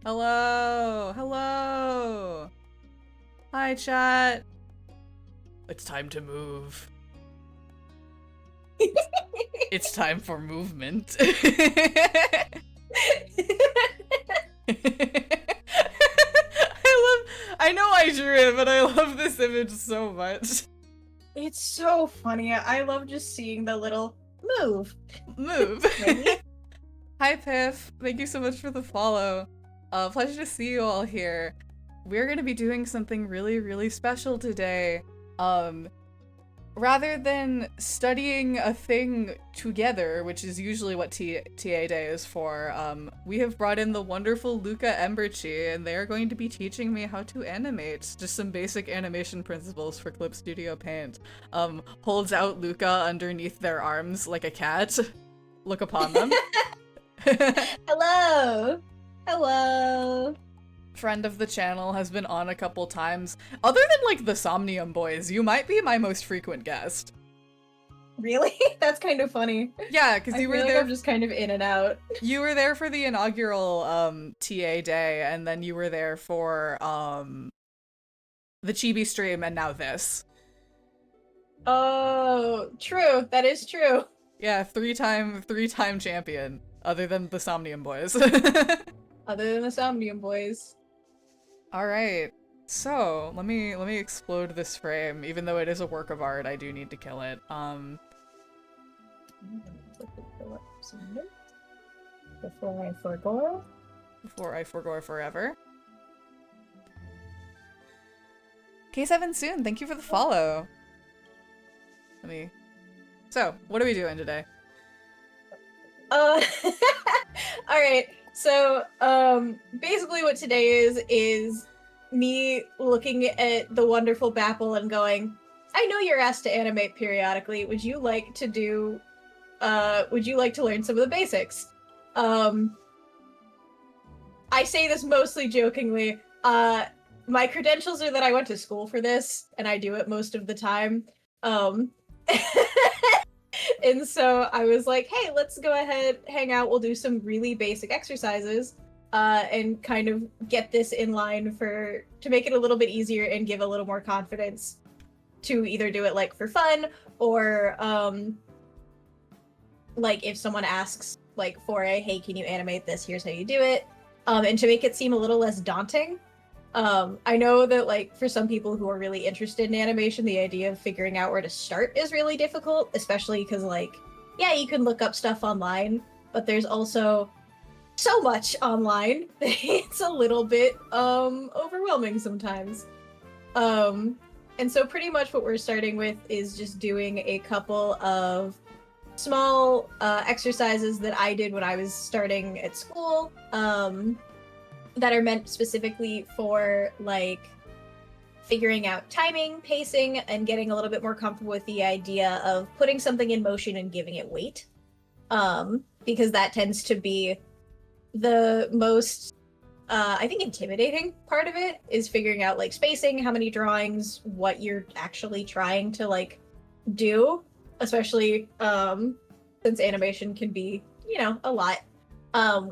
Hello! Hello! Hi, chat! It's time to move. It's time for movement. I know I drew it, but I love this image so much. It's so funny. I love just seeing the little move. Move. Hi, Piff. Thank you so much for the follow. Pleasure to see you all here. We're gonna be doing something really, really special today. Rather than studying a thing together, which is usually what TA Day is for, we have brought in the wonderful LUKA EMBERCHI, and they're going to be teaching me how to animate. Just some basic animation principles for Clip Studio Paint. Holds out LUKA underneath their arms like a cat. Look upon them. Hello! Hello! Friend of the channel, has been on a couple times. Other than like the Somnium Boys, you might be my most frequent guest. Really? That's kind of funny. Yeah, because you were like there. I'm just kind of in and out. You were there for the inaugural TA Day, and then you were there for the Chibi stream, and now this. Oh, true. That is true. Yeah, three-time champion. Other than the Somnium Boys. Other than the Somnium Boys. All right. So let me explode this frame. Even though it is a work of art, I do need to kill it. Before I forgo. Before I forgo forever. K7 soon. Thank you for the follow. So, what are we doing today? All right. So, basically what today is me looking at the wonderful Bapple and going, I know you're asked to animate periodically. Would you like to learn some of the basics? I say this mostly jokingly. My credentials are that I went to school for this, and I do it most of the time. And so I was like, hey, let's go ahead, hang out, we'll do some really basic exercises, and kind of get this in line to make it a little bit easier and give a little more confidence to either do it like for fun, or like if someone asks like for a, hey, can you animate this, here's how you do it, and to make it seem a little less daunting. I know that like for some people who are really interested in animation, the idea of figuring out where to start is really difficult, especially because like, yeah, you can look up stuff online, but there's also so much online that it's a little bit overwhelming sometimes. And so pretty much what we're starting with is just doing a couple of small exercises that I did when I was starting at school, that are meant specifically for like figuring out timing, pacing, and getting a little bit more comfortable with the idea of putting something in motion and giving it weight. Because that tends to be the most, I think, intimidating part of it, is figuring out like spacing, how many drawings, what you're actually trying to like do, especially since animation can be, you know, a lot.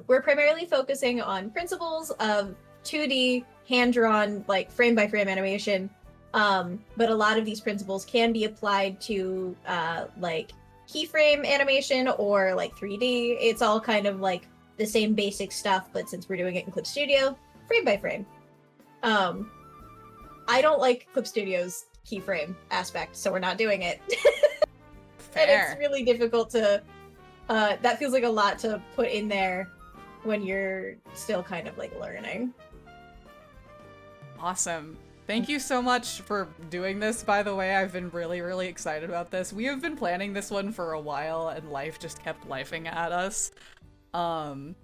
We're primarily focusing on principles of 2D, hand-drawn, like frame-by-frame animation, but a lot of these principles can be applied to like keyframe animation or like 3D. It's all kind of like the same basic stuff, but since we're doing it in Clip Studio, frame-by-frame. I don't like Clip Studio's keyframe aspect, so we're not doing it. Fair. And it's really difficult to that feels like a lot to put in there when you're still kind of like learning. Awesome. Thank you so much for doing this, by the way. I've been really, really excited about this. We have been planning this one for a while, and life just kept lifing at us. So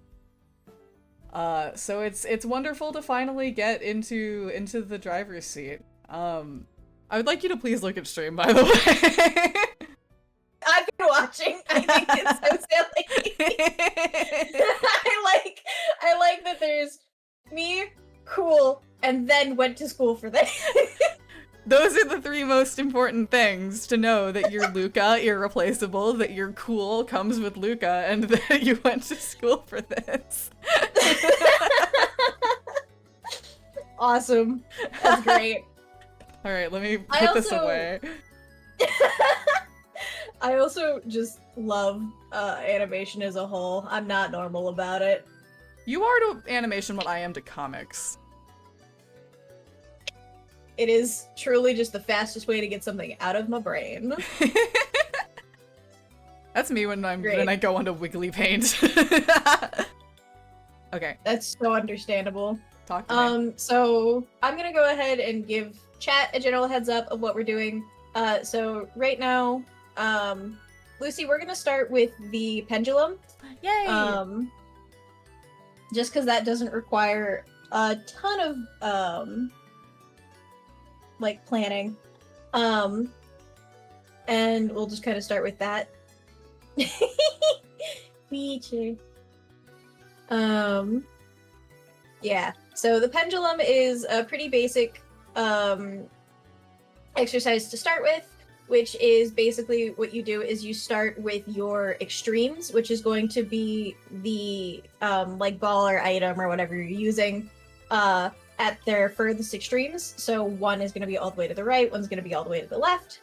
it's wonderful to finally get into the driver's seat. I would like you to please look at stream, by the way. I've been watching. I think it's so silly. I like that there's me, cool, and then went to school for this. Those are the three most important things to know: that you're LUKA, irreplaceable, that you're cool, comes with LUKA, and that you went to school for this. Awesome. That's great. All right, let me I put this also- away. I also just love animation as a whole. I'm not normal about it. You are to animation what I am to comics. It is truly just the fastest way to get something out of my brain. That's me when I go onto Wiggly Paint. Okay. That's so understandable. Talk to me. So I'm gonna go ahead and give chat a general heads up of what we're doing. So right now, Lucy, we're gonna start with the pendulum. Yay! Just because that doesn't require a ton of like planning. And we'll just kind of start with that. Feature. Yeah. So the pendulum is a pretty basic exercise to start with, which is basically what you do is you start with your extremes, which is going to be the like ball or item or whatever you're using at their furthest extremes. So one is going to be all the way to the right, one's going to be all the way to the left,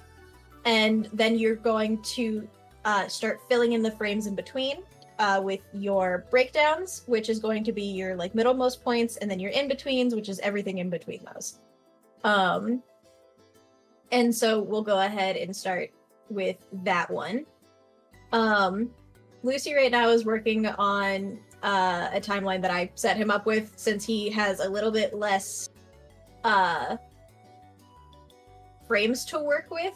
and then you're going to start filling in the frames in between with your breakdowns, which is going to be your like middlemost points, and then your in-betweens, which is everything in between those. And so we'll go ahead and start with that one. Lucy right now is working on a timeline that I set him up with, since he has a little bit less frames to work with.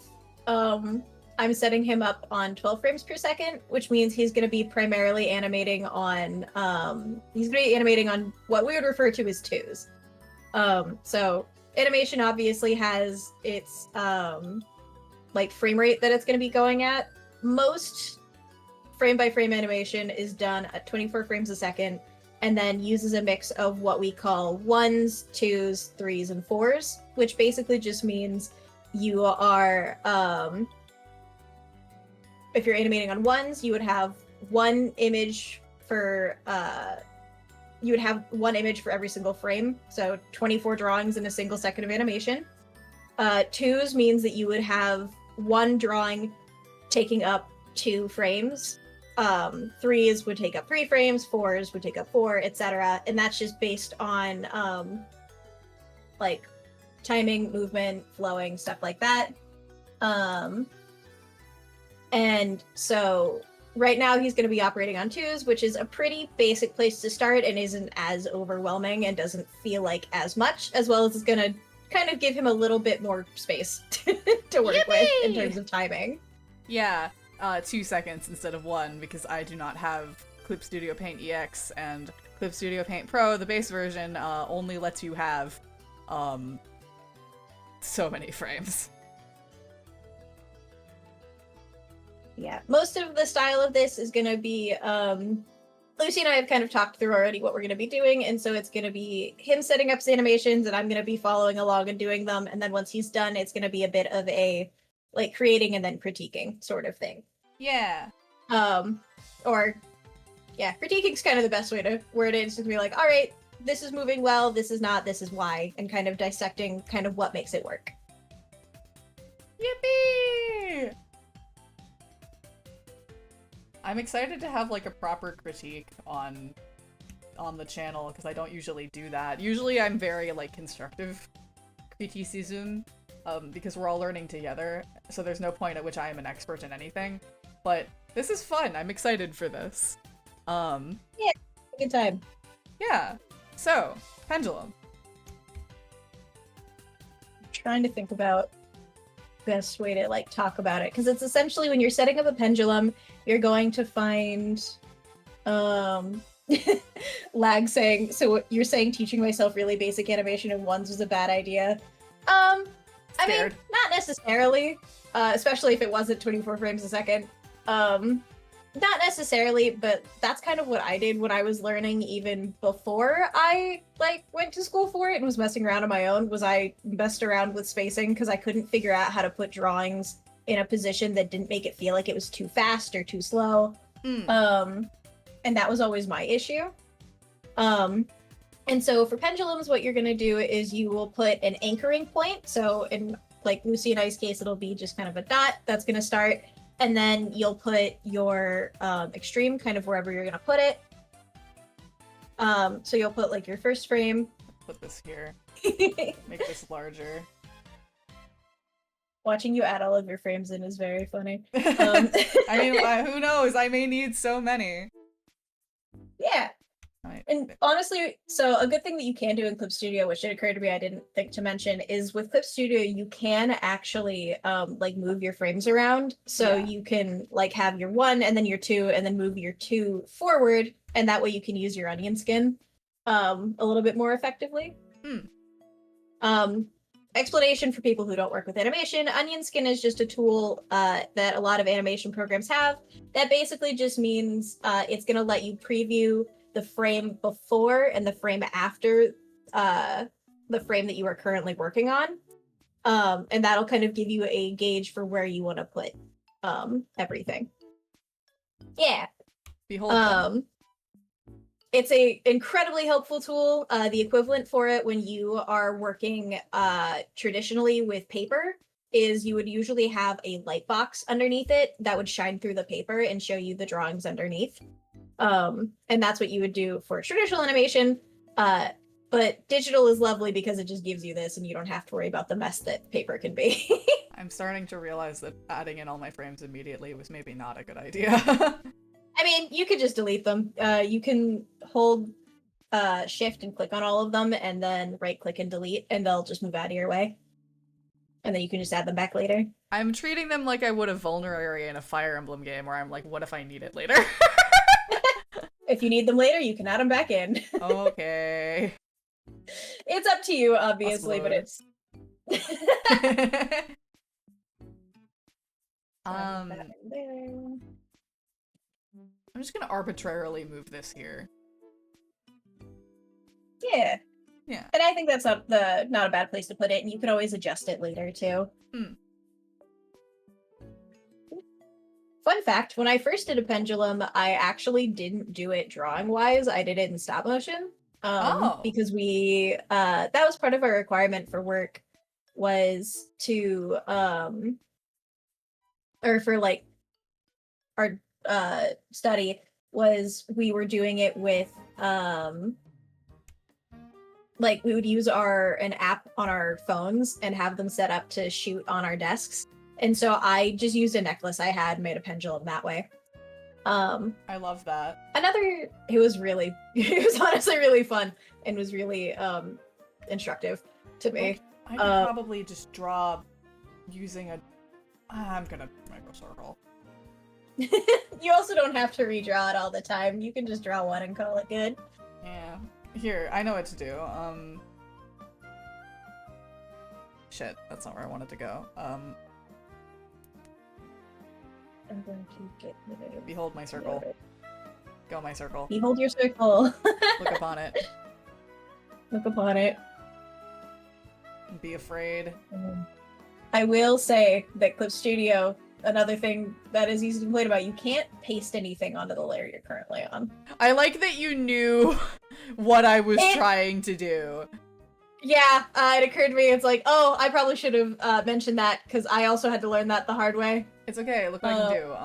I'm setting him up on 12 frames per second, which means he's going to be primarily animating on what we would refer to as twos. So animation obviously has its like frame rate that it's going to be going at. Most frame by frame animation is done at 24 frames a second, and then uses a mix of what we call ones, twos, threes, and fours, which basically just means you are if you're animating on ones, you would have one image for every single frame, so 24 drawings in a single second of animation. Twos means that you would have one drawing taking up 2 frames. Threes would take up 3 frames, fours would take up 4, etc. And that's just based on like timing, movement, flowing, stuff like that. And so right now he's going to be operating on twos, which is a pretty basic place to start and isn't as overwhelming and doesn't feel like as much, as well as it's going to kind of give him a little bit more space to work with in terms of timing. Yeah, 2 seconds instead of 1, because I do not have Clip Studio Paint EX, and Clip Studio Paint Pro, the base version, only lets you have so many frames. Yeah, most of the style of this is going to be, Lucy and I have kind of talked through already what we're going to be doing, and so it's going to be him setting up his animations, and I'm going to be following along and doing them, and then once he's done, it's going to be a bit of a, like, creating and then critiquing sort of thing. Yeah. Critiquing's kind of the best way to word it. It's just to be like, all right, this is moving well, this is not, this is why, and kind of dissecting kind of what makes it work. Yippee! I'm excited to have like a proper critique on the channel, because I don't usually do that. Usually I'm very like constructive criticism, because we're all learning together, so there's no point at which I am an expert in anything. But this is fun. I'm excited for this. Yeah, good time. Yeah. So, pendulum. I'm trying to think about best way to like talk about it, because it's essentially when you're setting up a pendulum, you're going to find lag saying, so you're saying teaching myself really basic animation in ones was a bad idea. I mean, not necessarily, especially if it wasn't 24 frames a second. Not necessarily, but that's kind of what I did when I was learning even before I like went to school for it and was messing around on my own. Was I messed around with spacing because I couldn't figure out how to put drawings in a position that didn't make it feel like it was too fast or too slow. And that was always my issue. And so for pendulums, what you're going to do is you will put an anchoring point. So in like Lucy and I's case, it'll be just kind of a dot that's going to start. And then you'll put your extreme kind of wherever you're going to put it. So you'll put like your first frame. Put this here. Make this larger. Watching you add all of your frames in is very funny. I mean, who knows? I may need so many. Yeah. Right. And honestly, so a good thing that you can do in Clip Studio, which it occurred to me I didn't think to mention, is with Clip Studio you can actually like move your frames around. So you can like have your 1 and then your 2 and then move your 2 forward, and that way you can use your onion skin a little bit more effectively. Explanation for people who don't work with animation: onion skin is just a tool that a lot of animation programs have that basically just means it's going to let you preview the frame before and the frame after the frame that you are currently working on. And that'll kind of give you a gauge for where you want to put everything. Yeah. Behold. It's a incredibly helpful tool. The equivalent for it when you are working traditionally with paper is you would usually have a light box underneath it that would shine through the paper and show you the drawings underneath. And that's what you would do for traditional animation. But digital is lovely because it just gives you this and you don't have to worry about the mess that paper can be. I'm starting to realize that adding in all my frames immediately was maybe not a good idea. I mean, you could just delete them. You can hold shift and click on all of them and then right click and delete and they'll just move out of your way. And then you can just add them back later. I'm treating them like I would a vulnerable area in a Fire Emblem game where I'm like, what if I need it later? If you need them later, you can add them back in. Okay. It's up to you, obviously, but it's... I'm just gonna arbitrarily move this here. Yeah. Yeah. And I think that's not a bad place to put it, and you can always adjust it later, too. Fun fact, when I first did a pendulum, I actually didn't do it drawing-wise. I did it in stop motion. Because we, that was part of our requirement for work, was to, or for, like, our study, was we were doing it with, like, we would use an app on our phones and have them set up to shoot on our desks. And so I just used a necklace I had, made a pendulum that way. I love that. It was honestly really fun and was really instructive to me. I could probably just draw using I'm gonna micro circle. You also don't have to redraw it all the time. You can just draw one and call it good. Yeah. Here, I know what to do. Shit, that's not where I wanted to go. I'm going to get rid of... Behold my circle. Go my circle. Behold your circle. Look upon it. Look upon it. Be afraid. I will say that Clip Studio, another thing that is easy to complain about, you can't paste anything onto the layer you're currently on. I like that you knew what I was trying to do. Yeah, it occurred to me, it's like, oh, I probably should have mentioned that, because I also had to learn that the hard way. It's okay, look what I can do.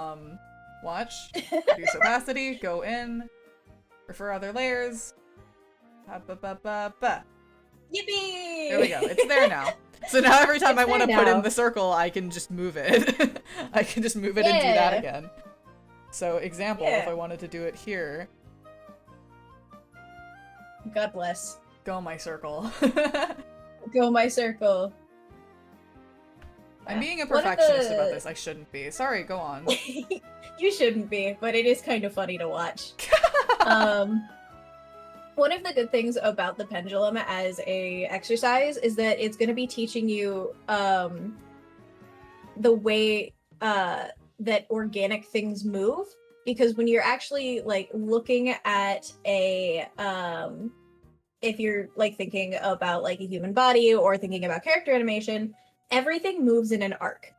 Watch, reduce opacity, go in, refer other layers. Yippee! There we go, it's there now. So now every time I want to put in the circle, I can just move it. I can just move it and do that again. So example, if I wanted to do it here. God bless. Go my circle. Go my circle. I'm being a perfectionist about this. I shouldn't be. Sorry, go on. You shouldn't be, but it is kind of funny to watch. One of the good things about the pendulum as a exercise is that it's going to be teaching you the way that organic things move. Because when you're actually like looking at a if you're like thinking about like a human body or thinking about character animation, everything moves in an arc.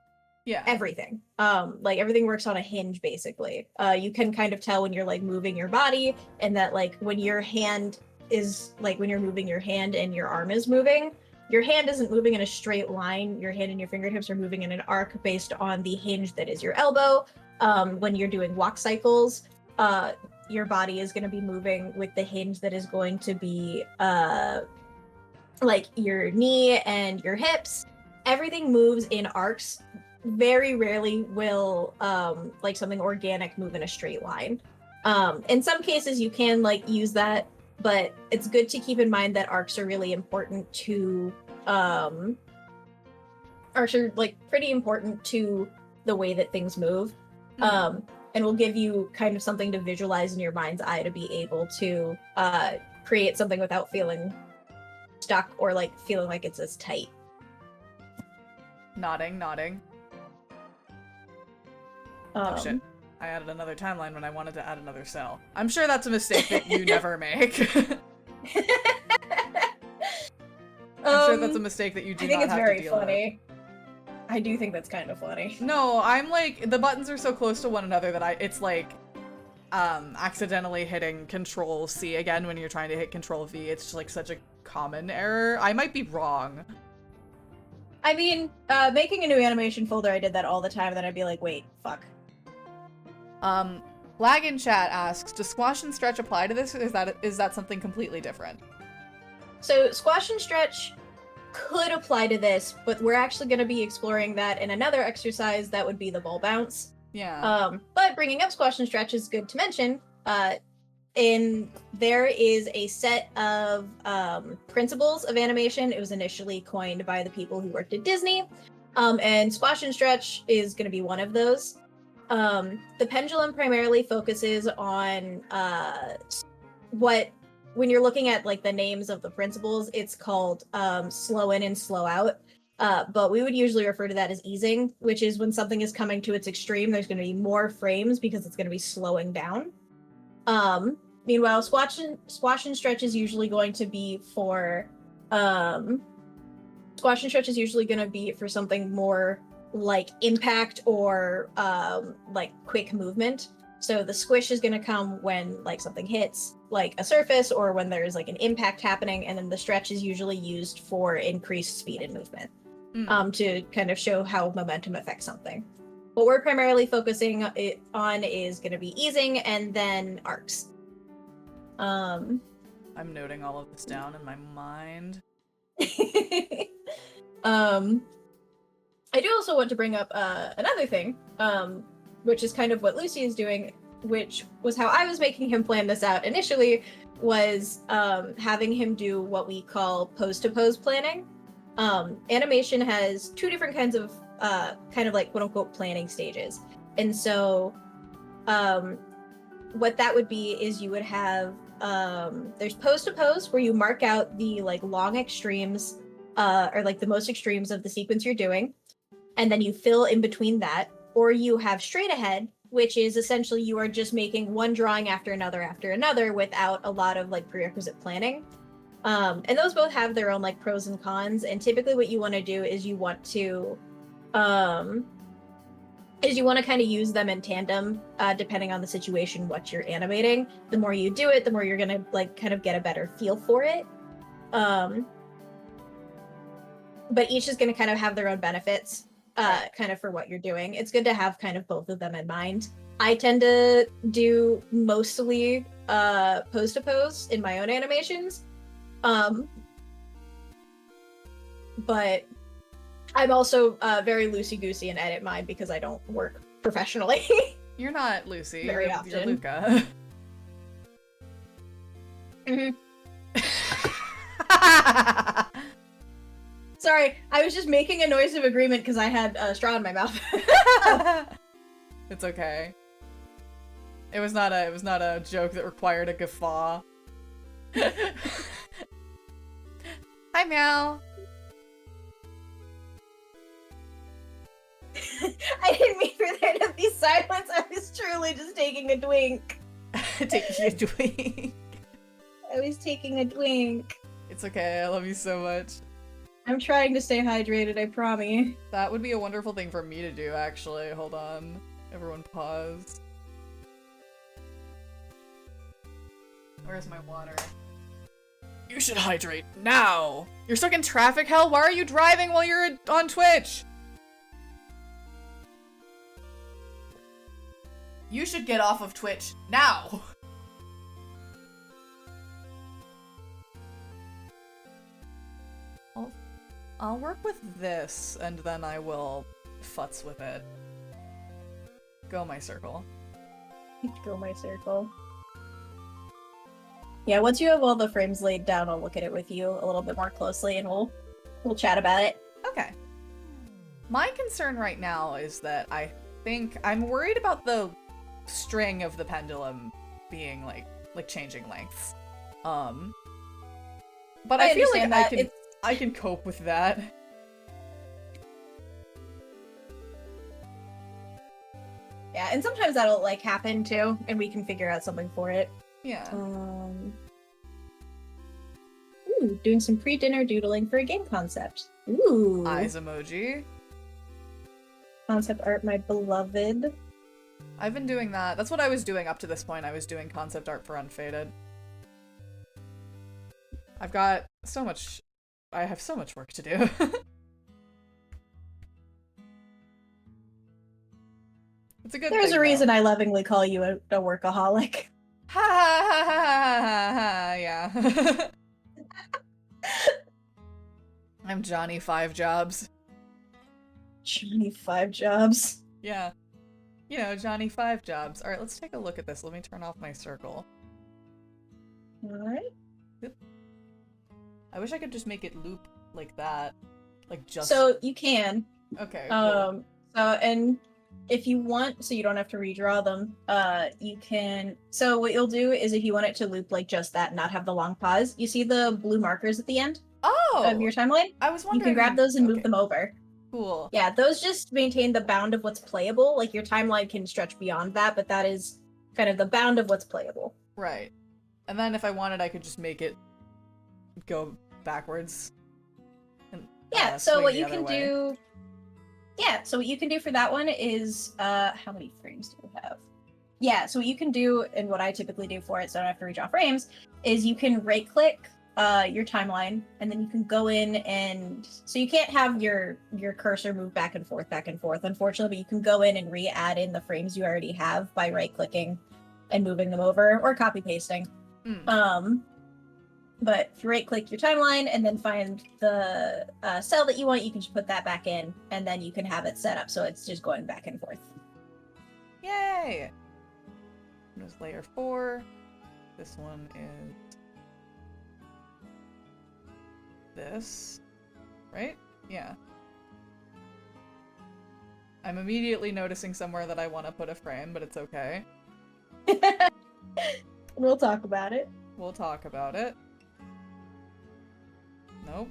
Yeah. Everything. Like everything works on a hinge basically. You can kind of tell when you're like moving your body and that like when your hand is like when you're moving your hand and your arm is moving. Your hand isn't moving in a straight line. Your hand and your fingertips are moving in an arc based on the hinge that is your elbow. When you're doing walk cycles, your body is going to be moving with the hinge that is going to be like your knee and your hips. Everything moves in arcs. Very rarely will like something organic move in a straight line. In some cases you can like use that, but it's good to keep in mind that arcs are really important to arcs are like pretty important to the way that things move. And will give you kind of something to visualize in your mind's eye to be able to create something without feeling stuck or like feeling like it's as tight. Nodding. Oh shit. I added another timeline when I wanted to add another cell. I'm sure that's a mistake that you never make. I'm sure that's a mistake that you do not have to deal with. I think it's very funny. I do think that's kind of funny. No, I'm like, the buttons are so close to one another that it's like, accidentally hitting Control C again when you're trying to hit Control V. It's just like such a common error. I might be wrong. I mean, making a new animation folder, I did that all the time, and then I'd be like, wait, fuck. Lag in chat asks, does squash and stretch apply to this, or is that something completely different? So, squash and stretch could apply to this, but we're actually going to be exploring that in another exercise that would be the ball bounce. Yeah. But bringing up squash and stretch is good to mention. There is a set of principles of animation. It was initially coined by the people who worked at Disney, and squash and stretch is going to be one of those. The pendulum primarily focuses on when you're looking at like the names of the principles, it's called slow in and slow out. But we would usually refer to that as easing, which is when something is coming to its extreme, there's going to be more frames because it's going to be slowing down. Meanwhile, squash and stretch is usually going to be for something more like impact or like quick movement. So the squish is going to come when like something hits like a surface or when there's like an impact happening, and then the stretch is usually used for increased speed and movement to kind of show how momentum affects something. What we're primarily focusing on is going to be easing and then arcs. I'm noting all of this down in my mind. I do also want to bring up another thing, which is kind of what Lucy is doing, which was how I was making him plan this out initially, was having him do what we call pose-to-pose planning. Animation has two different kinds of kind of like quote-unquote planning stages. And so what that would be is you would have there's pose-to-pose, where you mark out the like long extremes or like the most extremes of the sequence you're doing, and then you fill in between that. Or you have straight ahead, which is essentially you are just making one drawing after another without a lot of like prerequisite planning. And those both have their own like pros and cons. And typically what you want to do is you want to kind of use them in tandem, depending on the situation, what you're animating. The more you do it, the more you're going to like kind of get a better feel for it. But each is going to kind of have their own benefits. Kind of for what you're doing. It's good to have kind of both of them in mind. I tend to do mostly pose to pose in my own animations. But I'm also very loosey-goosey and edit mine because I don't work professionally. You're not Lucy. Very you're often. Luka. Mm-hmm. Sorry, I was just making a noise of agreement because I had a straw in my mouth. It's okay. It was not a joke that required a guffaw. Hi, Meow. I didn't mean for there to be silence. I was truly just taking a drink. Taking a drink. I was taking a drink. It's okay. I love you so much. I'm trying to stay hydrated, I promise. That would be a wonderful thing for me to do, actually. Hold on. Everyone pause. Where's my water? You should hydrate now. You're stuck in traffic hell? Why are you driving while you're on Twitch? You should get off of Twitch now. I'll work with this, and then I will futz with it. Go my circle. Go my circle. Yeah, once you have all the frames laid down, I'll look at it with you a little bit more closely, and we'll chat about it. Okay. My concern right now is that I'm worried about the string of the pendulum being like changing lengths. But I feel like I can cope with that. Yeah, and sometimes that'll like happen too, and we can figure out something for it. Yeah. Ooh, doing some pre-dinner doodling for a game concept. Ooh. Eyes emoji. Concept art, my beloved. I've been doing that. That's what I was doing up to this point. I was doing concept art for Unfaded. I have so much work to do. It's a good There's thing, a reason though. I lovingly call you a workaholic. Ha ha ha ha ha, yeah. I'm Johnny 5 Jobs. Johnny 5 Jobs. Yeah. You know, Johnny 5 Jobs. Alright, let's take a look at this. Let me turn off my circle. Alright. I wish I could just make it loop like that. Like just... So, you can. Okay, cool. And if you want, so you don't have to redraw them, you can... So what you'll do is if you want it to loop like just that, not have the long pause, you see the blue markers at the end of your timeline? I was wondering... You can grab those and move them over. Cool. Yeah, those just maintain the bound of what's playable. Like, your timeline can stretch beyond that, but that is kind of the bound of what's playable. Right. And then if I wanted, I could just make it go backwards. And, yeah, so what you can do... Yeah, so what you can do for that one is, how many frames do we have? Yeah, so what you can do, and what I typically do for it, so I don't have to redraw frames, is you can right-click your timeline, and then you can go in and... So you can't have your cursor move back and forth, unfortunately, but you can go in and re-add in the frames you already have by right-clicking and moving them over, or copy-pasting. But if you right-click your timeline and then find the cell that you want, you can just put that back in, and then you can have it set up so it's just going back and forth. Yay! There's layer 4. This one is... this. Right? Yeah. I'm immediately noticing somewhere that I want to put a frame, but it's okay. We'll talk about it. We'll talk about it. Nope.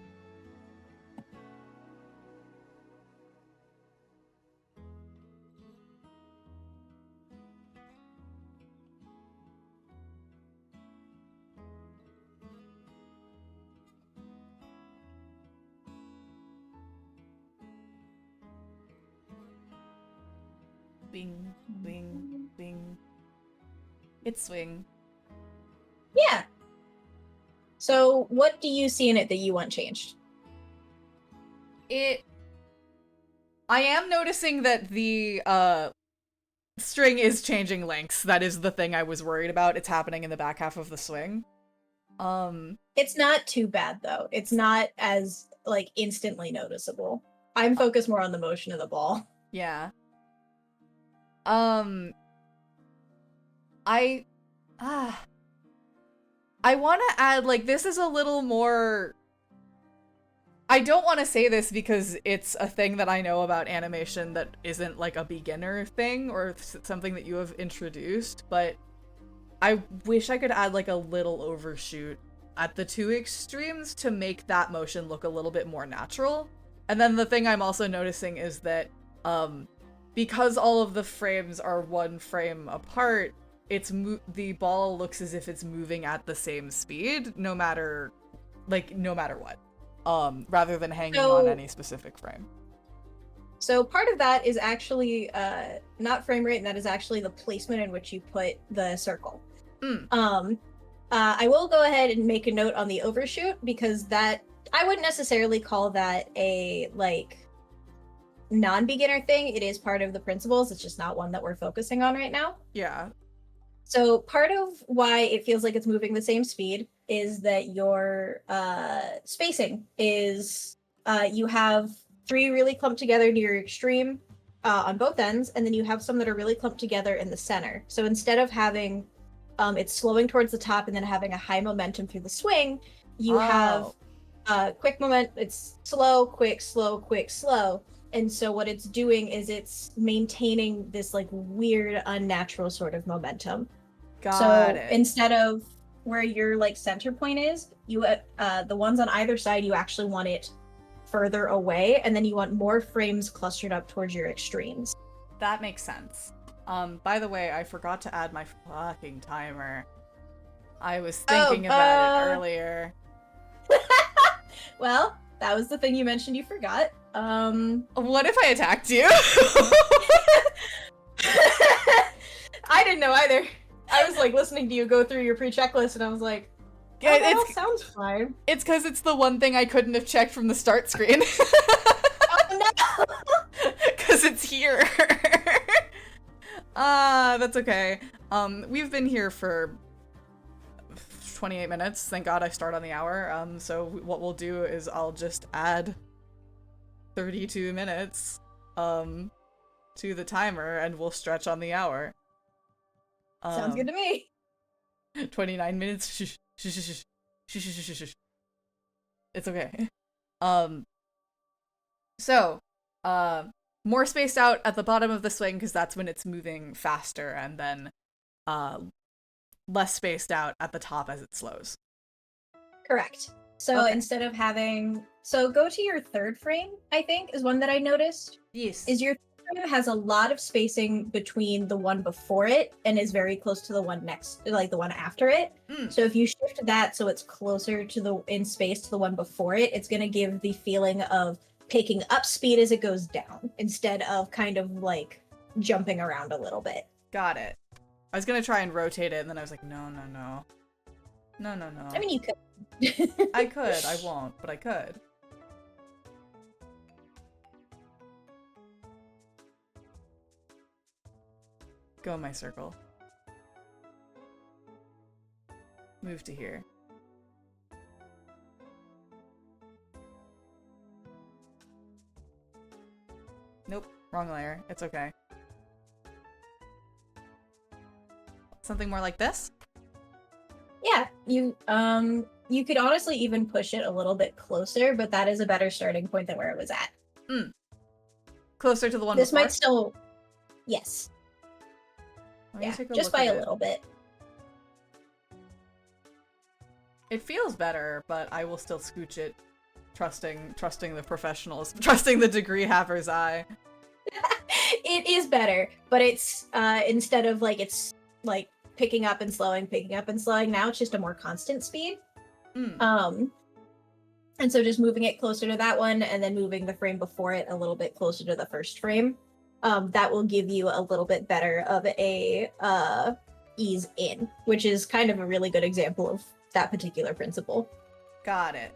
Bing, bing, bing. It's swing. Yeah. So, what do you see in it that you want changed? I am noticing that the string is changing lengths. That is the thing I was worried about. It's happening in the back half of the swing. It's not too bad though. It's not as like instantly noticeable. I'm focused more on the motion of the ball. Yeah. I want to add, like, this is a little more... I don't want to say this because it's a thing that I know about animation that isn't, like, a beginner thing or something that you have introduced, but I wish I could add, like, a little overshoot at the two extremes to make that motion look a little bit more natural. And then the thing I'm also noticing is that, because all of the frames are one frame apart, the ball looks as if it's moving at the same speed, no matter what, rather than hanging on any specific frame. So part of that is actually not frame rate, and that is actually the placement in which you put the circle. I will go ahead and make a note on the overshoot because that I wouldn't necessarily call that a like non-beginner thing. It is part of the principles. It's just not one that we're focusing on right now. Yeah. So part of why it feels like it's moving the same speed is that your spacing is you have 3 really clumped together near your extreme on both ends, and then you have some that are really clumped together in the center. So instead of having it's slowing towards the top and then having a high momentum through the swing, you have quick moment. It's slow, quick, slow, quick, slow. And so what it's doing is it's maintaining this like weird, unnatural sort of momentum. Got it. Instead of where your like center point is, you the ones on either side, you actually want it further away, and then you want more frames clustered up towards your extremes. That makes sense. By the way, I forgot to add my fucking timer. I was thinking about it earlier. Well, that was the thing you mentioned you forgot. What if I attacked you? I didn't know either. I was like listening to you go through your pre-checklist and I was like, yeah, that sounds fine. It's because it's the one thing I couldn't have checked from the start screen. Oh no! Because it's here. That's okay. We've been here for 28 minutes. Thank God I start on the hour. So what we'll do is I'll just add 32 minutes, to the timer and we'll stretch on the hour. Sounds good to me. 29 minutes. It's okay. So, more spaced out at the bottom of the swing because that's when it's moving faster, and then less spaced out at the top as it slows. Correct. So instead of having, go to your third frame, I think, is one that I noticed. Yes. Is your third frame has a lot of spacing between the one before it and is very close to the one next, like the one after it. So if you shift that so it's closer to the in space to the one before it, it's going to give the feeling of picking up speed as it goes down instead of kind of like jumping around a little bit. Got it. I was going to try and rotate it and then I was like, no. I mean, you could. I could. I won't, but I could. Go in my circle. Move to here. Nope, wrong layer. It's okay. Something more like this? Yeah, you could honestly even push it a little bit closer, but that is a better starting point than where it was at. Closer to the one this before? Might still, yes. Yeah, just by a little bit. It feels better, but I will still scooch it, trusting the professionals, trusting the degree haver's eye. It is better, but it's instead of like it's like picking up and slowing, now it's just a more constant speed. And so just moving it closer to that one and then moving the frame before it a little bit closer to the first frame, that will give you a little bit better of a ease in, which is kind of a really good example of that particular principle. Got it.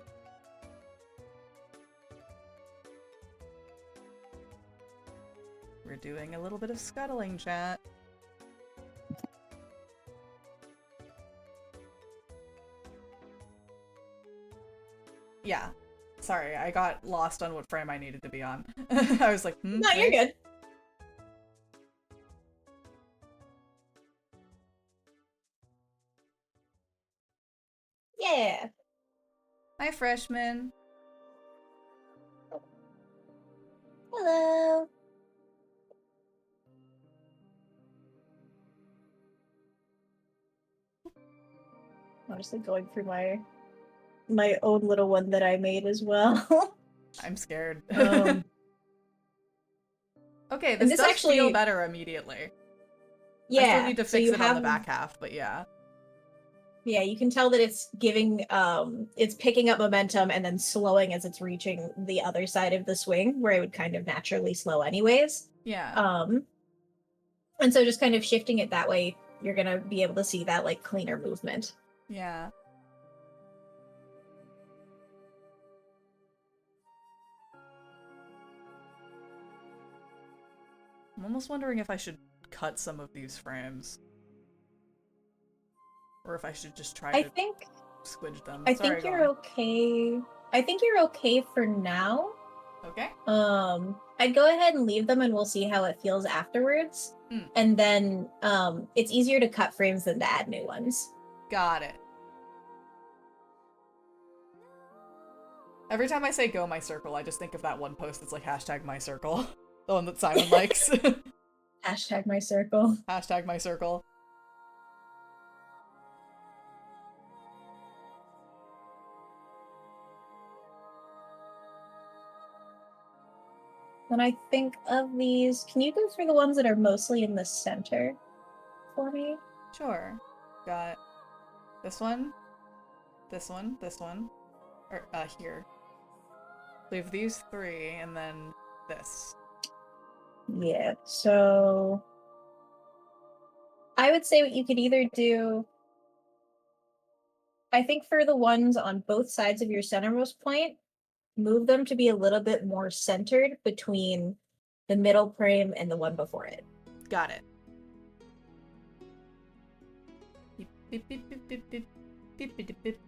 We're doing a little bit of scuttling, chat. Yeah. Sorry, I got lost on what frame I needed to be on. I was like, No, you're good. Yeah. Hi, freshman. Hello. I'm just like going through my own little one that I made as well. I'm scared. Okay, this does actually feel better immediately. Yeah. I still need to fix it on the back half, but yeah. Yeah, you can tell that it's giving, it's picking up momentum and then slowing as it's reaching the other side of the swing, where it would kind of naturally slow anyways. Yeah. And so just kind of shifting it that way, you're gonna be able to see that like cleaner movement. Yeah. I'm almost wondering if I should cut some of these frames. Or if I should just try to squidge them. I Sorry, think you're okay. I think you're okay for now. Okay. I'd go ahead and leave them and we'll see how it feels afterwards. And then it's easier to cut frames than to add new ones. Got it. Every time I say go my circle, I just think of that one post that's like hashtag my circle. The one that Simon likes. Hashtag my circle. Hashtag my circle. When I think of these, can you go through the ones that are mostly in the center for me? Sure. Got this one, this one, this one, or here. Leave these three, and then this. Yeah, so I would say what you could either do, I think for the ones on both sides of your centermost point, move them to be a little bit more centered between the middle frame and the one before it. Got it. Beep, beep, beep, beep, beep, beep, beep, beep, beep.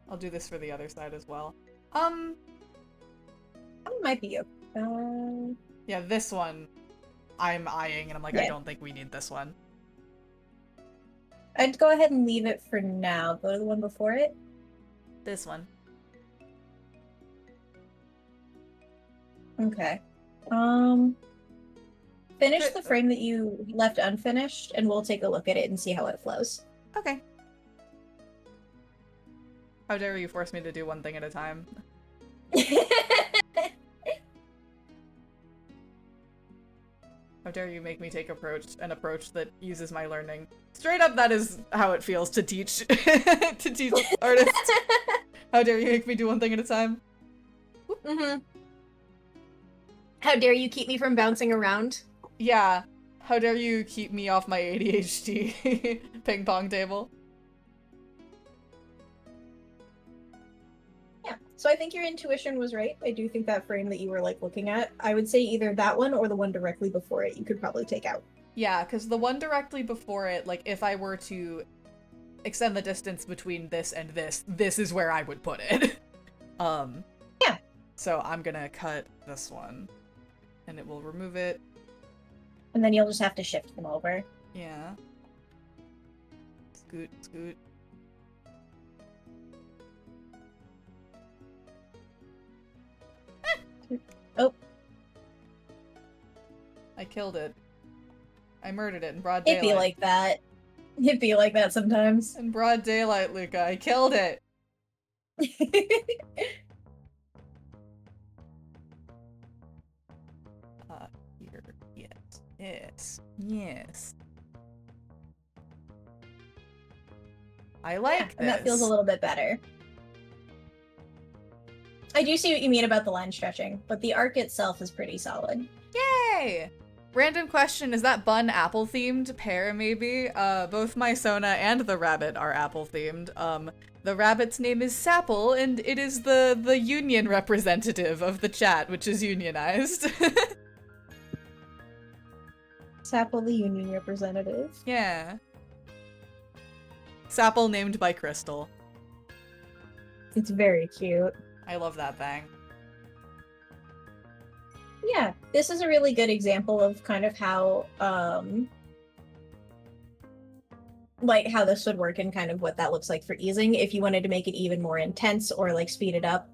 I'll do this for the other side as well. That might be yeah, this one I'm eyeing and I'm like, yeah. I don't think we need this one. I'd go ahead and leave it for now. Go to the one before it. This one. Okay. Finish the frame that you left unfinished and we'll take a look at it and see how it flows. Okay. How dare you force me to do one thing at a time? How dare you make me take an approach that uses my learning. Straight up, that is how it feels to teach to teach artists. How dare you make me do one thing at a time? Mm-hmm. How dare you keep me from bouncing around? Yeah. How dare you keep me off my ADHD ping pong table? Yeah. So I think your intuition was right. I do think that frame that you were like looking at, I would say either that one or the one directly before it you could probably take out. Yeah, because the one directly before it, like if I were to extend the distance between this and this is where I would put it. Yeah. So I'm gonna cut this one and it will remove it. And then you'll just have to shift them over. Yeah. Scoot, scoot. Oh. I killed it. I murdered it in broad daylight. It'd be like that. It'd be like that sometimes. In broad daylight, Luka. I killed it! Here. Yes. Yes. Yes. I like this. And that feels a little bit better. I do see what you mean about the line stretching, but the arc itself is pretty solid. Yay! Random question, is that bun apple themed pair maybe? Both my Sona and the rabbit are apple themed. The rabbit's name is Sapple and it is the union representative of the chat, which is unionized. Sapple the union representative. Yeah. Sapple named by Crystal. It's very cute. I love that thing. Yeah, this is a really good example of kind of how, like how this would work and kind of what that looks like for easing if you wanted to make it even more intense or like speed it up.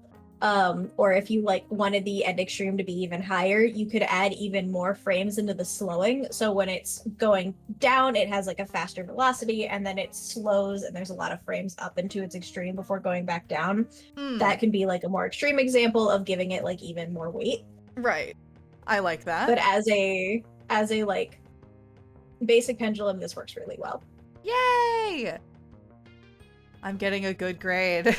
Or if you like wanted the end extreme to be even higher, you could add even more frames into the slowing. So when it's going down, it has like a faster velocity and then it slows and there's a lot of frames up into its extreme before going back down. That can be like a more extreme example of giving it like even more weight. Right. I like that. But as a like basic pendulum, this works really well. Yay! I'm getting a good grade.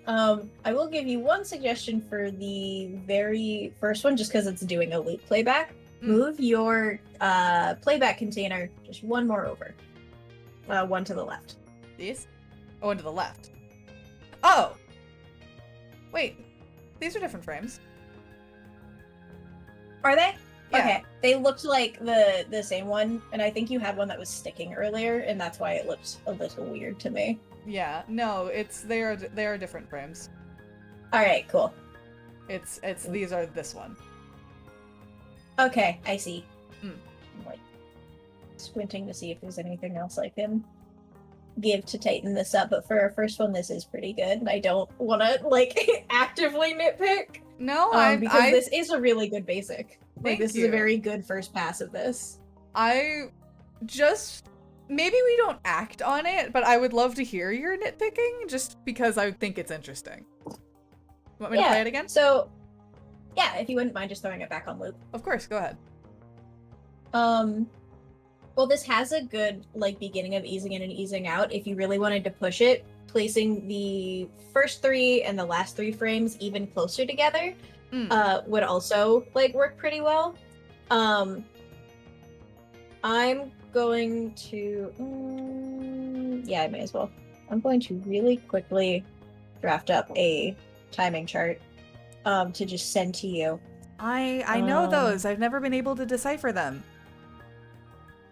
I will give you one suggestion for the very first one, just because it's doing a loop playback. Move your playback container just one more over. One to the left. These? Oh, one to the left. Oh! Wait. These are different frames. Are they? Yeah. Okay. They looked like the same one, and I think you had one that was sticking earlier, and that's why it looked a little weird to me. Yeah. No, they are different frames. Alright, cool. These are this one. Okay, I see. Mm. I'm like squinting to see if there's anything else I can give to tighten this up, but for our first one, this is pretty good. I don't want to like actively nitpick. No, because this is a really good basic. Like this is a you. very good first pass of this. Maybe we don't act on it, but I would love to hear your nitpicking just because I think it's interesting. You want me to play it again? So, yeah, if you wouldn't mind just throwing it back on loop. Of course, go ahead. Well, this has a good like beginning of easing in and easing out. If you really wanted to push it, placing the first 3 and the last 3 frames even closer together would also like work pretty well. I'm going to yeah, I may as well. I'm going to really quickly draft up a timing chart to just send to you. I know those. I've never been able to decipher them.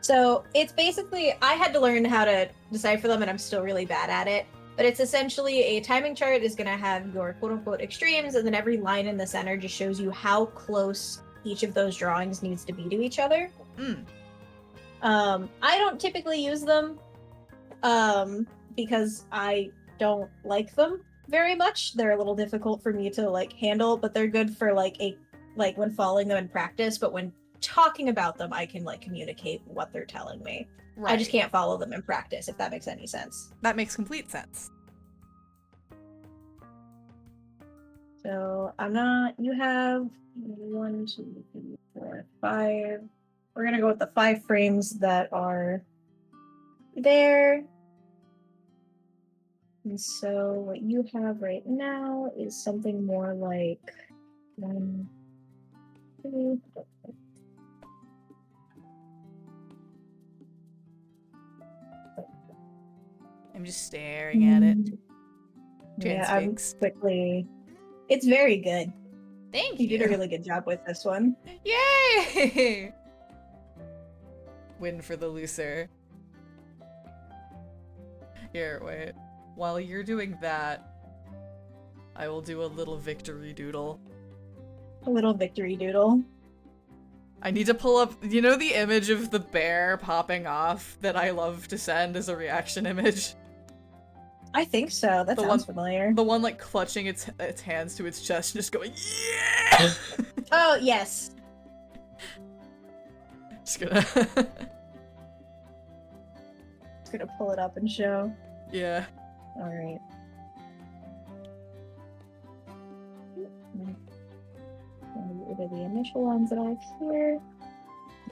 So it's basically, I had to learn how to decipher them and I'm still really bad at it. But it's essentially a timing chart is going to have your quote unquote extremes, and then every line in the center just shows you how close each of those drawings needs to be to each other. I don't typically use them because I don't like them very much. They're a little difficult for me to like handle, but they're good for like when following them in practice, but when talking about them, I can like communicate what they're telling me. Right. I just can't follow them in practice, if that makes any sense. That makes complete sense. So you have 1, 2, 3, 4, 5. We're gonna go with the 5 frames that are there. And so what you have right now is something more like 1, 2, I'm just staring at it. Yeah, I'm quickly. It's very good. Thank you. You did a really good job with this one. Yay! Win for the loser. Here, wait. While you're doing that, I will do a little victory doodle. A little victory doodle. I need to pull up, you know, the image of the bear popping off that I love to send as a reaction image? I think so. That sounds familiar. The one like clutching its hands to its chest and just going, yeah! Oh, yes. Just gonna... Just gonna pull it up and show. Yeah. Alright. Get rid of the initial ones that I have here.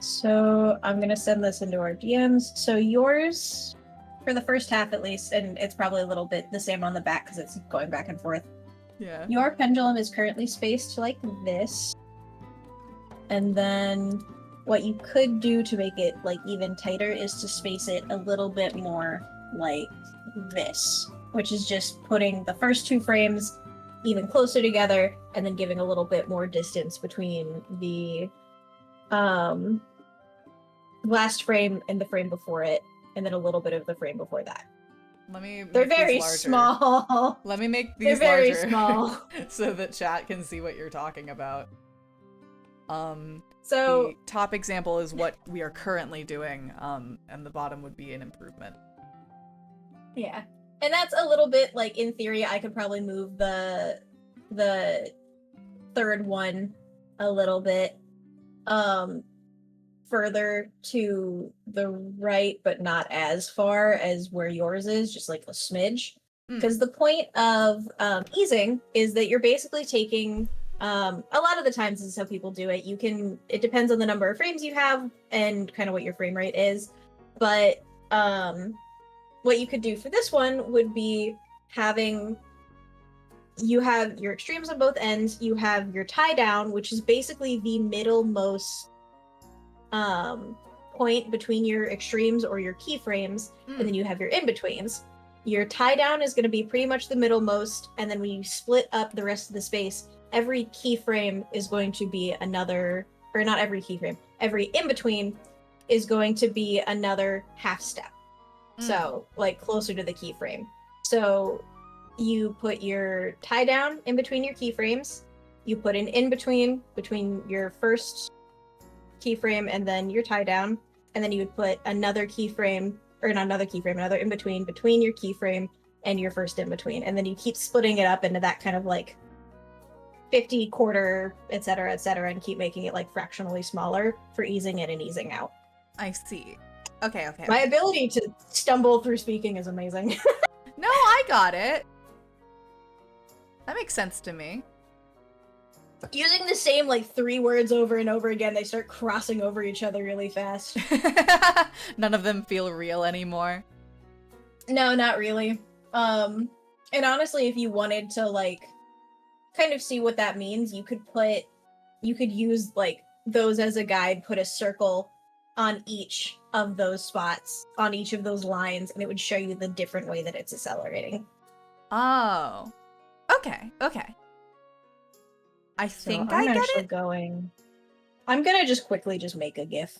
So I'm gonna send this into our DMs. So yours, for the first half at least, and it's probably a little bit the same on the back because it's going back and forth. Yeah. Your pendulum is currently spaced like this. And then what you could do to make it like even tighter is to space it a little bit more like this, which is just putting the first 2 frames even closer together and then giving a little bit more distance between the last frame and the frame before it, and then a little bit of the frame before that. They're very small. Let me make these They're very larger small so that chat can see what you're talking about. So the top example is what we are currently doing, and the bottom would be an improvement. Yeah. And that's a little bit like, in theory, I could probably move the third one a little bit further to the right, but not as far as where yours is, just like a smidge. Because the point of easing is that you're basically taking, a lot of the times this is how people do it. It depends on the number of frames you have and kind of what your frame rate is. But what you could do for this one would be having you have your extremes on both ends. You have your tie down, which is basically the middlemost point between your extremes or your keyframes, and then you have your in-betweens. Your tie down is going to be pretty much the middlemost, and then when you split up the rest of the space, every keyframe is going to be another, or not every keyframe, every in-between is going to be another half step. So, like, closer to the keyframe. So, you put your tie down in between your keyframes, you put an in-between between your first keyframe and then your tie down, and then you would put another keyframe, or not another keyframe, another in-between between your keyframe and your first in-between, and then you keep splitting it up into that kind of like 50, quarter, etc., and keep making it like fractionally smaller for easing in and easing out. I see. Okay. My ability to stumble through speaking is amazing. No, I got it. That makes sense to me. Using the same like 3 words over and over again, they start crossing over each other really fast. None of them feel real anymore. No, not really. And honestly, if you wanted to like kind of see what that means, you could use like those as a guide, put a circle on each of those spots, on each of those lines, and it would show you the different way that it's accelerating. Oh. Okay. I think I get it. I'm gonna just quickly just make a GIF.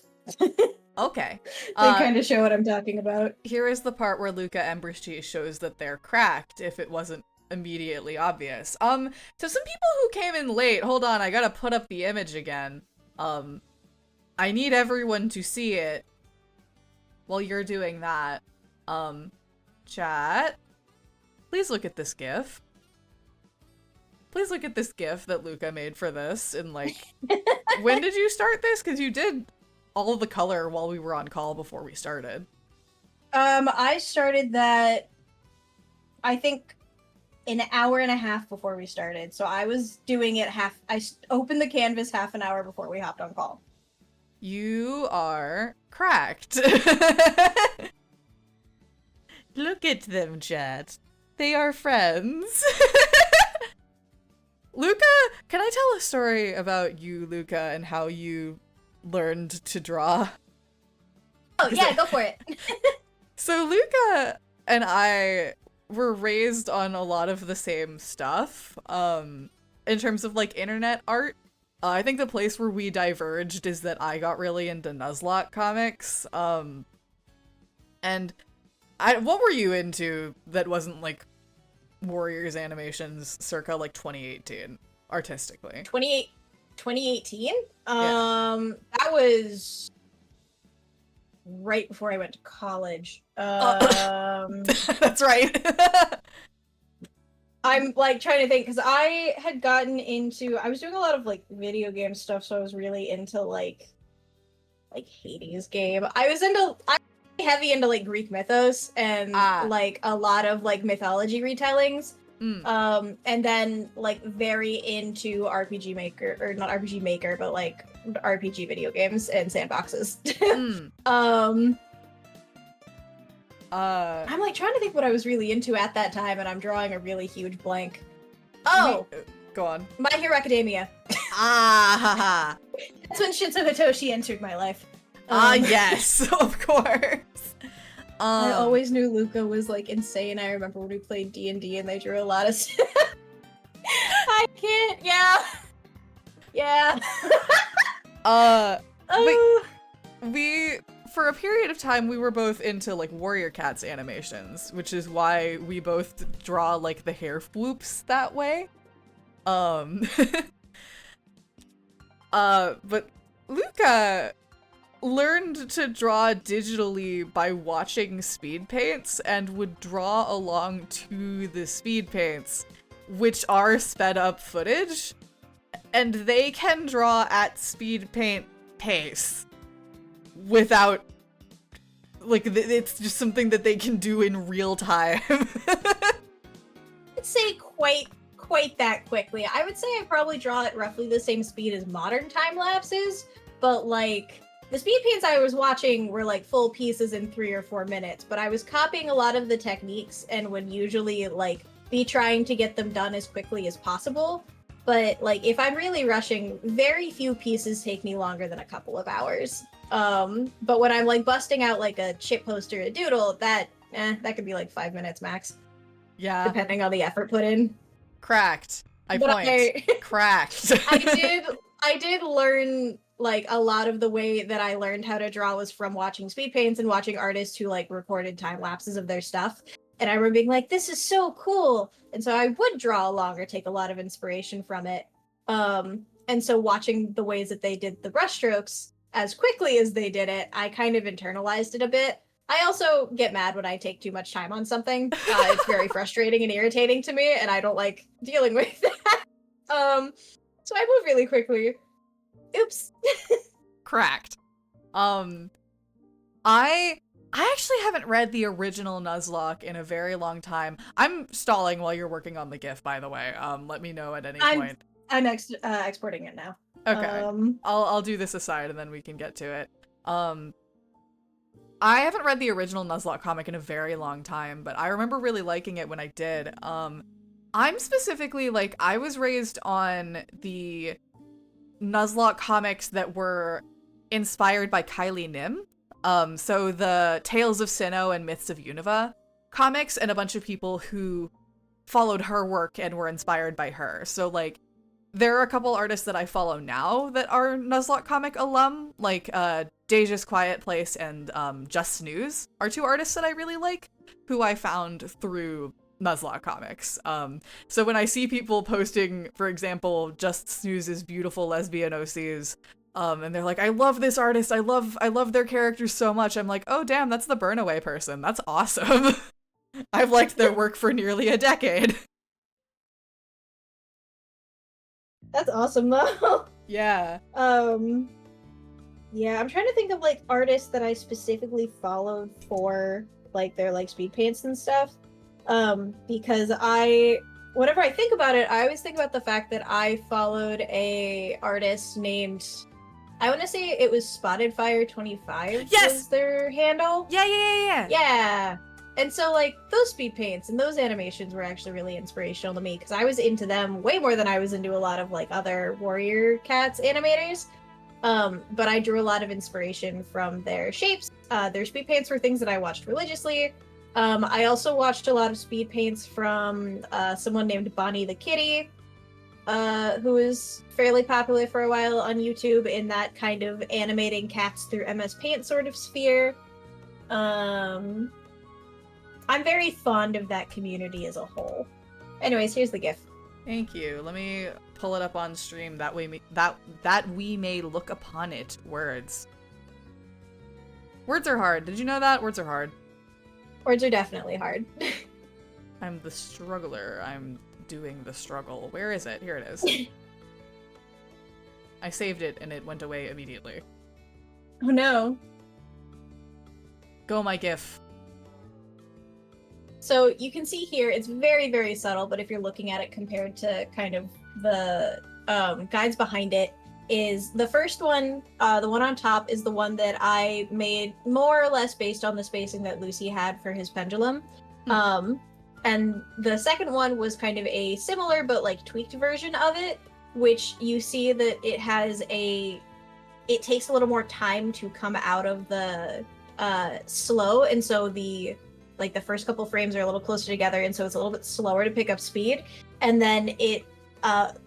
Okay. They kind of show what I'm talking about. Here is the part where LUKA EMBERCHII shows that they're cracked, if it wasn't immediately obvious. To some people who came in late, hold on, I gotta put up the image again. I need everyone to see it while you're doing that. Chat, please look at this GIF. Please look at this GIF that LUKA made for this, and like, when did you start this? Because you did all the color while we were on call before we started. I started that, I think, an hour and a half before we started. So I was doing it I opened the canvas half an hour before we hopped on call. You are cracked. Look at them, chat. They are friends. LUKA, can I tell a story about you, LUKA, and how you learned to draw? Oh, yeah, go for it. So LUKA and I were raised on a lot of the same stuff, in terms of, like, internet art. I think the place where we diverged is that I got really into Nuzlocke comics, and what were you into that wasn't, like, Warriors animations circa, like, 2018, artistically? 2018? Yeah. That was right before I went to college. That's right. I'm like trying to think, because I had gotten into, I was doing a lot of like video game stuff, so I was really into like Hades game. I was heavy into like Greek mythos and like a lot of like mythology retellings. And then like very into RPG Maker, or not RPG Maker, but like RPG video games and sandboxes. I'm like trying to think what I was really into at that time, and I'm drawing a really huge blank. Oh! Go on. My Hero Academia. Haha. That's when Shinzo Hitoshi entered my life. Yes, of course. I always knew LUKA was like insane. I remember when we played D&D and they drew a lot of stuff. I can't, yeah. We, for a period of time, we were both into like Warrior Cats animations, which is why we both draw like the hair floops that way. But LUKA learned to draw digitally by watching speed paints and would draw along to the speed paints, which are sped up footage, and they can draw at speed paint pace without, like, it's just something that they can do in real time. I'd say quite that quickly. I would say I probably draw at roughly the same speed as modern time lapses, but like the speed paints I was watching were like full pieces in 3 or 4 minutes, but I was copying a lot of the techniques and would usually like be trying to get them done as quickly as possible. But like if I'm really rushing, very few pieces take me longer than a couple of hours. But when I'm like busting out like a chip poster, a doodle, that could be like 5 minutes max. Yeah. Depending on the effort put in. Cracked. Cracked. I did learn like a lot of the way that I learned how to draw was from watching speed paints and watching artists who like recorded time lapses of their stuff. And I remember being like, this is so cool. And so I would draw along or take a lot of inspiration from it. And so watching the ways that they did the brushstrokes as quickly as they did it, I kind of internalized it a bit. I also get mad when I take too much time on something. It's very frustrating and irritating to me, and I don't like dealing with that. So I move really quickly. Oops. Cracked. I actually haven't read the original Nuzlocke in a very long time. I'm stalling while you're working on the GIF, by the way. Let me know at any point. I'm exporting it now. Okay. I'll do this aside and then we can get to it. I haven't read the original Nuzlocke comic in a very long time, but I remember really liking it when I did. I'm specifically, like, I was raised on the Nuzlocke comics that were inspired by Kylie Nim. So the Tales of Sinnoh and Myths of Unova comics, and a bunch of people who followed her work and were inspired by her. So, like, there are a couple artists that I follow now that are Nuzlocke comic alum, like Deja's Quiet Place and Just Snooze are two artists that I really like, who I found through Nuzlocke comics. So when I see people posting, for example, Just Snooze's beautiful lesbian OCs, and they're like, I love this artist, I love their characters so much, I'm like, oh damn, that's the Burnaway person, that's awesome. I've liked their work for nearly a decade. That's awesome though. Yeah. Yeah, I'm trying to think of like artists that I specifically followed for like their like speed paints and stuff. Because whenever I think about it, I always think about the fact that I followed a artist named, I want to say it was Spotted Fire 25. Yes! Was their handle. Yeah. And so, like, those speed paints and those animations were actually really inspirational to me, because I was into them way more than I was into a lot of, like, other Warrior Cats animators. But I drew a lot of inspiration from their shapes. Their speed paints were things that I watched religiously. I also watched a lot of speed paints from someone named Bonnie the Kitty, who was fairly popular for a while on YouTube in that kind of animating cats through MS Paint sort of sphere. I'm very fond of that community as a whole. Anyways, here's the GIF. Thank you. Let me pull it up on stream that we may look upon it. Words. Words are hard. Did you know that? Words are hard. Words are definitely hard. I'm the struggler. I'm doing the struggle. Where is it? Here it is. I saved it and it went away immediately. Oh no. Go my GIF. So you can see here, it's very, very subtle, but if you're looking at it compared to kind of the guides behind it, is the first one, the one on top, is the one that I made more or less based on the spacing that Lucy had for his pendulum. And the second one was kind of a similar but like tweaked version of it, which you see that it takes a little more time to come out of the slow, and so the first couple frames are a little closer together, and so it's a little bit slower to pick up speed, and then it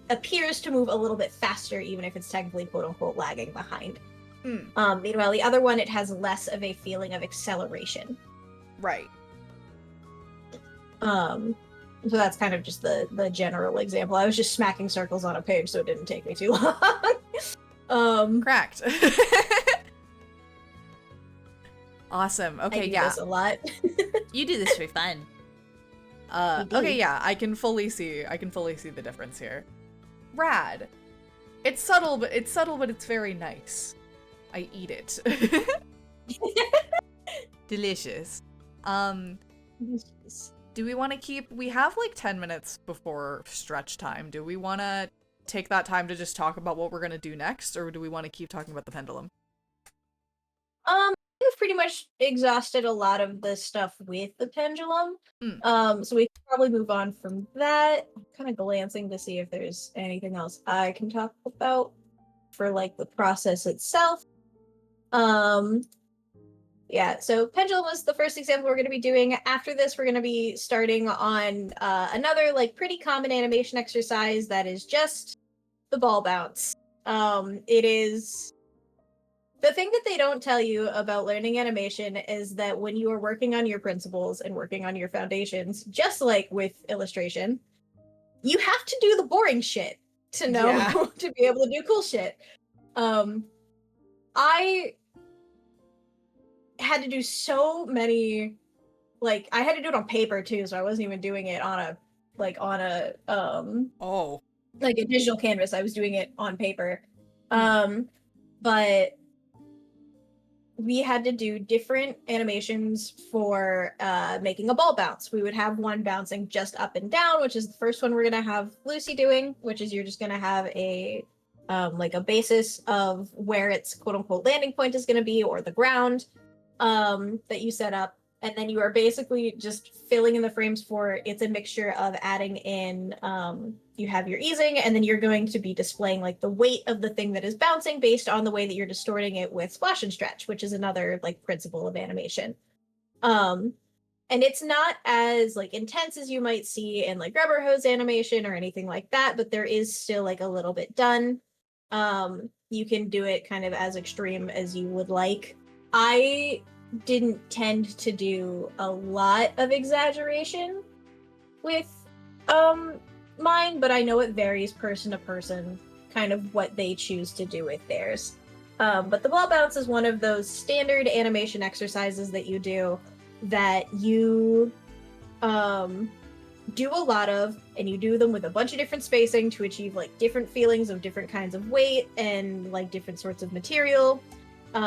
appears to move a little bit faster, even if it's technically quote-unquote lagging behind. Meanwhile, the other one, it has less of a feeling of acceleration. Right. So that's kind of just the general example. I was just smacking circles on a page, so it didn't take me too long. Cracked. Awesome. Okay, I do yeah. this a lot. You do this for fun. Okay, yeah, I can fully see the difference here. Rad. It's subtle, but it's very nice. I eat it. Delicious. Do we want to we have like 10 minutes before stretch time. Do we want to take that time to just talk about what we're going to do next, or do we want to keep talking about the pendulum? I have we've pretty much exhausted a lot of the stuff with the pendulum. Mm. So we can probably move on from that. I'm kind of glancing to see if there's anything else I can talk about for like the process itself. Yeah, so pendulum was the first example we're going to be doing. After this, we're going to be starting on another like pretty common animation exercise that is just the ball bounce. It is the thing that they don't tell you about learning animation is that when you are working on your principles and working on your foundations, just like with illustration, you have to do the boring shit to know Yeah. to be able to do cool shit. I had to do so many, like I had to do it on paper too, so I wasn't even doing it on a Oh. like a digital canvas. I was doing it on paper. But we had to do different animations for making a ball bounce. We would have one bouncing just up and down, which is the first one we're gonna have Lucy doing, which is you're just gonna have a like a basis of where its quote unquote landing point is gonna be, or the ground that you set up, and then you are basically just filling in the frames for it's a mixture of adding in you have your easing, and then you're going to be displaying like the weight of the thing that is bouncing based on the way that you're distorting it with splash and stretch, which is another like principle of animation. And it's not as like intense as you might see in like rubber hose animation or anything like that, but there is still like a little bit done. You can do it kind of as extreme as you would like. I didn't tend to do a lot of exaggeration with mine, but I know it varies person to person, kind of what they choose to do with theirs. But the ball bounce is one of those standard animation exercises that you do that you do a lot of, and you do them with a bunch of different spacing to achieve like different feelings of different kinds of weight and like different sorts of material.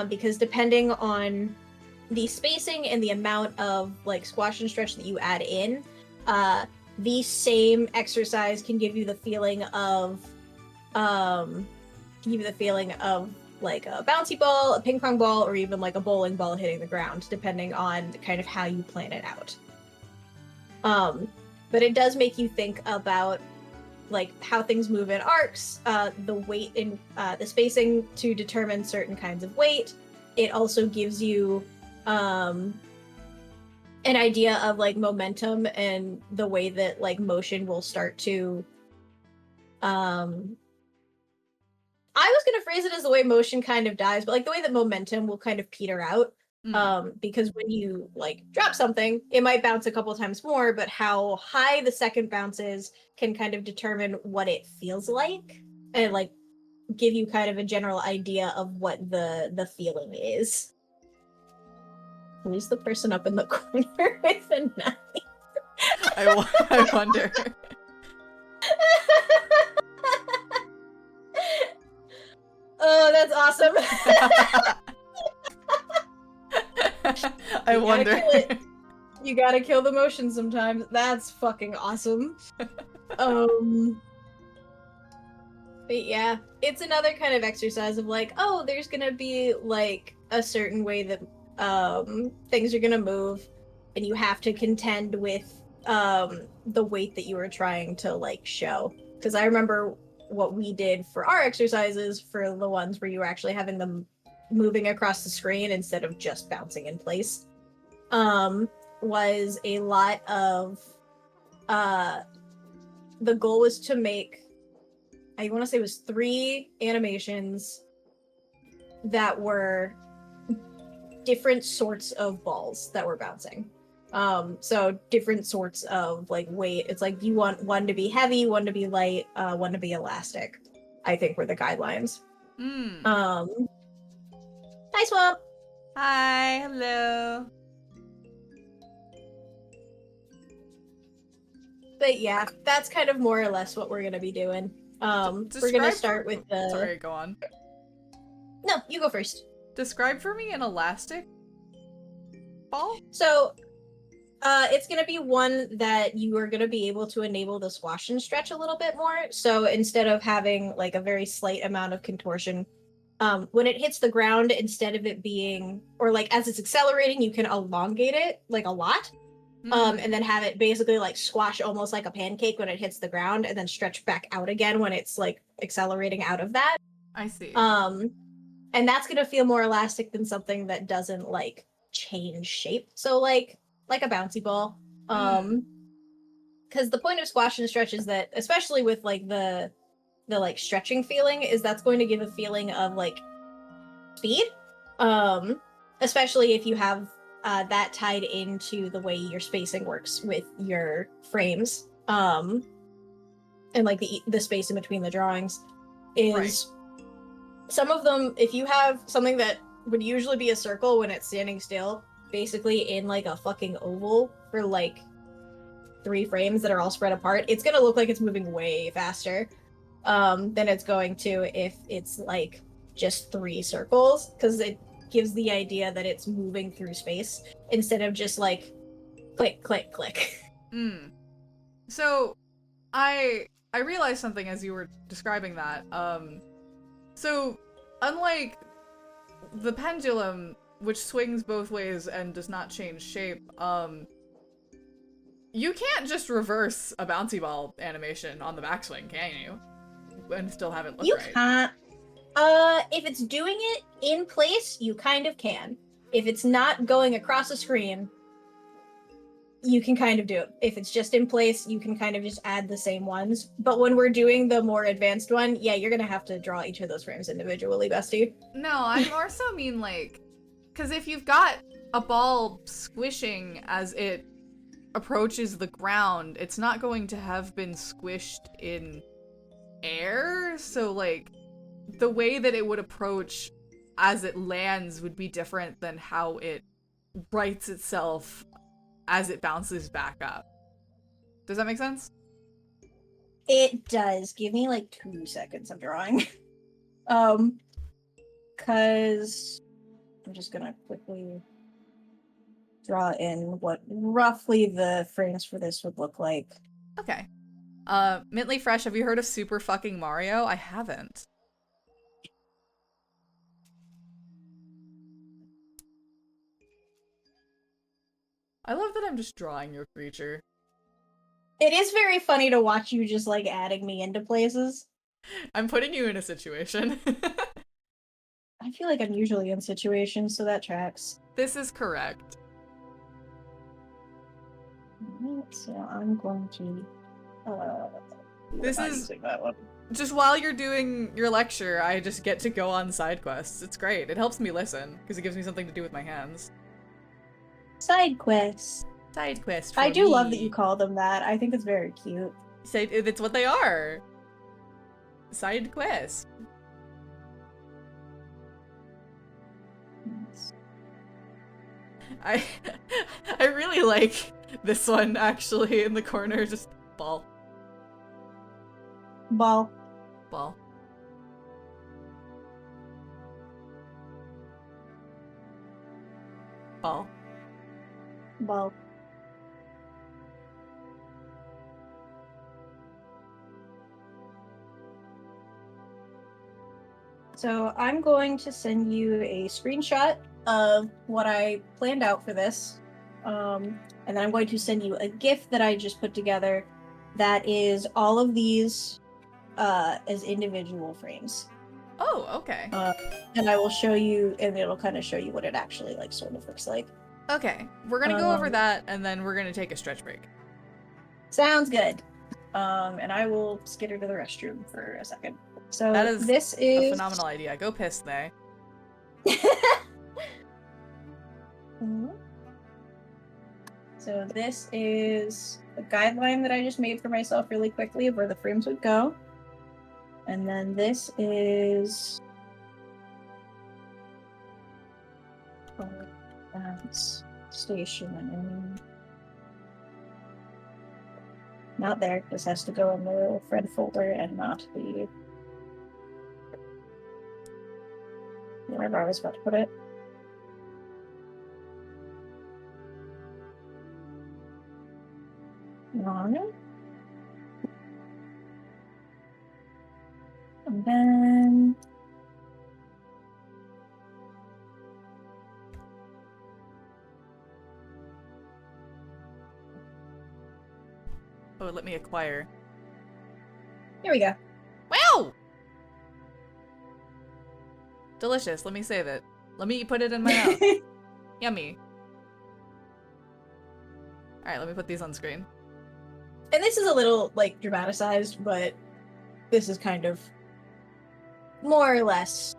Because depending on the spacing and the amount of like squash and stretch that you add in, the same exercise can give you the feeling of like a bouncy ball, a ping pong ball, or even like a bowling ball hitting the ground, depending on kind of how you plan it out. But it does make you think about like how things move in arcs, the weight in the spacing to determine certain kinds of weight. It also gives you an idea of like momentum and the way that like motion will start to I was gonna phrase it as the way motion kind of dies, but like the way that momentum will kind of peter out. Because when you like drop something, it might bounce a couple times more, but how high the second bounce is can kind of determine what it feels like, and like give you kind of a general idea of what the feeling is. Who's the person up in the corner with the knife? I wonder. Oh, that's awesome. I wonder. Gotta kill it. You gotta kill the motion sometimes. That's fucking awesome. But yeah, it's another kind of exercise of like, oh, there's gonna be like a certain way that things are gonna move, and you have to contend with the weight that you were trying to like show. Because I remember what we did for our exercises, for the ones where you were actually having them moving across the screen instead of just bouncing in place, was a lot of the goal was to make, I want to say it was 3 animations that were different sorts of balls that were bouncing. So different sorts of like weight. It's like you want one to be heavy, one to be light, one to be elastic, I think were the guidelines. Hi, Swamp. Hi, hello. But yeah, that's kind of more or less what we're gonna be doing. We're gonna start with the. Sorry, go on. No, you go first. Describe for me an elastic ball? So, it's gonna be one that you are gonna be able to enable the squash and stretch a little bit more. So instead of having like a very slight amount of contortion When it hits the ground, instead of it being, or like as it's accelerating, you can elongate it like a lot. And then have it basically like squash almost like a pancake when it hits the ground, and then stretch back out again when it's like accelerating out of that. I see. And that's gonna feel more elastic than something that doesn't like change shape. So like a bouncy ball. Because the point of squash and stretch is that, especially with like the like stretching feeling, is that's going to give a feeling of like speed. Especially if you have that tied into the way your spacing works with your frames. And like the space in between the drawings is right. Some of them, if you have something that would usually be a circle when it's standing still, basically in like a fucking oval for like 3 frames that are all spread apart, it's gonna look like it's moving way faster than it's going to if it's like just 3 circles, because it gives the idea that it's moving through space instead of just like click, click, click. So I realized something as you were describing that. So unlike the pendulum, which swings both ways and does not change shape, you can't just reverse a bouncy ball animation on the backswing, can you? And still have it look right. You can't. If it's doing it in place, you kind of can. If it's not going across a screen, you can kind of do it. If it's just in place, you can kind of just add the same ones. But when we're doing the more advanced one, yeah, you're gonna have to draw each of those frames individually, bestie. No, I more so mean like, because if you've got a ball squishing as it approaches the ground, it's not going to have been squished in air, so like the way that it would approach as it lands would be different than how it rights itself as it bounces back up. Does that make sense? It does. Give me like 2 seconds of drawing. Cause I'm just gonna quickly draw in what roughly the frames for this would look like. Okay. Mintly Fresh, have you heard of Super fucking Mario? I haven't. I love that I'm just drawing your creature. It is very funny to watch you just like adding me into places. I'm putting you in a situation. I feel like I'm usually in situations, so that tracks. This is correct. So I'm going to this is that one. Just while you're doing your lecture, I just get to go on side quests. It's great. It helps me listen because it gives me something to do with my hands. Side quests. Side quest. I do love that you call them that. I think it's very cute. It's what they are. Side quest. I really like this one actually in the corner. Just ball. Ball. Ball. Ball. Ball. So I'm going to send you a screenshot of what I planned out for this. And then I'm going to send you a GIF that I just put together that is all of these as individual frames. Oh, okay. And I will show you, and it'll kind of show you what it actually like sort of looks like. Okay, we're gonna go over that, and then we're gonna take a stretch break. Sounds good. And I will skitter to the restroom for a second. So that is this is a phenomenal idea. Go piss, they. So this is a guideline that I just made for myself really quickly of where the frames would go. And then this is station. Not there. This has to go in the friend folder and not the wherever I was about to put it. On. And then Oh, let me acquire. Here we go. Wow! Delicious. Let me save it. Let me put it in my mouth. Yummy. Alright, let me put these on screen. And this is a little, like, dramatized, but this is kind of more or less.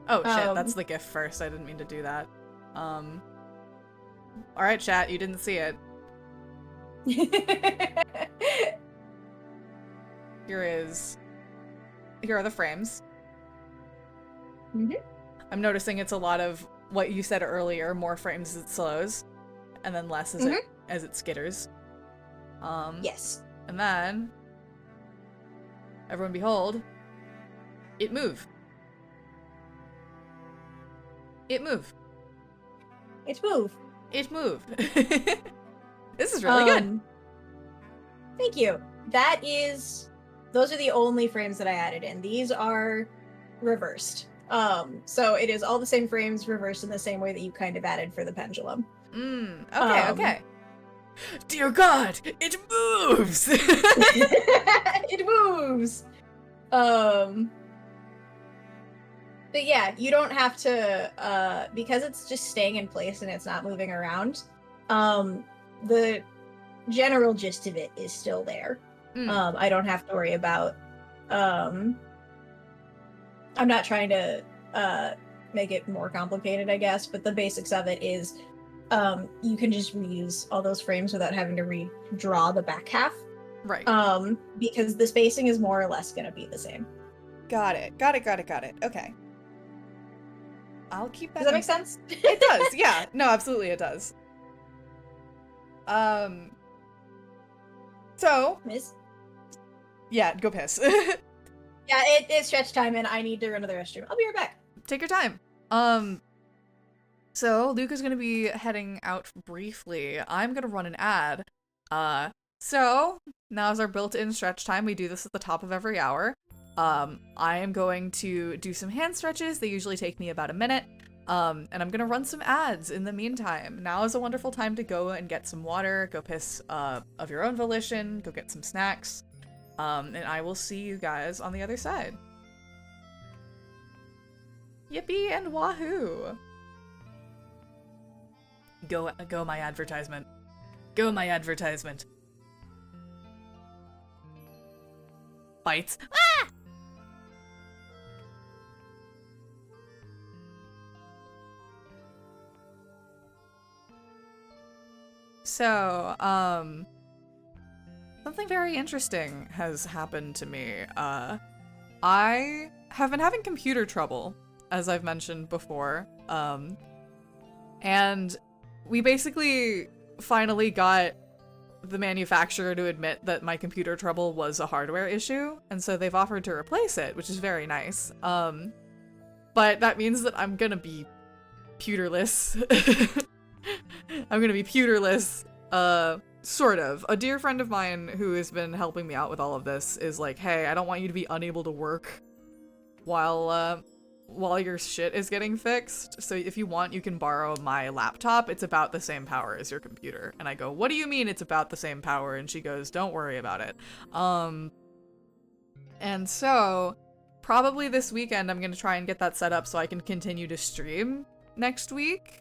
Oh shit, that's the GIF first. I didn't mean to do that. Alright, chat, you didn't see it. Here are the frames. Mm-hmm. I'm noticing it's a lot of what you said earlier, more frames as it slows, and then less as it skitters. Yes. And then, everyone behold, it move. It move. It's move. It move. This is really good. Thank you. Those are the only frames that I added in. These are reversed. So it is all the same frames reversed in the same way that you kind of added for the pendulum. Okay, okay. Dear God, it moves! It moves! But yeah, you don't have to, because it's just staying in place and it's not moving around, the general gist of it is still there. I don't have to worry about, I'm not trying to, make it more complicated, I guess, but the basics of it is, you can just reuse all those frames without having to redraw the back half. Right. Because the spacing is more or less gonna be the same. Got it. Okay. I'll keep that. Does that make sense? It does, yeah. No, absolutely it does. So. Miss? Yeah, go piss. Yeah, it's stretch time and I need to run to the restroom. I'll be right back. Take your time. So Luka's gonna be heading out briefly. I'm gonna run an ad. So now is our built-in stretch time. We do this at the top of every hour. I am going to do some hand stretches. They usually take me about a minute. And I'm gonna run some ads in the meantime. Now is a wonderful time to go and get some water, go piss of your own volition, go get some snacks. And I will see you guys on the other side. Yippee and wahoo! Go my advertisement. Go my advertisement. Bites. Ah! So, something very interesting has happened to me. I have been having computer trouble, as I've mentioned before. And we basically finally got the manufacturer to admit that my computer trouble was a hardware issue, and so they've offered to replace it, which is very nice. But that means that I'm gonna be pewterless. I'm gonna be pewterless, sort of. A dear friend of mine who has been helping me out with all of this is like, hey, I don't want you to be unable to work while your shit is getting fixed. So if you want, you can borrow my laptop. It's about the same power as your computer. And I go, what do you mean it's about the same power? And she goes, don't worry about it. And so probably this weekend, I'm gonna try and get that set up so I can continue to stream next week.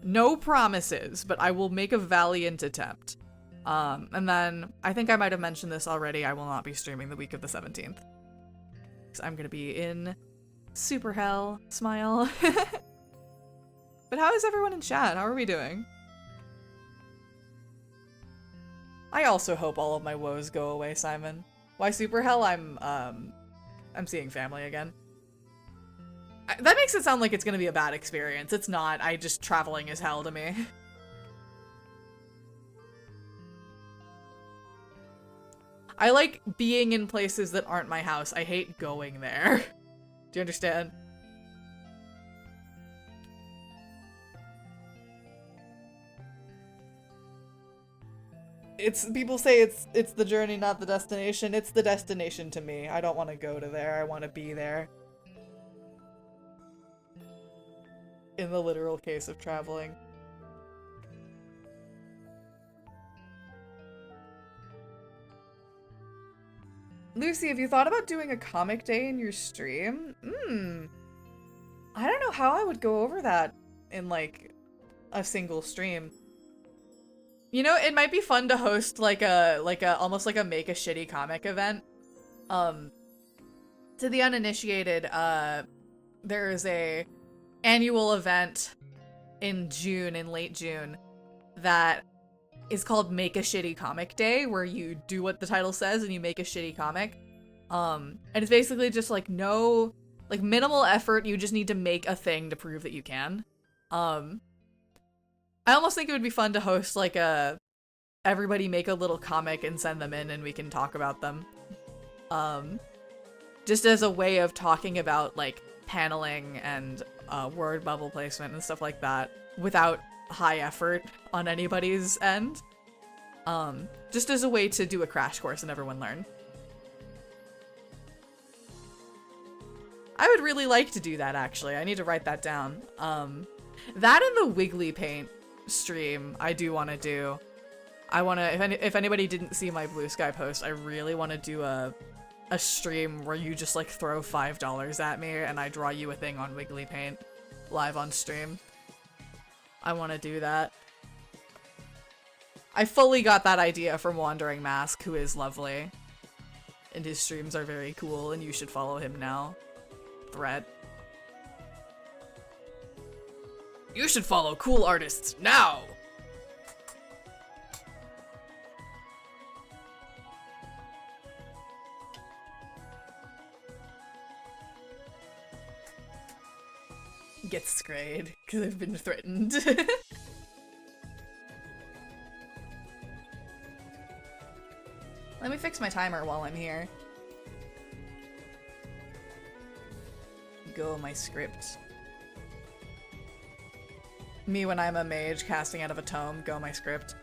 No promises, but I will make a valiant attempt. And then I think I might have mentioned this already. I will not be streaming the week of the 17th. So I'm gonna be in super hell. Smile. But how is everyone in chat? How are we doing? I also hope all of my woes go away, Simon. Why super hell? I'm seeing family again. That makes it sound like it's gonna be a bad experience. It's not. Traveling is hell to me. I like being in places that aren't my house. I hate going there. Do you understand? People say it's the journey, not the destination. It's the destination to me. I don't want to go to there. I want to be there. In the literal case of traveling. Lucy, have you thought about doing a comic day in your stream? I don't know how I would go over that in, like, a single stream. You know, it might be fun to host, like a almost like a make a shitty comic event. To the uninitiated, there's a annual event in June, in late June, that is called Make a Shitty Comic Day, where you do what the title says and you make a shitty comic. And it's basically just like minimal effort, you just need to make a thing to prove that you can. I almost think it would be fun to host like everybody make a little comic and send them in and we can talk about them. Just as a way of talking about like paneling and word bubble placement and stuff like that without high effort on anybody's end. Just as a way to do a crash course and everyone learn. I would really like to do that, actually. I need to write that down. That and the Wiggly Paint stream I do want to do. I want to, if anybody didn't see my Blue Sky post, I really want to do a stream where you just like throw $5 at me and I draw you a thing on Wiggly Paint live on stream. I want to do that. I fully got that idea from Wandering Mask, who is lovely. And his streams are very cool and you should follow him now. Thread. You should follow cool artists now! Get sprayed, because I've been threatened. Let me fix my timer while I'm here. Go my script. Me when I'm a mage casting out of a tome, go my script.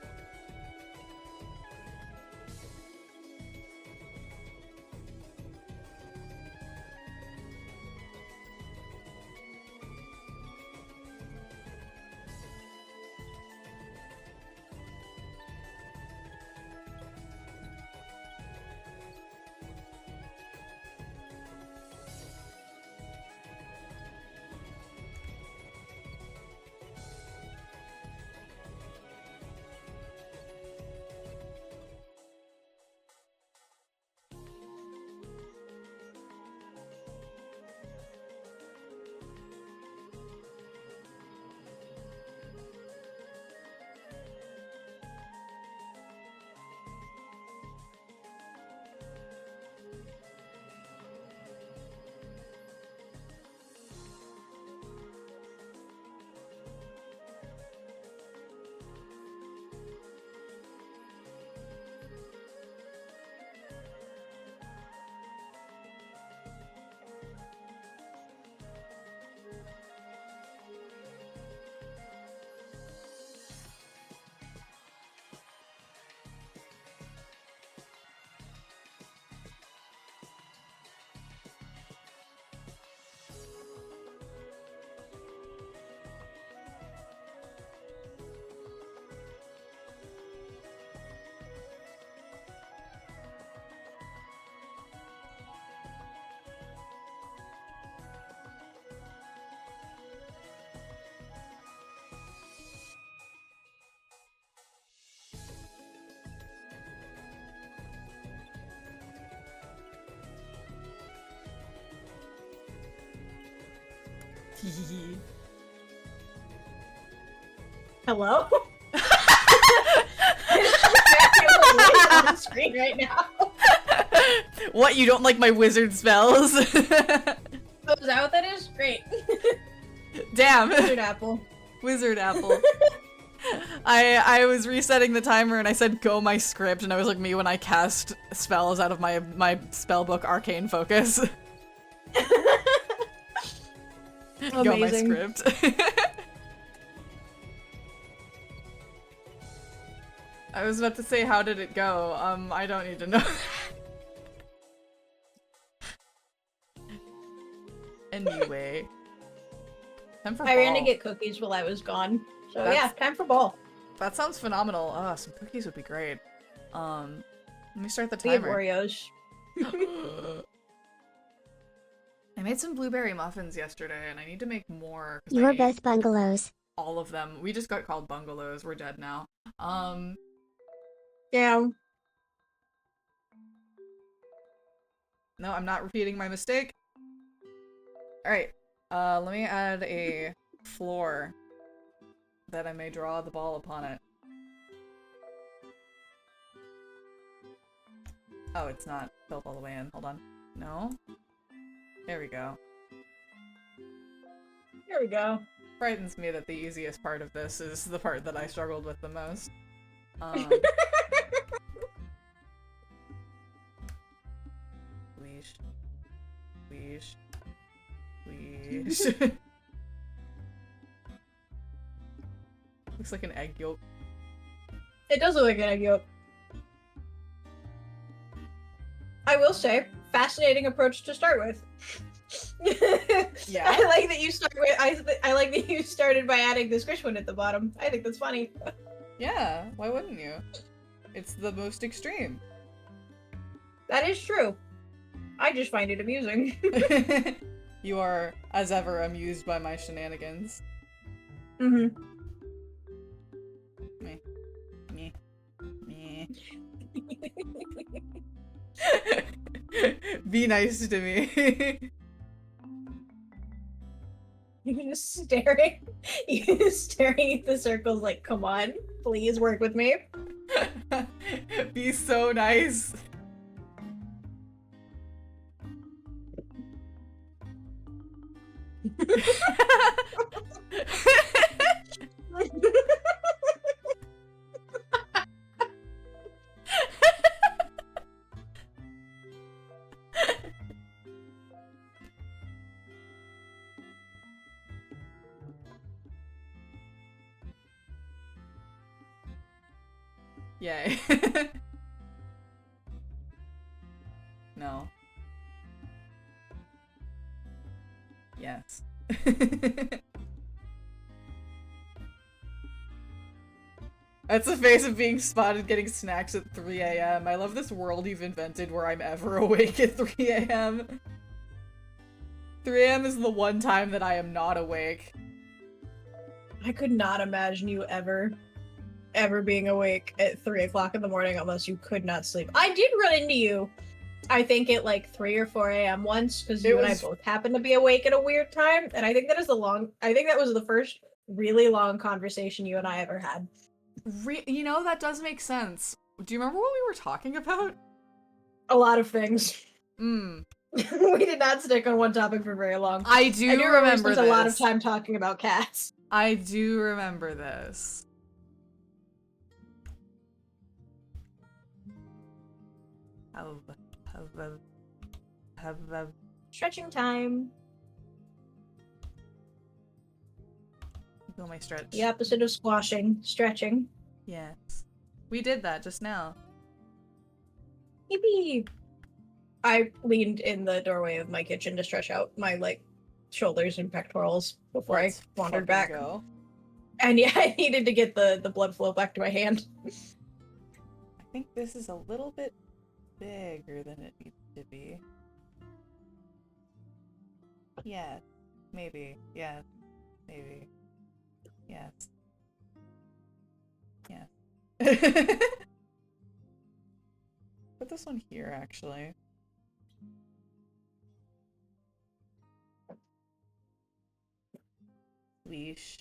Hello? I'm on the screen right now. What, you don't like my wizard spells? Oh, is that what that is? Great. Damn. Wizard apple. Wizard apple. I was resetting the timer and I said go my script and I was like me when I cast spells out of my spell book Arcane Focus. Go my script. I was about to say, how did it go? I don't need to know. Anyway. Time for I ball. ran to get cookies while I was gone. So yeah, time for ball. That sounds phenomenal. Oh, some cookies would be great. Let me start the We have timer. Oreos. I made some blueberry muffins yesterday, and I need to make more because You I are ate both bungalows. all of them. We just got called bungalows. We're dead now. Yeah. No, I'm not repeating my mistake. Alright, let me add a floor that I may draw the ball upon it. Oh, it's not filled all the way in. Hold on. No? There we go. Here we go. Frightens me that the easiest part of this is the part that I struggled with the most. Leash. Leash. Leash. Looks like an egg yolk. It does look like an egg yolk. I will say, fascinating approach to start with. Yeah. I like that you start with. I like that you started by adding the squish one at the bottom. I think that's funny. Yeah, why wouldn't you? It's the most extreme. That is true. I just find it amusing. You are, as ever, amused by my shenanigans. Mm-hmm. Me. Me. Me. Be nice to me. You're just staring. You're just staring at the circles like, come on, please work with me. Be so nice. Yay. No. Yes. That's the face of being spotted getting snacks at 3 a.m. I love this world you've invented where I'm ever awake at 3 a.m. 3 a.m. is the one time that I am not awake. I could not imagine you ever being awake at 3 o'clock in the morning unless you could not sleep. I did run into you, I think, at like 3 or 4 a.m. once, because you and I both happened to be awake at a weird time, and I think that was the first really long conversation you and I ever had. You know, that does make sense. Do you remember what we were talking about? A lot of things. Mm. We did not stick on one topic for very long. I do remember we spent a lot of time talking about cats. I do remember this. Stretching time. Feel my stretch. The opposite of squashing. Stretching. Yes. We did that just now. Yippee! I leaned in the doorway of my kitchen to stretch out my, like, shoulders and pectorals before I wandered back. Go. And yeah, I needed to get the blood flow back to my hand. I think this is a little bit bigger than it needs to be. Yeah. Maybe. Yeah. Maybe. Yes. Yes. Put this one here, actually. Leash.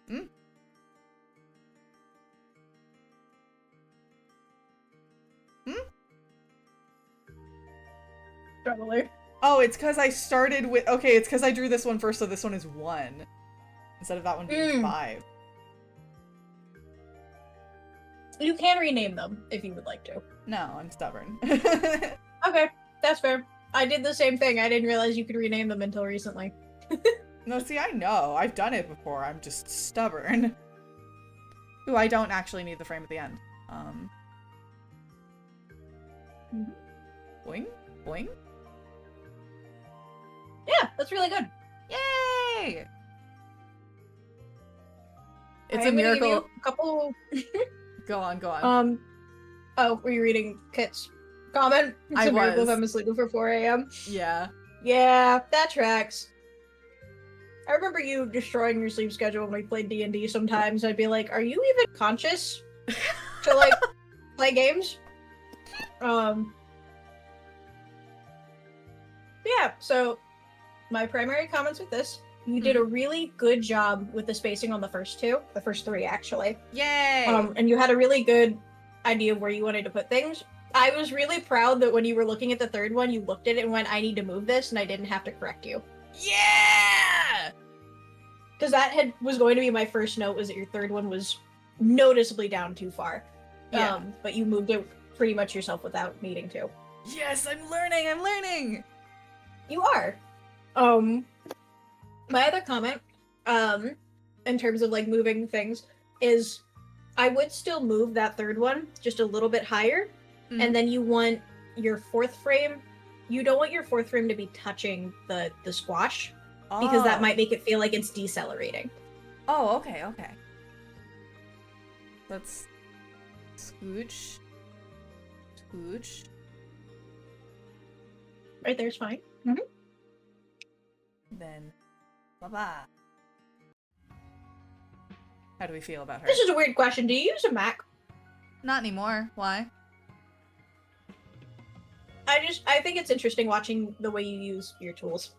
Hmm? Hmm? Traveler. Oh, it's because I started with- okay, it's because I drew this one first, so this one is 1. Instead of that one being 5. You can rename them if you would like to. No, I'm stubborn. Okay, that's fair. I did the same thing. I didn't realize you could rename them until recently. No, see, I know. I've done it before. I'm just stubborn. Ooh, I don't actually need the frame at the end. Boing? Boing? Yeah, that's really good. Yay! It's I'm a gonna give miracle. you a couple. Go on, go on. Oh, were you reading Kit's comment? It's I a miracle was. if I'm asleep before 4 a.m. Yeah. Yeah, that tracks. I remember you destroying your sleep schedule when we played D&D sometimes. I'd be like, are you even conscious to, like, play games? Yeah, so my primary comments with this, you did a really good job with the spacing on the first three, actually. Yay! And you had a really good idea of where you wanted to put things. I was really proud that when you were looking at the third one, you looked at it and went, I need to move this, and I didn't have to correct you. Yeah! Because that was going to be my first note, was that your third one was noticeably down too far. Yeah. But you moved it pretty much yourself without needing to. Yes, I'm learning! You are. My other comment, in terms of like moving things, is I would still move that third one just a little bit higher, and then you want your fourth frame. You don't want your fourth frame to be touching the squash, because that might make it feel like it's decelerating. Oh, okay. Let's scooch. Right there's fine. Then, bye-bye. How do we feel about her? This is a weird question. Do you use a Mac? Not anymore. Why? I think it's interesting watching the way you use your tools.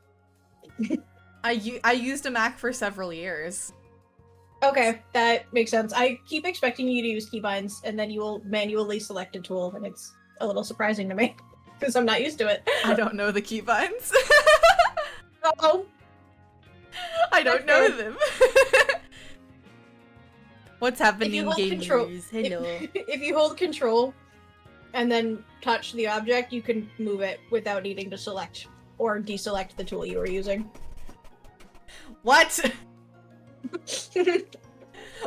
I used a Mac for several years. Okay, that makes sense. I keep expecting you to use keybinds, and then you will manually select a tool, and it's a little surprising to me, because I'm not used to it. I don't know the keybinds. Oh. I don't know them. What's happening, gamers? Hello. If you hold control and then touch the object, you can move it without needing to select or deselect the tool you were using. What?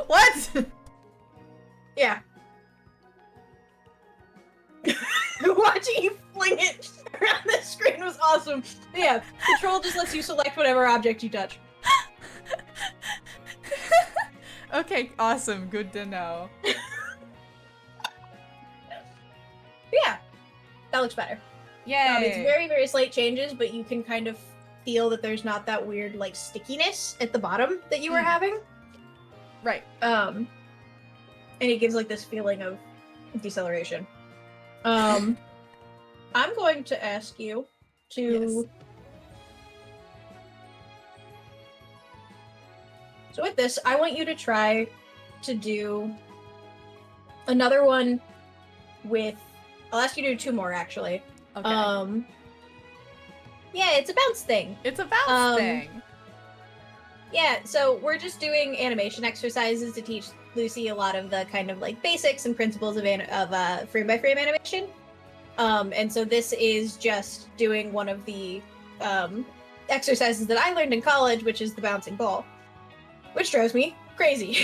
What? Yeah. Watching you fling it around the screen was awesome. But yeah, control just lets you select whatever object you touch. Okay, awesome. Good to know. Yeah, that looks better. Yay! It's very, very slight changes, but you can kind of feel that there's not that weird, like, stickiness at the bottom that you were having. Right. And it gives, like, this feeling of deceleration. I'm going to ask you to... Yes. So with this, I want you to try to do another one with... I'll ask you to do 2 more, actually. Okay. Yeah, it's a bounce thing. It's a bounce thing. Yeah, so we're just doing animation exercises to teach Lucy a lot of the kind of like basics and principles of frame-by-frame animation. And so this is just doing one of the exercises that I learned in college, which is the bouncing ball, which drives me crazy.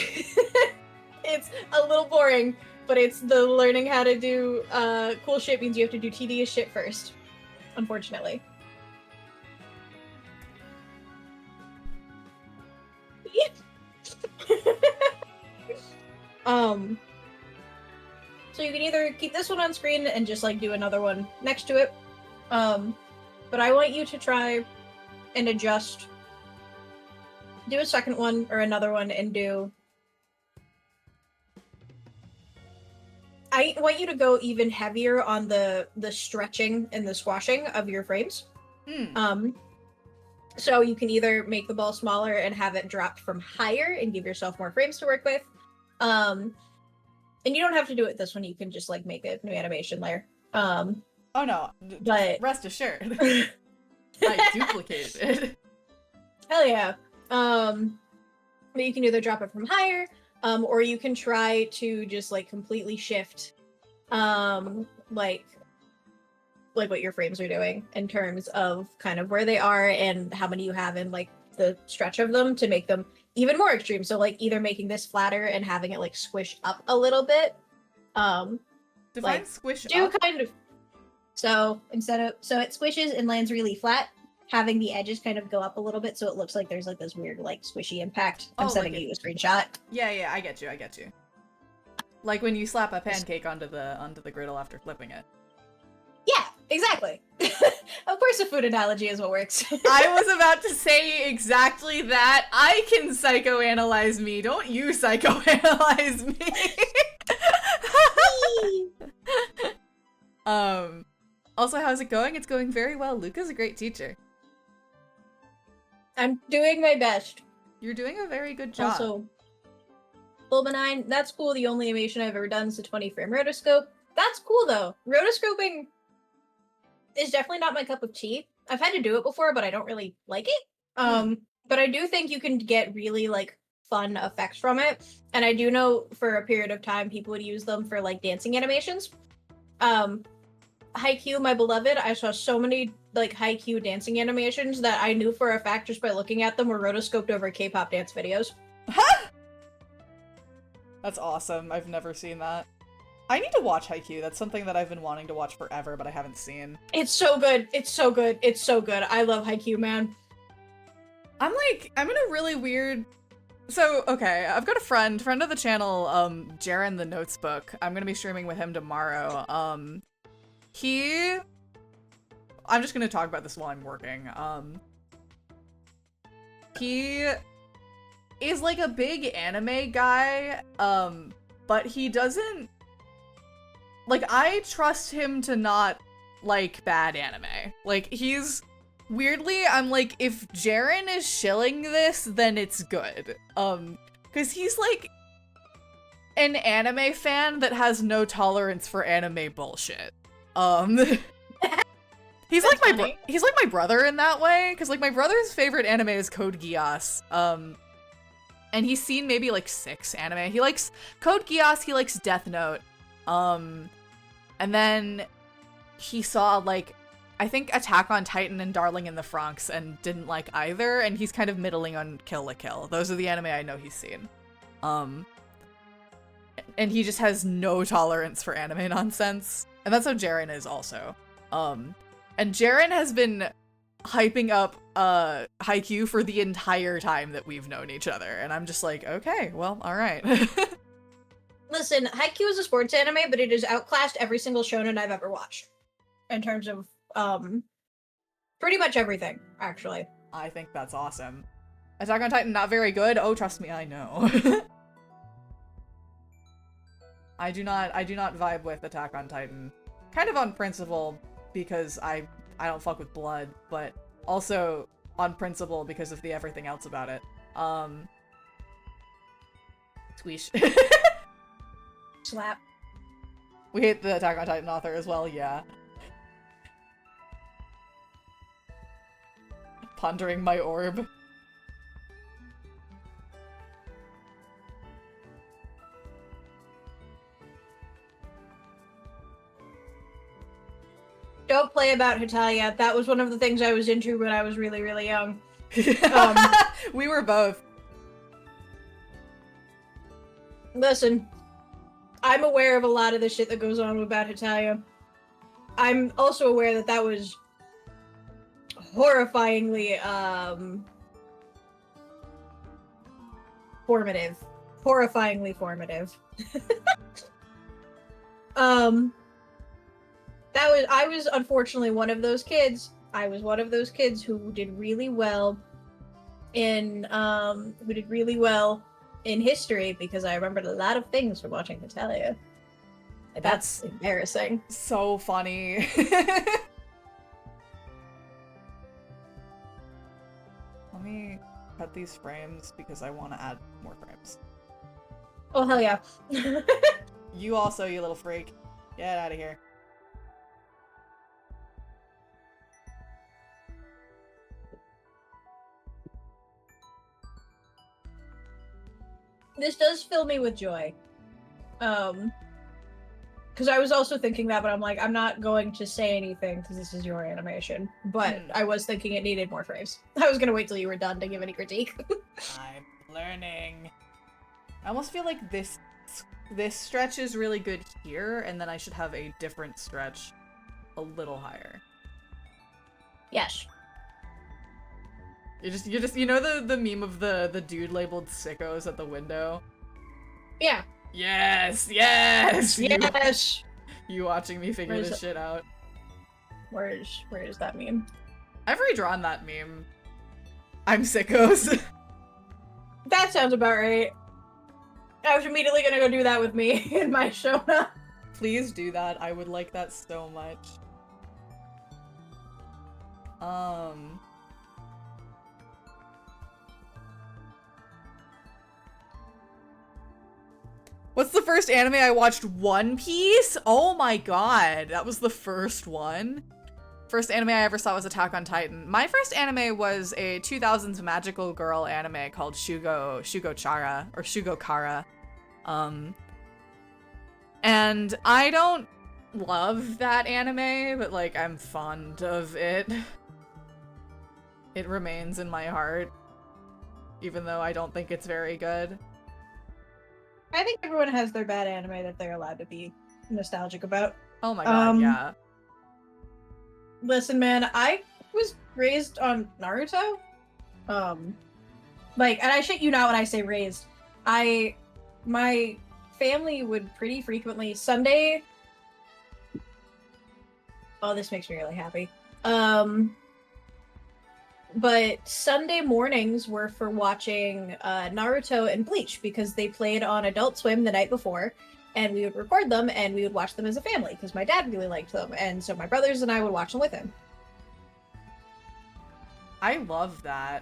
It's a little boring, but it's the learning how to do cool shit means you have to do tedious shit first, unfortunately. So you can either keep this one on screen and just like do another one next to it, but I want you to try and adjust, do a second one or another one and do... I want you to go even heavier on the stretching and the squashing of your frames. So you can either make the ball smaller and have it dropped from higher and give yourself more frames to work with. And you don't have to do it this one. You can just like make a new animation layer. Oh no, but rest assured. I duplicated it. Hell yeah. But you can either drop it from higher, or you can try to just like completely shift like what your frames are doing in terms of kind of where they are and how many you have and like the stretch of them to make them even more extreme. So like either making this flatter and having it like squish up a little bit. Define like, squish do up. kind of so it squishes and lands really flat, having the edges kind of go up a little bit so it looks like there's like this weird like squishy impact. I'm sending you a screenshot. Yeah, I get you. Like when you slap a pancake onto the griddle after flipping it. Yeah, exactly. Of course a food analogy is what works. I was about to say exactly that. I can psychoanalyze me. Don't you psychoanalyze me. Also, how's it going? It's going very well. Luka's a great teacher. I'm doing my best. You're doing a very good job. Also, full benign, that's cool. The only animation I've ever done is a 20 frame rotoscope. That's cool though. Rotoscoping is definitely not my cup of tea. I've had to do it before, but I don't really like it. But I do think you can get really like fun effects from it. And I do know for a period of time people would use them for like dancing animations. Haikyuu, my beloved, I saw so many like Haikyuu dancing animations that I knew for a fact just by looking at them were rotoscoped over K-pop dance videos. That's awesome. I've never seen that. I need to watch Haikyuu. That's something that I've been wanting to watch forever, but I haven't seen. It's so good. It's so good. It's so good. I love Haikyuu, man. I'm in a really weird... So, okay, I've got a friend of the channel, Jaren the Notesbook. I'm gonna be streaming with him tomorrow. I'm just gonna talk about this while I'm working. He is like a big anime guy, but he doesn't... Like, I trust him to not like bad anime. Like, he's... Weirdly, I'm like, if Jaren is shilling this, then it's good. Because he's like an anime fan that has no tolerance for anime bullshit. He's like my brother in that way, because like my brother's favorite anime is Code Geass. And he's seen maybe like 6 anime. He likes Code Geass, he likes Death Note. And then he saw like I think Attack on Titan and Darling in the Franxx and didn't like either, and he's kind of middling on Kill la Kill. Those are the anime I know he's seen. And he just has no tolerance for anime nonsense. And that's how Jaren is also. And Jaren has been hyping up Haikyuu for the entire time that we've known each other, and I'm just like, okay, well, alright. Listen, Haikyuu is a sports anime, but it has outclassed every single shonen I've ever watched. In terms of pretty much everything, actually. I think that's awesome. Attack on Titan, not very good. Oh, trust me, I know. I do not vibe with Attack on Titan. Kind of on principle, because I don't fuck with blood, but also on principle because of the everything else about it. Squeesh. Slap. We hate the Attack on Titan author as well, yeah. Pondering my orb. Don't play about Hitalia. That was one of the things I was into when I was really, really young. We were both. Listen, I'm aware of a lot of the shit that goes on about Hitalia. I'm also aware that that was horrifyingly formative. Horrifyingly formative. I was unfortunately one of those kids. I was one of those kids who did really well in history because I remembered a lot of things from watching Hitalia. That's embarrassing. So funny. Let me cut these frames because I want to add more frames. Oh, hell yeah. You also, you little freak. Get out of here. This does fill me with joy. Because I was also thinking that, but I'm like, I'm not going to say anything because this is your animation. But I was thinking it needed more frames. I was gonna wait till you were done to give any critique. I'm learning. I almost feel like this stretch is really good here, and then I should have a different stretch a little higher. Yes. You know the meme of the dude labeled sickos at the window? Yeah. Yes, yes! Yes! You watching me figure this shit out. Where is that meme? I've redrawn that meme. I'm sickos. That sounds about right. I was immediately gonna go do that with me in my Shona. Please do that. I would like that so much. What's the first anime I watched? One Piece? Oh my god, that was the first one. First anime I ever saw was Attack on Titan. My first anime was a 2000s magical girl anime called Shugo Chara, or Shugo Kara. And I don't love that anime, but like I'm fond of it. It remains in my heart, even though I don't think it's very good. I think everyone has their bad anime that they're allowed to be nostalgic about. Oh my god, yeah. Listen, man, I was raised on Naruto. Like, and I shit you not when I say raised. My family would pretty frequently Sunday. Oh, this makes me really happy. But Sunday mornings were for watching Naruto and Bleach because they played on Adult Swim the night before, and we would record them and we would watch them as a family because my dad really liked them, and so my brothers and I would watch them with him. I love that.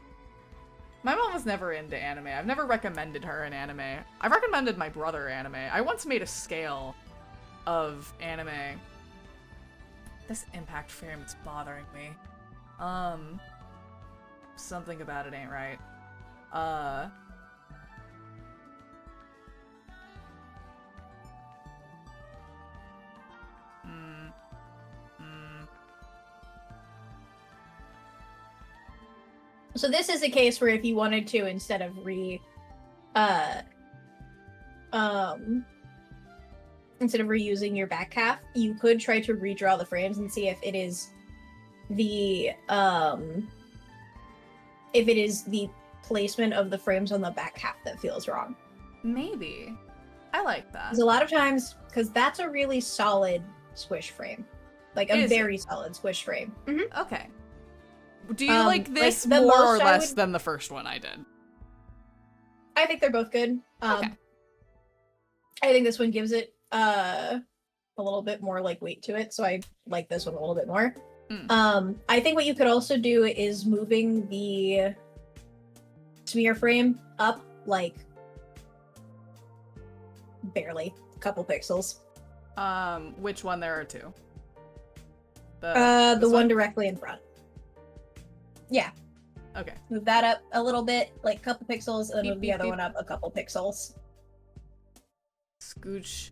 My mom was never into anime. I've never recommended her an anime. I've recommended my brother anime. I once made a scale of anime. This impact frame is bothering me. Something about it ain't right. So this is a case where if you wanted to, instead of reusing your back half, you could try to redraw the frames and see if it is the placement of the frames on the back half that feels wrong. Maybe. I like that. Because a lot of times, because that's a really solid squish frame. Like a very solid squish frame. Mm-hmm. Okay. Do you like this like more or less than the first one I did? I think they're both good. Okay. I think this one gives it a little bit more like weight to it, so I like this one a little bit more. I think what you could also do is moving the smear frame up like barely a couple pixels. Which one? There are two. The one directly in front. Yeah. Okay. Move that up a little bit, like a couple pixels, and then move the other one up a couple pixels. Scooch.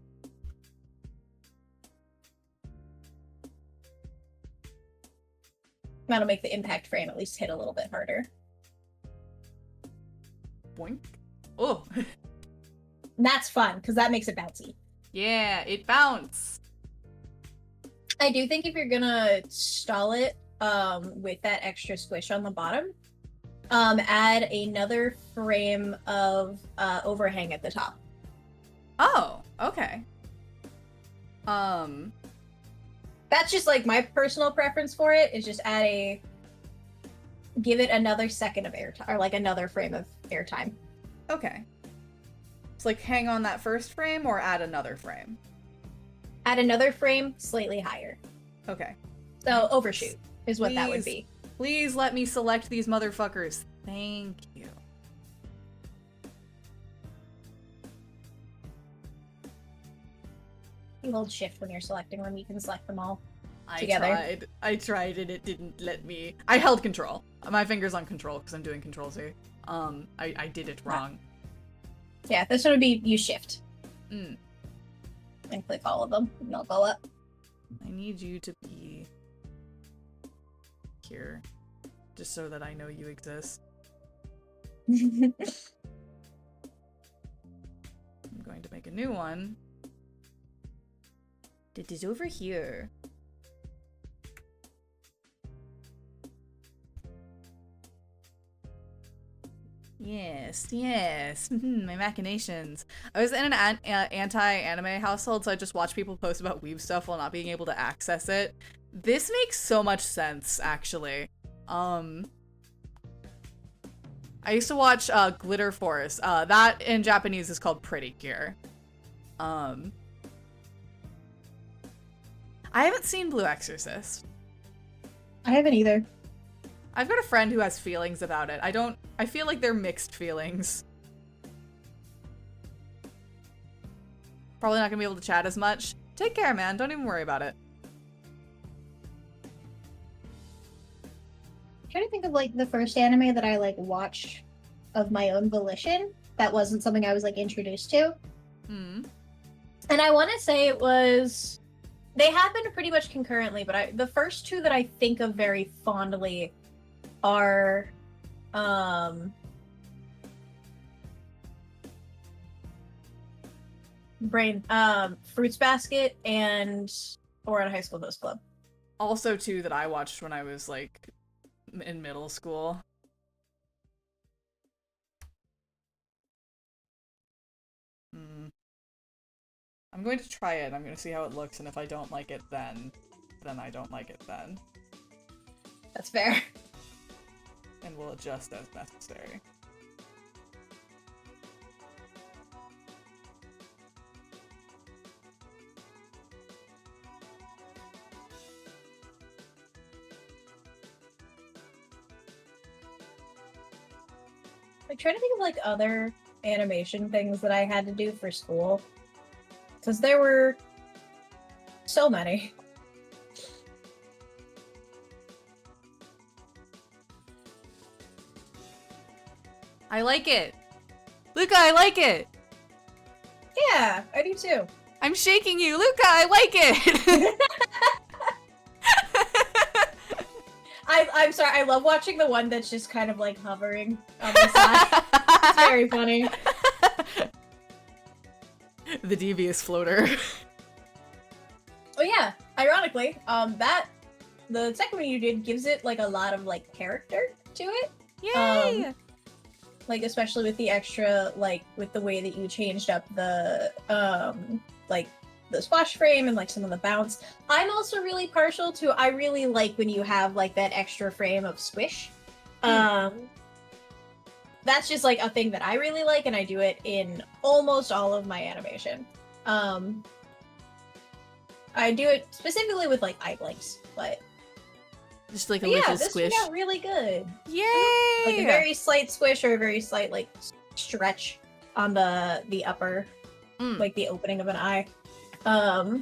That'll make the impact frame at least hit a little bit harder. Boink. Oh. That's fun, because that makes it bouncy. Yeah, it bounced. I do think if you're gonna stall it with that extra squish on the bottom, add another frame of overhang at the top. Oh, okay. That's just like my personal preference for it, is just give it another second of airtime, or like another frame of airtime. Okay. It's like hang on that first frame or add another frame? Add another frame slightly higher. Okay. So overshoot is what that would be. Please let me select these motherfuckers. Thank you. You hold shift when you're selecting them, you can select them all together. I tried and it didn't let me. I held control. My finger's on control because I'm doing control Z. I did it wrong. Yeah, this one would be you shift. And click all of them, and they'll go up. I need you to be here, just so that I know you exist. I'm going to make a new one. It is over here. Yes, yes. My machinations. I was in an anti-anime household, so I just watch people post about weeb stuff while not being able to access it. This makes so much sense, actually. I used to watch Glitter Force. That in Japanese is called Pretty Cure. I haven't seen Blue Exorcist. I haven't either. I've got a friend who has feelings about it. I feel like they're mixed feelings. Probably not gonna be able to chat as much. Take care, man. Don't even worry about it. I'm trying to think of like the first anime that I like watched of my own volition. That wasn't something I was like introduced to. Hmm. And I want to say it was. They happened pretty much concurrently, but the first two that I think of very fondly are Fruits Basket and Ouran High School Host Club. Also two that I watched when I was like in middle school. I'm going to try it. I'm going to see how it looks, and if I don't like it then I don't like it then. That's fair. And we'll adjust as necessary. I'm trying to think of like other animation things that I had to do for school. Because there were so many. I like it! Luka, I like it! Yeah, I do too. I'm shaking you! Luka, I like it! I'm sorry, I love watching the one that's just kind of like hovering on the side. It's very funny. The devious floater. Oh yeah, ironically, the second one you did gives it like a lot of like character to it. Yay! Like especially with the extra, like with the way that you changed up the like the splash frame and like some of the bounce. I'm also really partial to, I really like when you have like that extra frame of squish. That's just like a thing that I really like, and I do it in almost all of my animation. I do it specifically with like eye blinks, but just like a little this squish. turned out really good. Yay! Like a very slight squish or a very slight like stretch on the upper, like the opening of an eye. But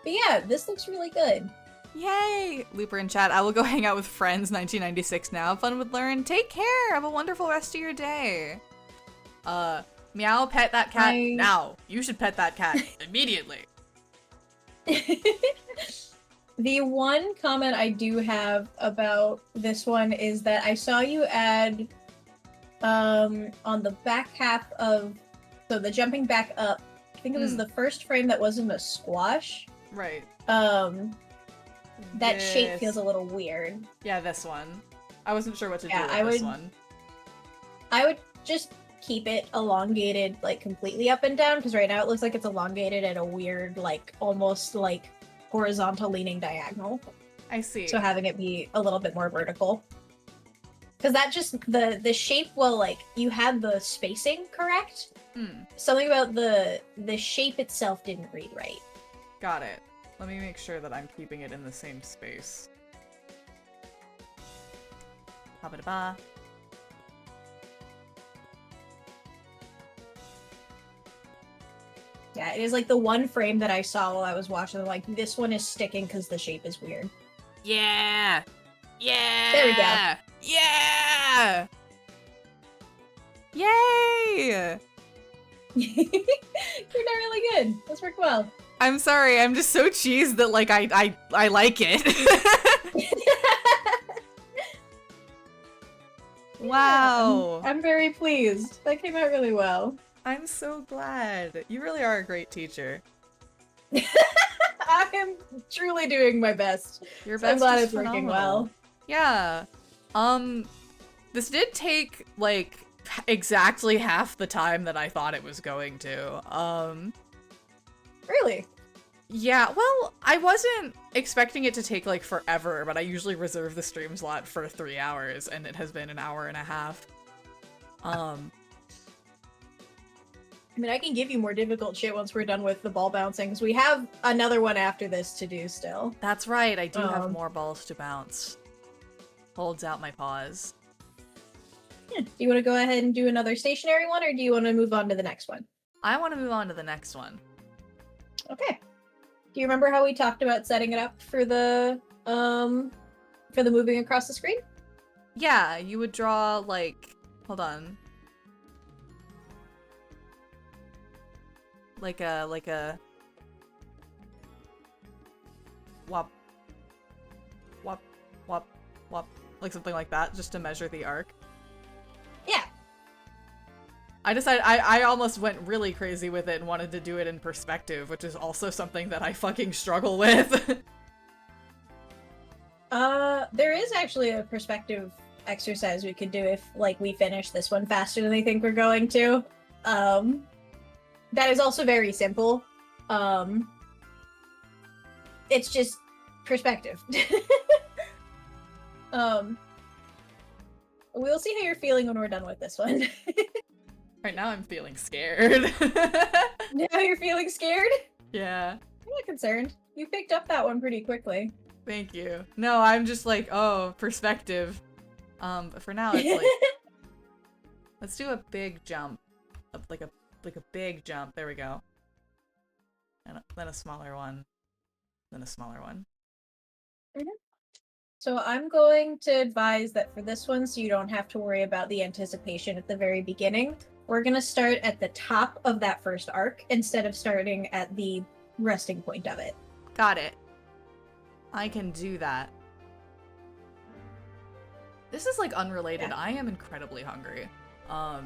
yeah, this looks really good. Yay! Looper in chat, I will go hang out with friends 1996 now. Have fun with Learn. Take care! Have a wonderful rest of your day. Meow, pet that cat now. You should pet that cat immediately. The one comment I do have about this one is that I saw you add on the back half of, so the jumping back up, I think it was the first frame that wasn't a squash. Right. That shape feels a little weird. Yeah, this one. I wasn't sure what to do with this one. I would just keep it elongated, like, completely up and down, because right now it looks like it's elongated at a weird, like, almost, like, horizontal leaning diagonal. I see. So having it be a little bit more vertical. Because that just, the shape, well, like, you had the spacing correct. Something about the shape itself didn't read right. Got it. Let me make sure that I'm keeping it in the same space. Ba-ba-da-ba. Yeah, it is like the one frame that I saw while I was watching. Like, this one is sticking because the shape is weird. Yeah! Yeah! There we go. Yeah! Yay! You're not really good. This worked well. I'm sorry, I'm just so cheesed that, like, I like it. Wow. I'm very pleased. That came out really well. I'm so glad. You really are a great teacher. I am truly doing my best. Your best I'm glad is it's working phenomenal. well. Yeah. This did take, like, exactly half the time that I thought it was going to. Really? Yeah, well, I wasn't expecting it to take, like, forever, but I usually reserve the stream slot for 3 hours, and it has been an hour and a half. I mean, I can give you more difficult shit once we're done with the ball bouncing, because we have another one after this to do still. That's right, I do have more balls to bounce. Holds out my paws. Yeah. Do you want to go ahead and do another stationary one, or do you want to move on to the next one? I want to move on to the next one. Okay. Do you remember how we talked about setting it up for the moving across the screen? Yeah, you would draw, like, hold on. Like a wop, wop, wop, wop, like something like that, just to measure the arc. Yeah. I decided I almost went really crazy with it and wanted to do it in perspective, which is also something that I fucking struggle with. There is actually a perspective exercise we could do if, like, we finish this one faster than I think we're going to. That is also very simple. It's just perspective. We'll see how you're feeling when we're done with this one. Right now I'm feeling scared. Now you're feeling scared? Yeah. I'm not concerned. You picked up that one pretty quickly. Thank you. No, I'm just like, oh, perspective. But for now it's like, let's do a big jump. Like a big jump. There we go. And then a smaller one. Then a smaller one. Mm-hmm. So I'm going to advise that for this one, so you don't have to worry about the anticipation at the very beginning, we're going to start at the top of that first arc instead of starting at the resting point of it. Got it. I can do that. This is like unrelated. Yeah. I am incredibly hungry. I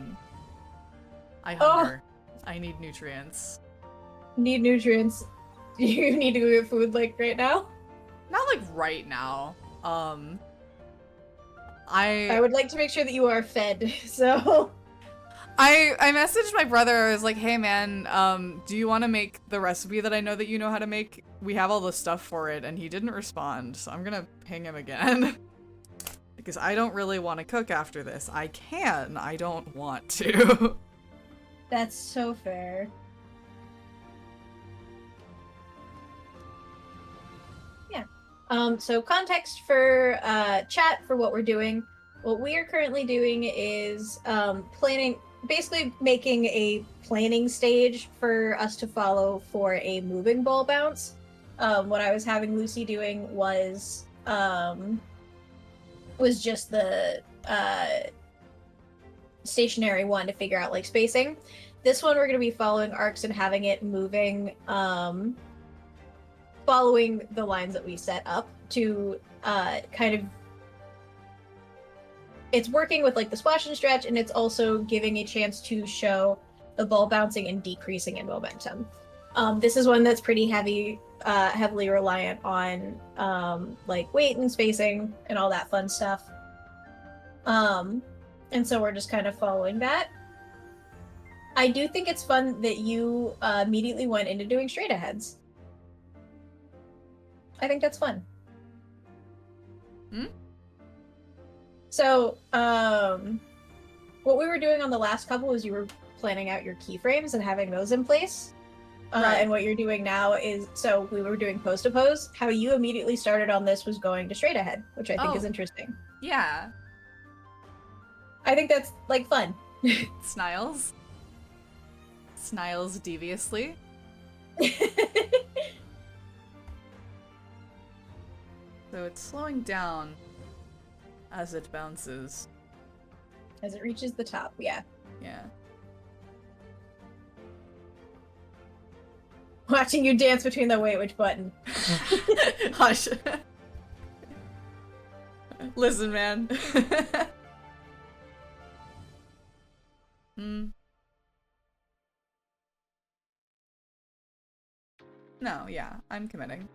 hunger. I need nutrients. Need nutrients. Do you need to get food like right now? Not like right now. I would like to make sure that you are fed, so... I messaged my brother. I was like, hey man, do you want to make the recipe that I know that you know how to make? We have all the stuff for it, and he didn't respond, so I'm gonna ping him again. Because I don't really want to cook after this. I can, I don't want to. That's so fair. Yeah. So context for chat for what we're doing. What we are currently doing is basically making a planning stage for us to follow for a moving ball bounce. What I was having Lucy doing was just the stationary one to figure out like spacing. This one we're going to be following arcs and having it moving, following the lines that we set up to kind of. It's working with like the splash and stretch, and it's also giving a chance to show the ball bouncing and decreasing in momentum. This is one that's pretty heavily reliant on like weight and spacing and all that fun stuff. And so we're just kind of following that. I do think it's fun that you immediately went into doing straight aheads. I think that's fun. Hmm? So, what we were doing on the last couple was you were planning out your keyframes and having those in place. Right. And what you're doing now is, so we were doing pose to pose. How you immediately started on this was going to straight ahead, which I think is interesting. Yeah. I think that's, like, fun. Sniles. Sniles deviously. So it's slowing down as it bounces. As it reaches the top, yeah. Yeah. Watching you dance between the wait, which button? Hush. Listen, man. No, yeah, I'm committing.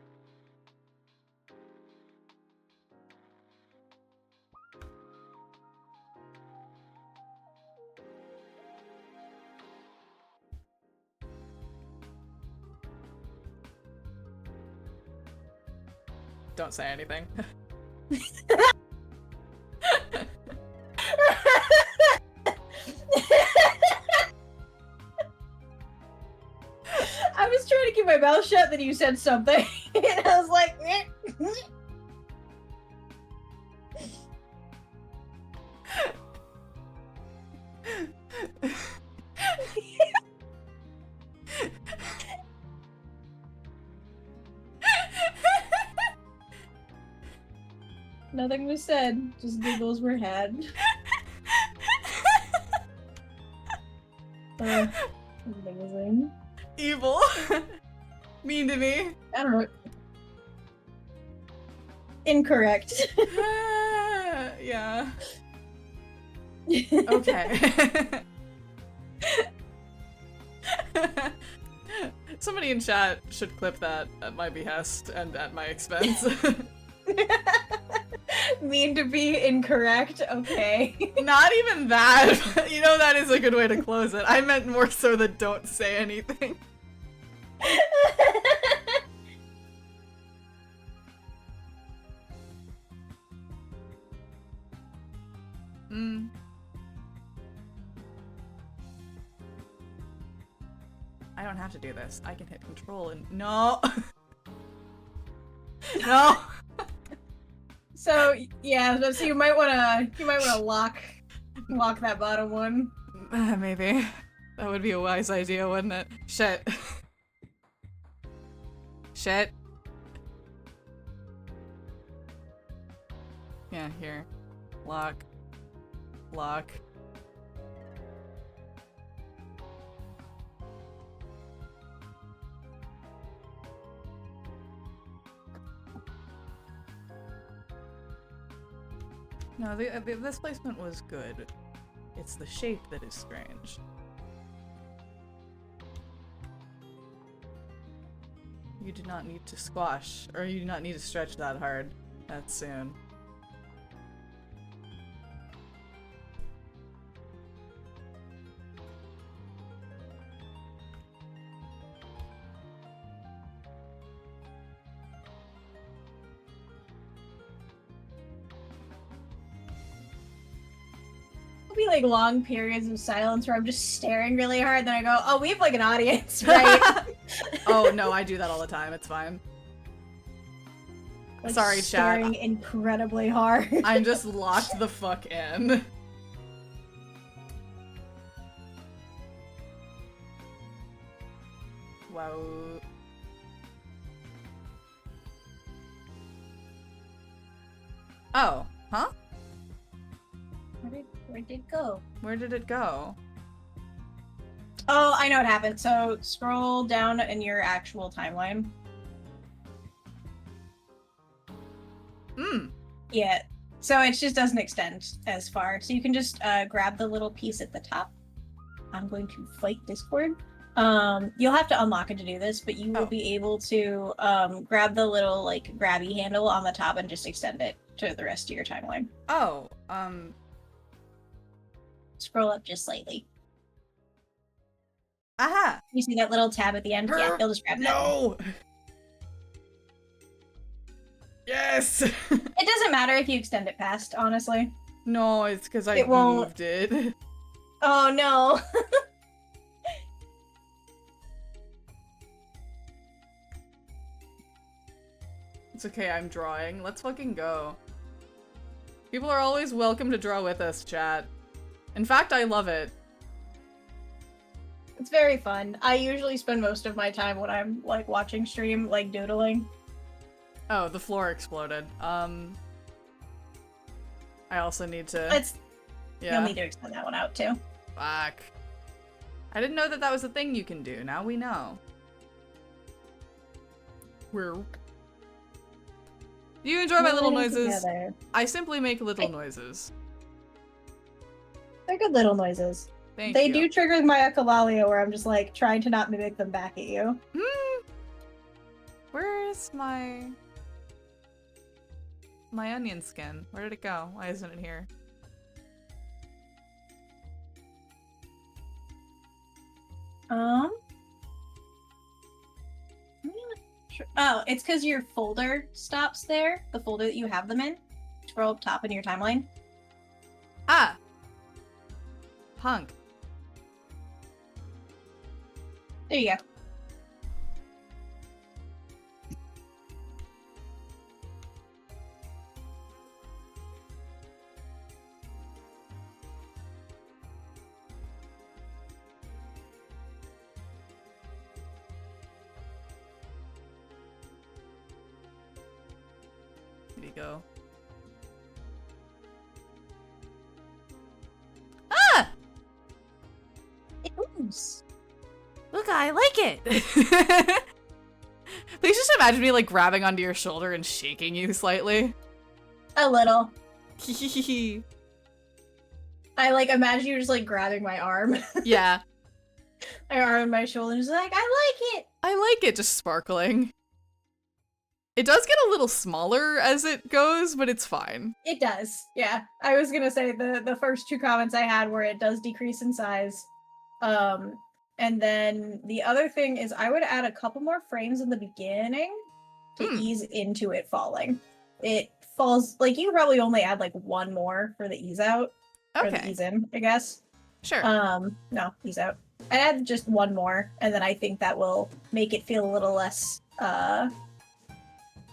don't say anything. I was trying to keep my mouth shut, then you said something, and I was like, nothing was said, just giggles were had. Amazing. Evil. Mean to me. I don't know. Incorrect. Yeah. Okay. Somebody in chat should clip that at my behest and at my expense. Mean to be incorrect, okay. Not even that, but you know, that is a good way to close it. I meant more so that don't say anything. I don't have to do this. I can hit control and no. No. So yeah, so you might wanna lock that bottom one. Maybe. That would be a wise idea, wouldn't it? Shit. Shit. Yeah, here. Lock. Lock. No, this placement was good. It's the shape that is strange. You do not need to squash, or you do not need to stretch that hard that soon. Be like long periods of silence where I'm just staring really hard, then I go, oh, we have like an audience, right? Oh no, I do that all the time, it's fine. Like, sorry, staring chat. Incredibly hard. I'm just locked the fuck in. Wow. Oh, huh? Where did it go? Where did it go? Oh, I know what happened. So scroll down in your actual timeline. Yeah. So it just doesn't extend as far. So you can just grab the little piece at the top. I'm going to fight Discord. You'll have to unlock it to do this, but you will be able to grab the little like grabby handle on the top and just extend it to the rest of your timeline. Oh, Scroll up just slightly. aha! You see that little tab at the end? Yeah, you'll just grab that. No! Yes! It doesn't matter if you extend it past, honestly. No, it's because I moved it. Oh no. It's okay, I'm drawing. Let's fucking go. People are always welcome to draw with us, chat. In fact, I love it. It's very fun. I usually spend most of my time when I'm like watching stream, like doodling. Oh, the floor exploded. I also need to... You'll need to extend that one out too. Fuck. I didn't know that that was a thing you can do. Now we know. Do you enjoy my little noises? Together. I simply make little noises. They're good little noises. Thank you. They do trigger my echolalia where I'm just like trying to not mimic them back at you. Where is my onion skin? Where did it go? Why isn't it here? Oh, it's because your folder stops there. The folder that you have them in. Scroll up top in your timeline. Ah! Punk. There you go. There you go. Ah! It moves. Look, I like it! Please just imagine me like grabbing onto your shoulder and shaking you slightly. A little. Hehehe. I like imagine you just like grabbing my arm. Yeah. My arm and my shoulder and just like, I like it! I like it, just sparkling. It does get a little smaller as it goes, but it's fine. It does, yeah. I was gonna say the first two comments I had were it does decrease in size. And then the other thing is I would add a couple more frames in the beginning to ease into it falling. It falls, like you probably only add like one more for the ease out. Or the ease in, I guess. Sure. No, ease out. I'd add just one more, and then I think that will make it feel a little less,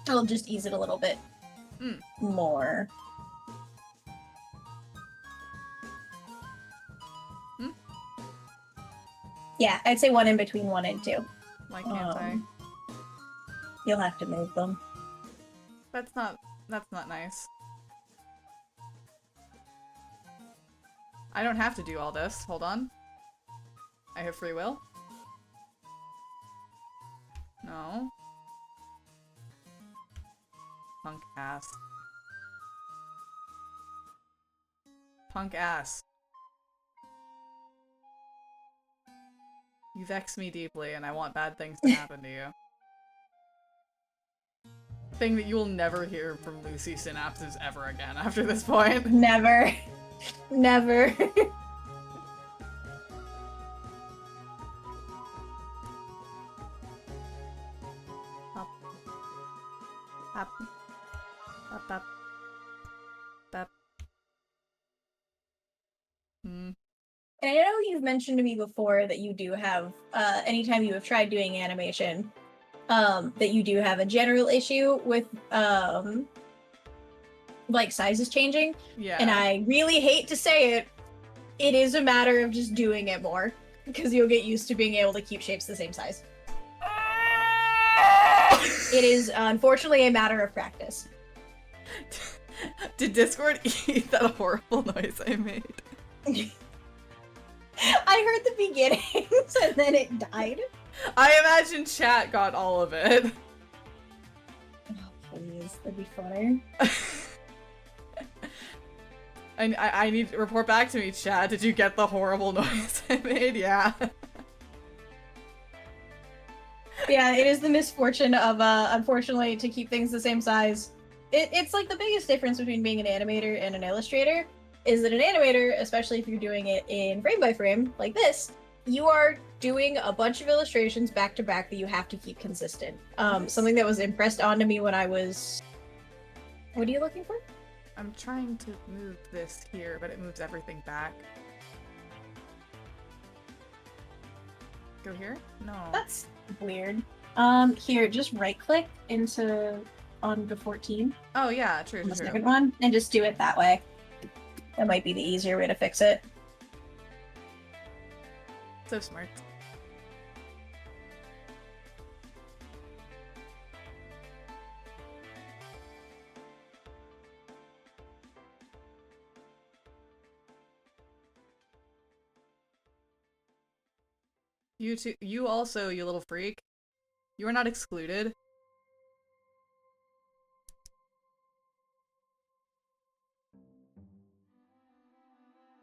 it'll just ease it a little bit more. Yeah, I'd say one in between 1 and 2. Why can't I? You'll have to move them. That's not nice. I don't have to do all this. Hold on. I have free will? No. Punk ass. Punk ass. You vex me deeply and I want bad things to happen to you. Thing that you will never hear from Lucy Synapses ever again after this point. Never. Never. Up. Up. Up, up. Up. And I know you've mentioned to me before that you do have, anytime you have tried doing animation, that you do have a general issue with, like, sizes changing. Yeah. And I really hate to say it, it is a matter of just doing it more, because you'll get used to being able to keep shapes the same size. It is, unfortunately, a matter of practice. Did Discord eat that horrible noise I made? I heard the beginnings and then it died. I imagine chat got all of it. Oh, please, that'd be funny. I need to report back to me, chat. Did you get the horrible noise I made? Yeah. Yeah, it is the misfortune of, unfortunately, to keep things the same size. It's like the biggest difference between being an animator and an illustrator is that an animator, especially if you're doing it in frame by frame, like this, you are doing a bunch of illustrations back to back that you have to keep consistent. Something that was impressed onto me when I was... What are you looking for? I'm trying to move this here, but it moves everything back. Go here? No. That's weird. Here, just right click on the 14. Oh yeah, true, The second one, and just do it that way. That might be the easier way to fix it. So smart. You too, you also, you little freak. You are not excluded.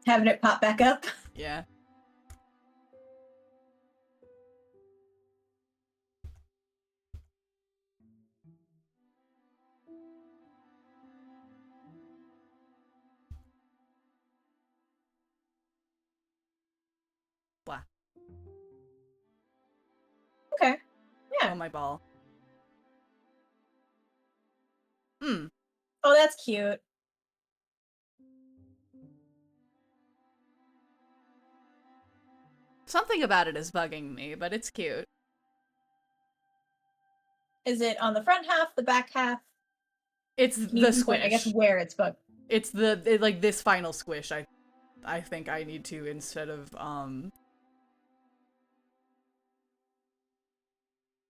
Having it pop back up. Yeah. Blah. Okay. Yeah. Oh, my ball. Hmm. Oh, that's cute. Something about it is bugging me, but it's cute. Is it on the front half, the back half? It's Can you the pinpoint, I guess, squish. where it's bugged? It's like this final squish. I think I need to, instead of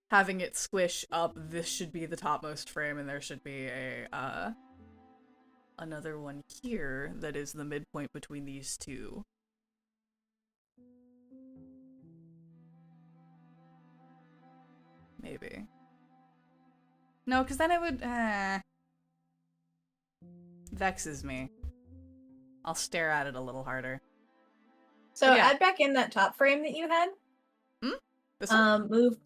having it squish up, this should be the topmost frame, and there should be a another one here that is the midpoint between these two. Maybe. No, because then it would vexes me. I'll stare at it a little harder. So yeah. add back in that top frame that you had. This one? Move.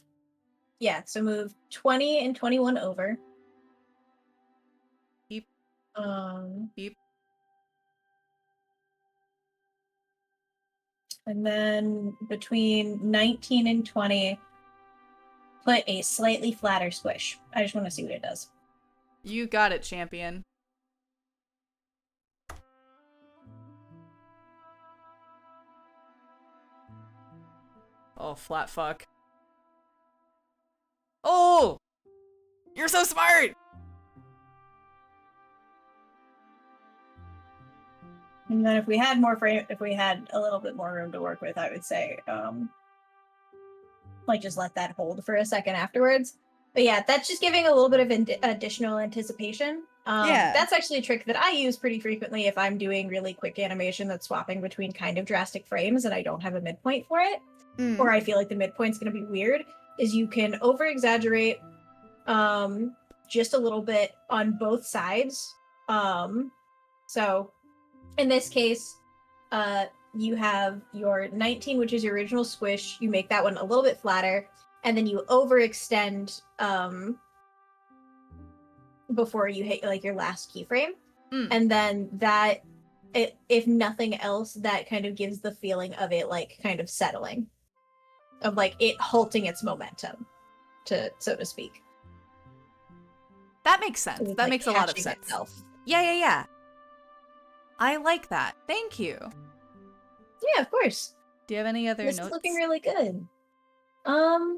Yeah, so move 20 and 21 over. Beep. Beep. And then between 19 and 20, put a slightly flatter squish. I just want to see what it does. You got it, champion. Oh, flat fuck. Oh! You're so smart! And then if we had more frame, if we had a little bit more room to work with, I would say, like just let that hold for a second afterwards. But yeah, that's just giving a little bit of additional anticipation. Yeah. That's actually a trick that I use pretty frequently if I'm doing really quick animation that's swapping between kind of drastic frames and I don't have a midpoint for it, or I feel like the midpoint's going to be weird, is you can over-exaggerate just a little bit on both sides. So in this case, you have your 19, which is your original squish. You make that one a little bit flatter, and then you overextend before you hit like your last keyframe. And then that, if nothing else, that kind of gives the feeling of it like kind of settling, of like it halting its momentum, so to speak. That makes sense. It's, That like, makes a lot of catching sense. itself. Yeah. I like that. Thank you. Yeah, of course. Do you have any other This notes? is looking really good. I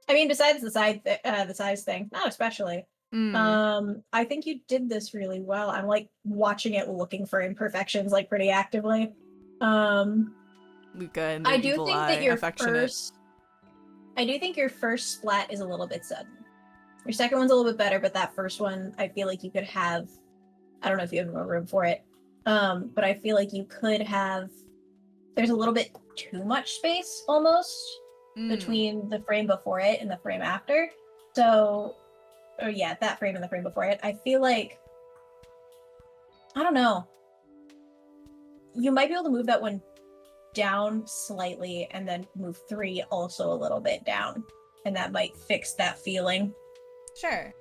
mean, besides the size thing, not especially. I think you did this really well. I'm like watching it, looking for imperfections like pretty actively. LUKA and the I do evil think eye, that your affectionate. I do think your first splat is a little bit sudden. Your second one's a little bit better, but that first one, I feel like you could have. I don't know if you have more room for it, but I feel like you could have. There's a little bit too much space almost between the frame before it and the frame after. So, or yeah, that frame and the frame before it. I feel like, I don't know. You might be able to move that one down slightly and then move 3 also a little bit down. And that might fix that feeling. Sure.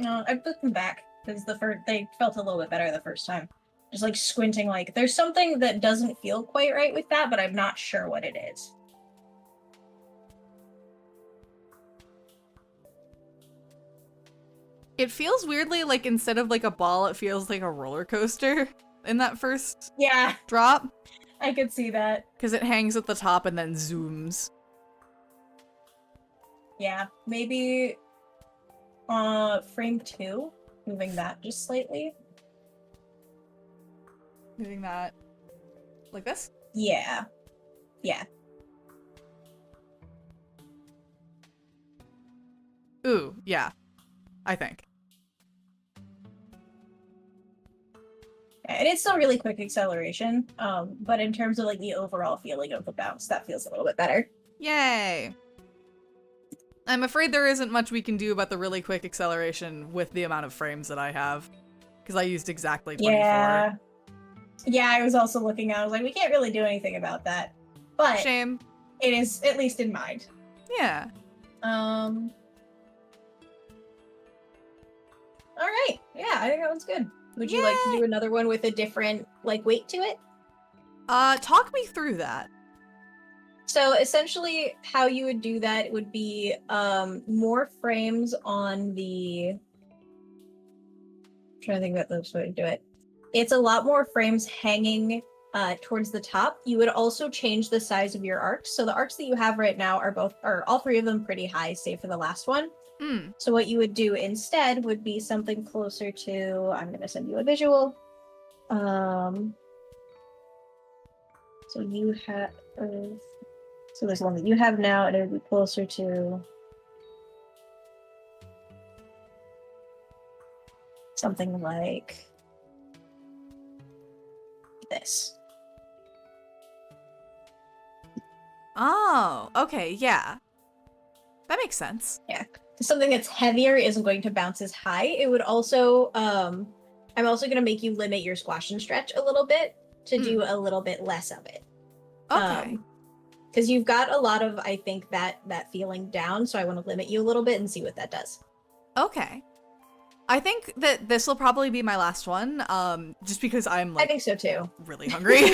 No, I put them back because they felt a little bit better the first time. Just like squinting, like there's something that doesn't feel quite right with that, but I'm not sure what it is. It feels weirdly like instead of like a ball, it feels like a roller coaster in that first drop. I could see that. Because it hangs at the top and then zooms. Yeah, maybe frame 2, moving that just slightly. Moving that like this? Yeah. Ooh, yeah. I think. And it's still really quick acceleration, but in terms of like the overall feeling of the bounce, that feels a little bit better. Yay! I'm afraid there isn't much we can do about the really quick acceleration with the amount of frames that I have. Because I used exactly 24. Yeah, I was also looking at it, I was like, we can't really do anything about that. But shame. It is at least in mind. Yeah. Alright. Yeah, I think that one's good. Would you like to do another one with a different, like, weight to it? Talk me through that. So essentially how you would do that would be more frames on the... I'm trying to think about the way to do it. It's a lot more frames hanging towards the top. You would also change the size of your arcs. So the arcs that you have right now are all three of them pretty high, save for the last one. So what you would do instead would be something closer to, I'm going to send you a visual. So you have, so there's one that you have now, and it would be closer to something like this. Oh, okay, yeah. That makes sense. Yeah. Something that's heavier isn't going to bounce as high. It would also, I'm also going to make you limit your squash and stretch a little bit to do a little bit less of it. Okay. Because you've got a lot of, I think, that feeling down, so I want to limit you a little bit and see what that does. Okay. I think that this will probably be my last one, just because I'm, like... I think so, too. ...really hungry.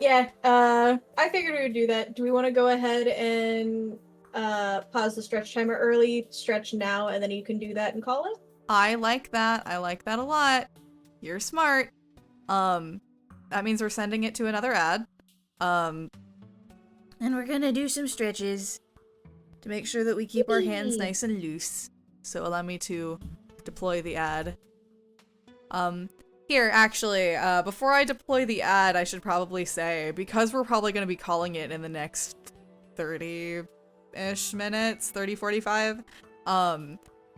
Yeah, I figured we would do that. Do we want to go ahead and pause the stretch timer early, stretch now, and then you can do that and call it? I like that. I like that a lot. You're smart. That means we're sending it to another ad. And we're gonna do some stretches to make sure that we keep our hands nice and loose. So allow me to deploy the ad. Here, actually, before I deploy the ad, I should probably say, because we're probably gonna be calling it in the next 30-ish minutes, 30, 45,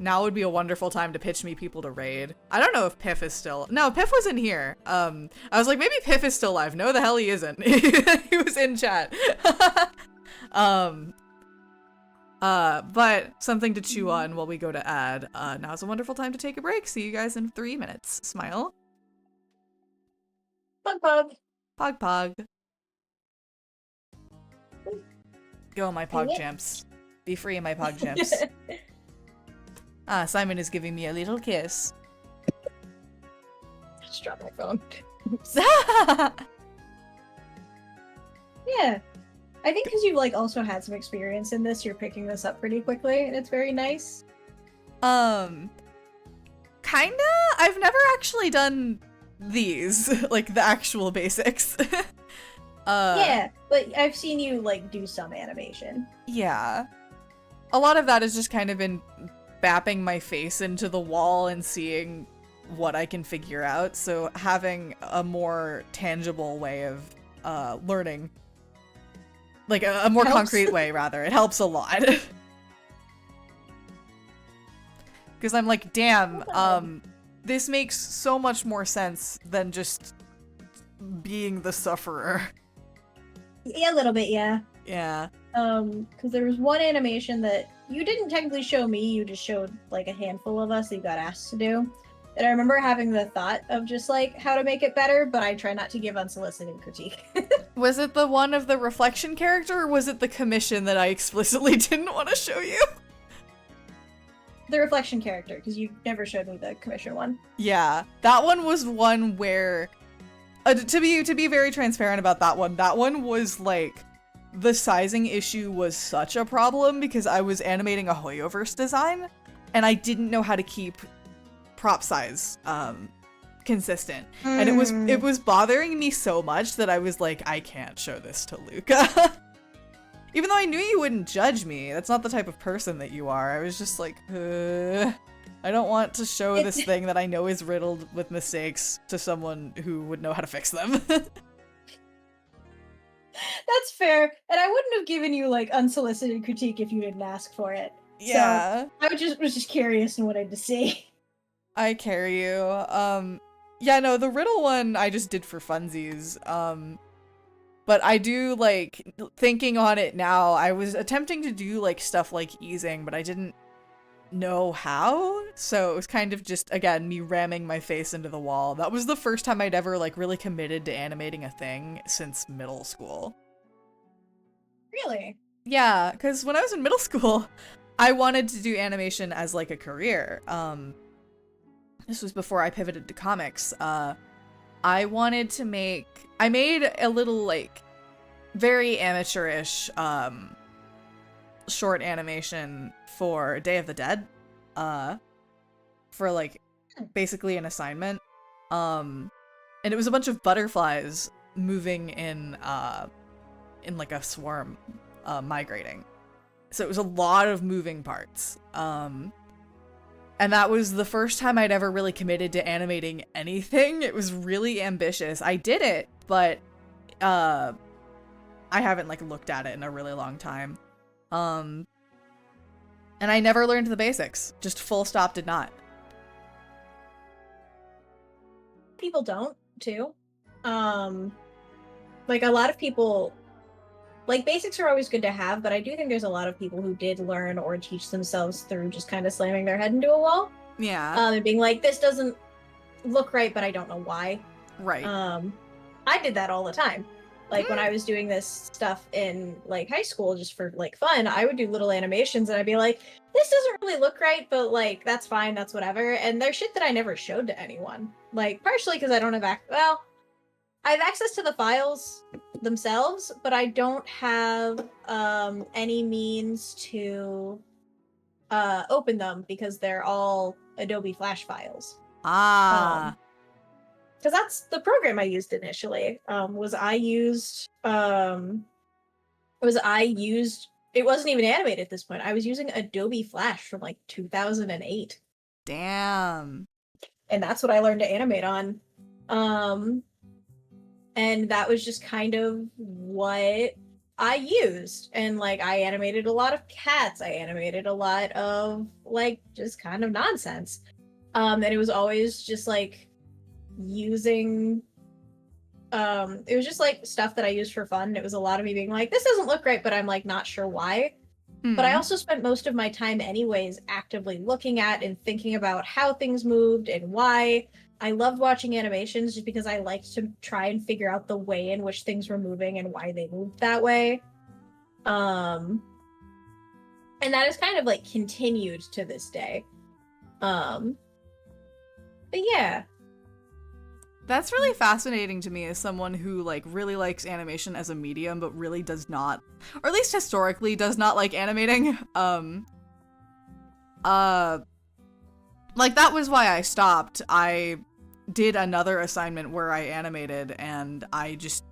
now would be a wonderful time to pitch me people to raid. I don't know if Piff is still... No, Piff was in here. I was like, maybe Piff is still live. No, the hell he isn't. He was in chat. But something to chew on while we go to ad. Now's a wonderful time to take a break. See you guys in 3 minutes. Smile. Pog pog. Pog pog. Go, my pog champs. Be free, my pog champs. Simon is giving me a little kiss. Just dropped my phone. Yeah. I think because you've, like, also had some experience in this, you're picking this up pretty quickly, and it's very nice. Kinda? I've never actually done these, like, the actual basics. Yeah, but I've seen you, like, do some animation. Yeah. A lot of that is just kind of in bapping my face into the wall and seeing what I can figure out, so having a more tangible way of learning, like a more concrete way, rather, it helps a lot. Because I'm like, damn, this makes so much more sense than just being the sufferer. Yeah, a little bit, yeah. Yeah. Because there was one animation that you didn't technically show me, you just showed, like, a handful of us that you got asked to do. And I remember having the thought of just, like, how to make it better, but I try not to give unsolicited critique. Was it the one of the reflection character, or was it the commission that I explicitly didn't want to show you? The reflection character, because you never showed me the commission one. Yeah, that one was one where, to be very transparent about that one was, like, the sizing issue was such a problem because I was animating a Hoyoverse design, and I didn't know how to keep prop size consistent. And it was bothering me so much that I was like, I can't show this to Luka. Even though I knew you wouldn't judge me. That's not the type of person that you are. I was just like, I don't want to show this thing that I know is riddled with mistakes to someone who would know how to fix them. That's fair. And I wouldn't have given you, like, unsolicited critique if you didn't ask for it. Yeah. So I was just curious and wanted to see. I carry you. Yeah, no, the riddle one I just did for funsies. But I do, like, thinking on it now, I was attempting to do, like, stuff like easing, but I didn't know how. So it was kind of just, again, me ramming my face into the wall. That was the first time I'd ever, like, really committed to animating a thing since middle school. Really? Yeah, because when I was in middle school, I wanted to do animation as, like, a career. this was before I pivoted to comics, I wanted to I made a little, like, very amateurish, short animation for Day of the Dead, for, like, basically an assignment, and it was a bunch of butterflies moving in like a swarm, migrating. So it was a lot of moving parts, and that was the first time I'd ever really committed to animating anything. It was really ambitious. I did it, but I haven't, like, looked at it in a really long time. And I never learned the basics. Just full stop did not. People don't, too. Like, a lot of people, like, basics are always good to have, but I do think there's a lot of people who did learn or teach themselves through just kind of slamming their head into a wall. Yeah. And being like, this doesn't look right, but I don't know why. Right. I did that all the time. Like, when I was doing this stuff in, like, high school just for, like, fun, I would do little animations and I'd be like, this doesn't really look right, but, like, that's fine, that's whatever. And there's shit that I never showed to anyone. Like, partially because I don't have I have access to the files themselves, but I don't have any means to open them because they're all Adobe Flash files. Ah. Because that's the program I used initially. It wasn't even animated at this point. I was using Adobe Flash from like 2008. Damn. And that's what I learned to animate on. And that was just kind of what I used. And like, I animated a lot of cats. I animated a lot of like, just kind of nonsense. And it was always just like using, it was just like stuff that I used for fun. It was a lot of me being like, this doesn't look right, but I'm like, not sure why. But I also spent most of my time anyways actively looking at and thinking about how things moved and why. I loved watching animations just because I liked to try and figure out the way in which things were moving and why they moved that way. And that is kind of like continued to this day. But yeah. That's really fascinating to me as someone who like really likes animation as a medium but really does not, or at least historically does not like animating. Like that was why I stopped. I did another assignment where I animated and I just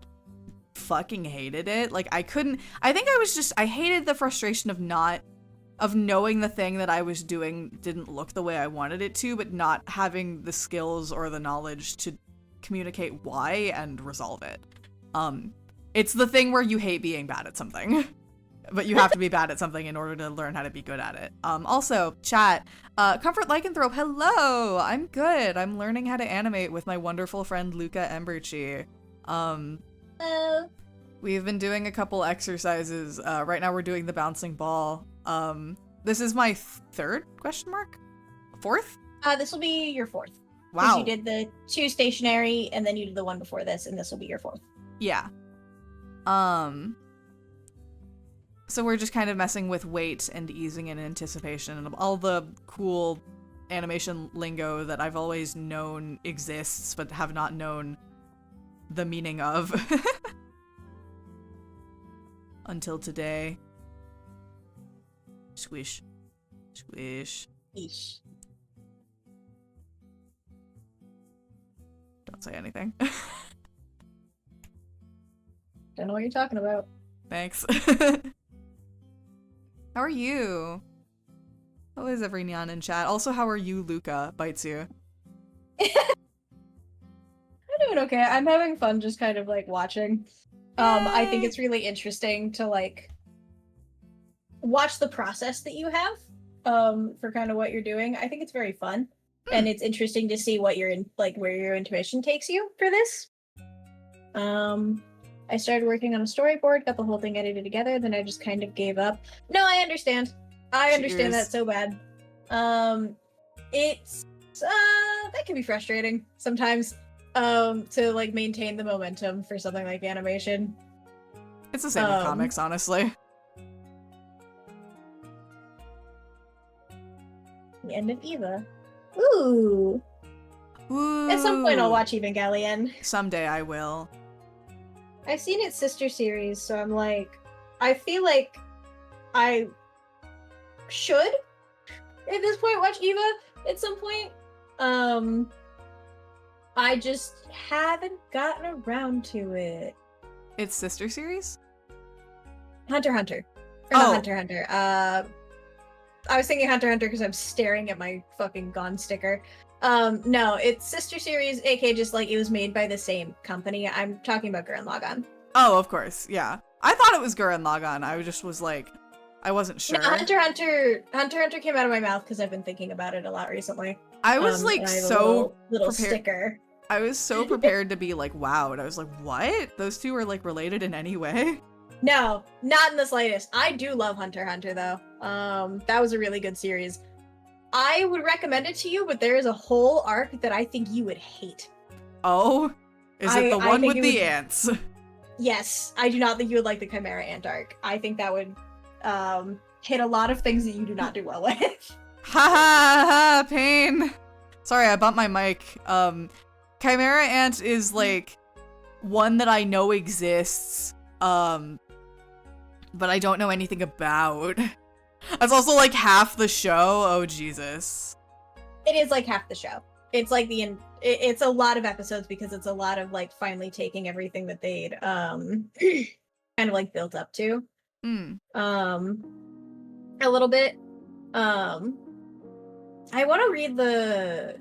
fucking hated it. Like I think I hated the frustration of knowing the thing that I was doing didn't look the way I wanted it to, but not having the skills or the knowledge to communicate why and resolve it. It's the thing where you hate being bad at something, but you have to be bad at something in order to learn how to be good at it. Also, chat, Comfort Lycanthrope, hello! I'm good. I'm learning how to animate with my wonderful friend LUKA EMBERCHII. Hello. We've been doing a couple exercises. Right now we're doing the bouncing ball. This is my third question mark? Fourth? This will be your fourth. Wow. You did the 2 stationary, and then you did the one before this, and this will be your fourth. Yeah. So we're just kind of messing with weight and easing and anticipation and all the cool animation lingo that I've always known exists but have not known the meaning of until today. Squish. Squish. Eesh. Don't say anything. Don't know what you're talking about. Thanks. How are you? How is every neon in chat? Also, how are you, Luca? Bites you. I'm doing okay. I'm having fun just kind of like watching. I think it's really interesting to like watch the process that you have for kind of what you're doing. I think it's very fun. And it's interesting to see what you're in, like where your intuition takes you for this. I started working on a storyboard, got the whole thing edited together, then I just kind of gave up. No, I understand. I understand that so bad. It's that can be frustrating sometimes. To like maintain the momentum for something like animation. It's the same with comics, honestly. The end of Eva. Ooh. Ooh. At some point I'll watch Evangelion. Someday I will. I've seen its sister series, so I'm like, I feel like I should at this point watch Eva at some point. I just haven't gotten around to it. Its sister series? Hunter x Hunter. Or Oh. not Hunter x Hunter. I was thinking Hunter x Hunter because I'm staring at my fucking Gone sticker. No, it's sister series, aka just like it was made by the same company. I'm talking about Gurren Lagann. Oh, of course, yeah. I thought it was Gurren Lagann. I just was like, I wasn't sure. No, Hunter x Hunter came out of my mouth because I've been thinking about it a lot recently. I was like and I have a so little prepared. sticker. I was so prepared to be like, wow. And I was like, what? Those two are like related in any way? No, not in the slightest. I do love Hunter x Hunter though. That was a really good series. I would recommend it to you, but there is a whole arc that I think you would hate. Oh, is it the one with the would... ants? Yes, I do not think you would like the Chimera Ant arc. I think that would hit a lot of things that you do not do well with. Ha ha ha! Pain. Sorry, I bumped my mic. Chimera Ant is like one that I know exists, but I don't know anything about. That's also like half the show. Oh Jesus! It is like half the show. It's like it's a lot of episodes because it's a lot of like finally taking everything that they'd kind of like built up to. A little bit. I want to read the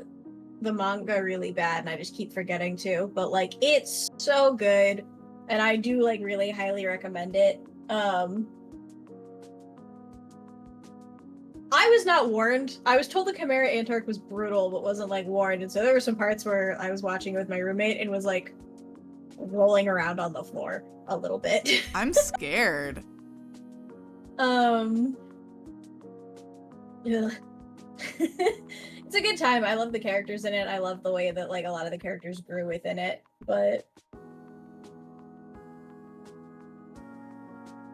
manga really bad, and I just keep forgetting to. But like, it's so good, and I do like really highly recommend it. I was not warned. I was told the Chimera Ant arc was brutal, but wasn't like warned. And so there were some parts where I was watching it with my roommate and was like rolling around on the floor a little bit. I'm scared. Ugh. It's a good time. I love the characters in it. I love the way that like a lot of the characters grew within it. But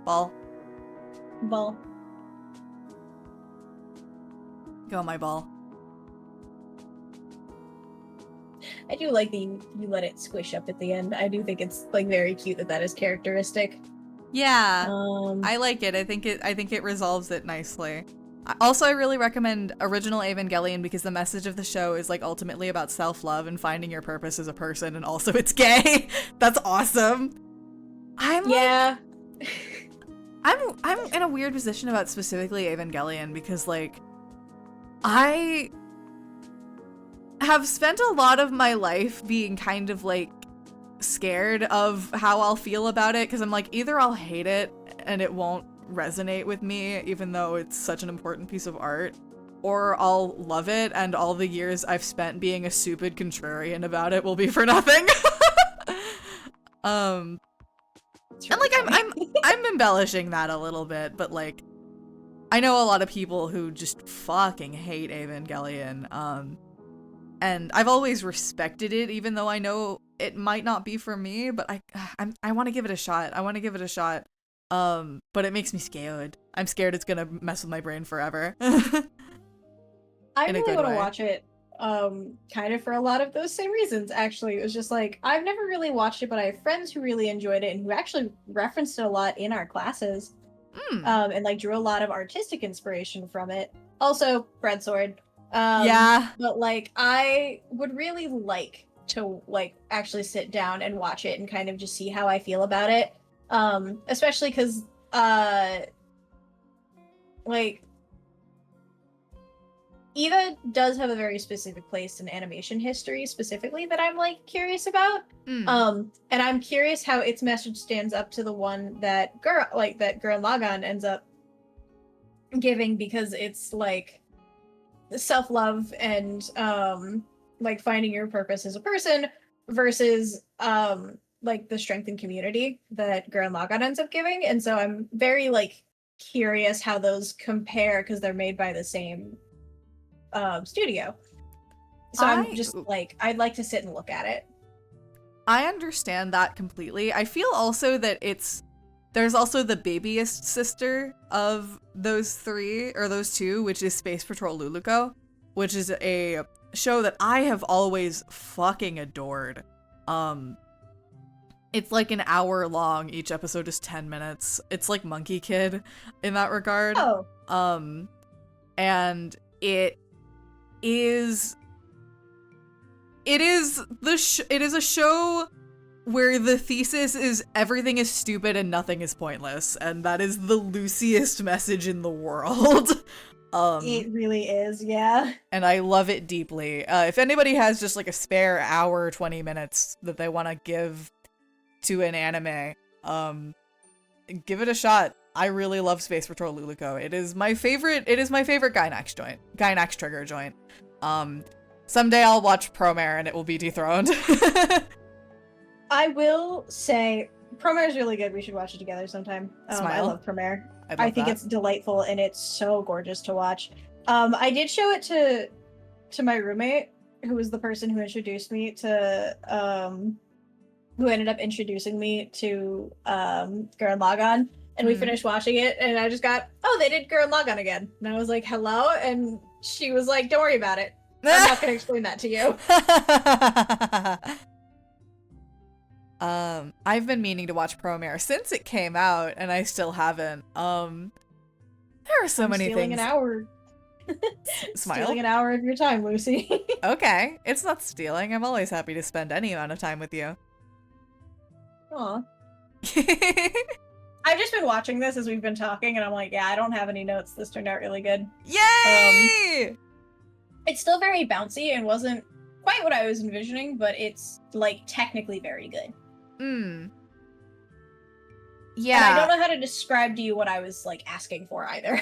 Ball. Go, my ball. I do like you let it squish up at the end. I do think it's like very cute that is characteristic. Yeah, I like it. I think it resolves it nicely. Also, I really recommend Original Evangelion because the message of the show is like ultimately about self-love and finding your purpose as a person, and also it's gay. That's awesome. I'm in a weird position about specifically Evangelion because like I have spent a lot of my life being kind of like scared of how I'll feel about it because I'm like, either I'll hate it and it won't resonate with me even though it's such an important piece of art, or I'll love it and all the years I've spent being a stupid contrarian about it will be for nothing. And like I'm embellishing that a little bit, but like I know a lot of people who just fucking hate Evangelion, and I've always respected it, even though I know it might not be for me, but I want to give it a shot. But it makes me scared. I'm scared it's gonna mess with my brain forever. I really want to watch it, kind of for a lot of those same reasons, actually. It was just like, I've never really watched it, but I have friends who really enjoyed it and who actually referenced it a lot in our classes. And like drew a lot of artistic inspiration from it. Also, Breadsword. Yeah. But like, I would really like to like actually sit down and watch it and kind of just see how I feel about it. Especially because like Eva does have a very specific place in animation history specifically that I'm like curious about. And I'm curious how its message stands up to the one that Gurren Lagann ends up giving, because it's like self-love and like finding your purpose as a person versus like the strength in community that Gurren Lagann ends up giving. And so I'm very like curious how those compare because they're made by the same studio. So I'm just like, I'd like to sit and look at it. I understand that completely. I feel also that there's also the babyest sister of those three, or those two, which is Space Patrol Luluko, which is a show that I have always fucking adored. It's like an hour long. Each episode is 10 minutes. It's like Monkey Kid in that regard. Oh. And it is a show where the thesis is everything is stupid and nothing is pointless, and that is the Luciest message in the world. It really is, yeah. And I love it deeply. If anybody has just like a spare hour, 20 minutes that they want to give to an anime, give it a shot. I really love Space Patrol Luluko. It is my favorite Gainax trigger joint. Someday I'll watch Promare and it will be dethroned. I will say Promare is really good. We should watch it together sometime. I love Promare. I think it's delightful and it's so gorgeous to watch. I did show it to my roommate, who was the person who introduced me to who ended up introducing me to Gurren Lagann, and we finished watching it, and I just got, oh, they did Gurren Lagann again, and I was like, hello, and she was like, don't worry about it. I'm not gonna explain that to you. I've been meaning to watch Promare since it came out, and I still haven't. There are so many things. An hour. Smile. Stealing an hour of your time, Lucy. Okay, it's not stealing. I'm always happy to spend any amount of time with you. Aw. I've just been watching this as we've been talking, and I'm like, yeah, I don't have any notes. This turned out really good. Yay! It's still very bouncy and wasn't quite what I was envisioning, but it's, like, technically very good. Yeah. And I don't know how to describe to you what I was, like, asking for either.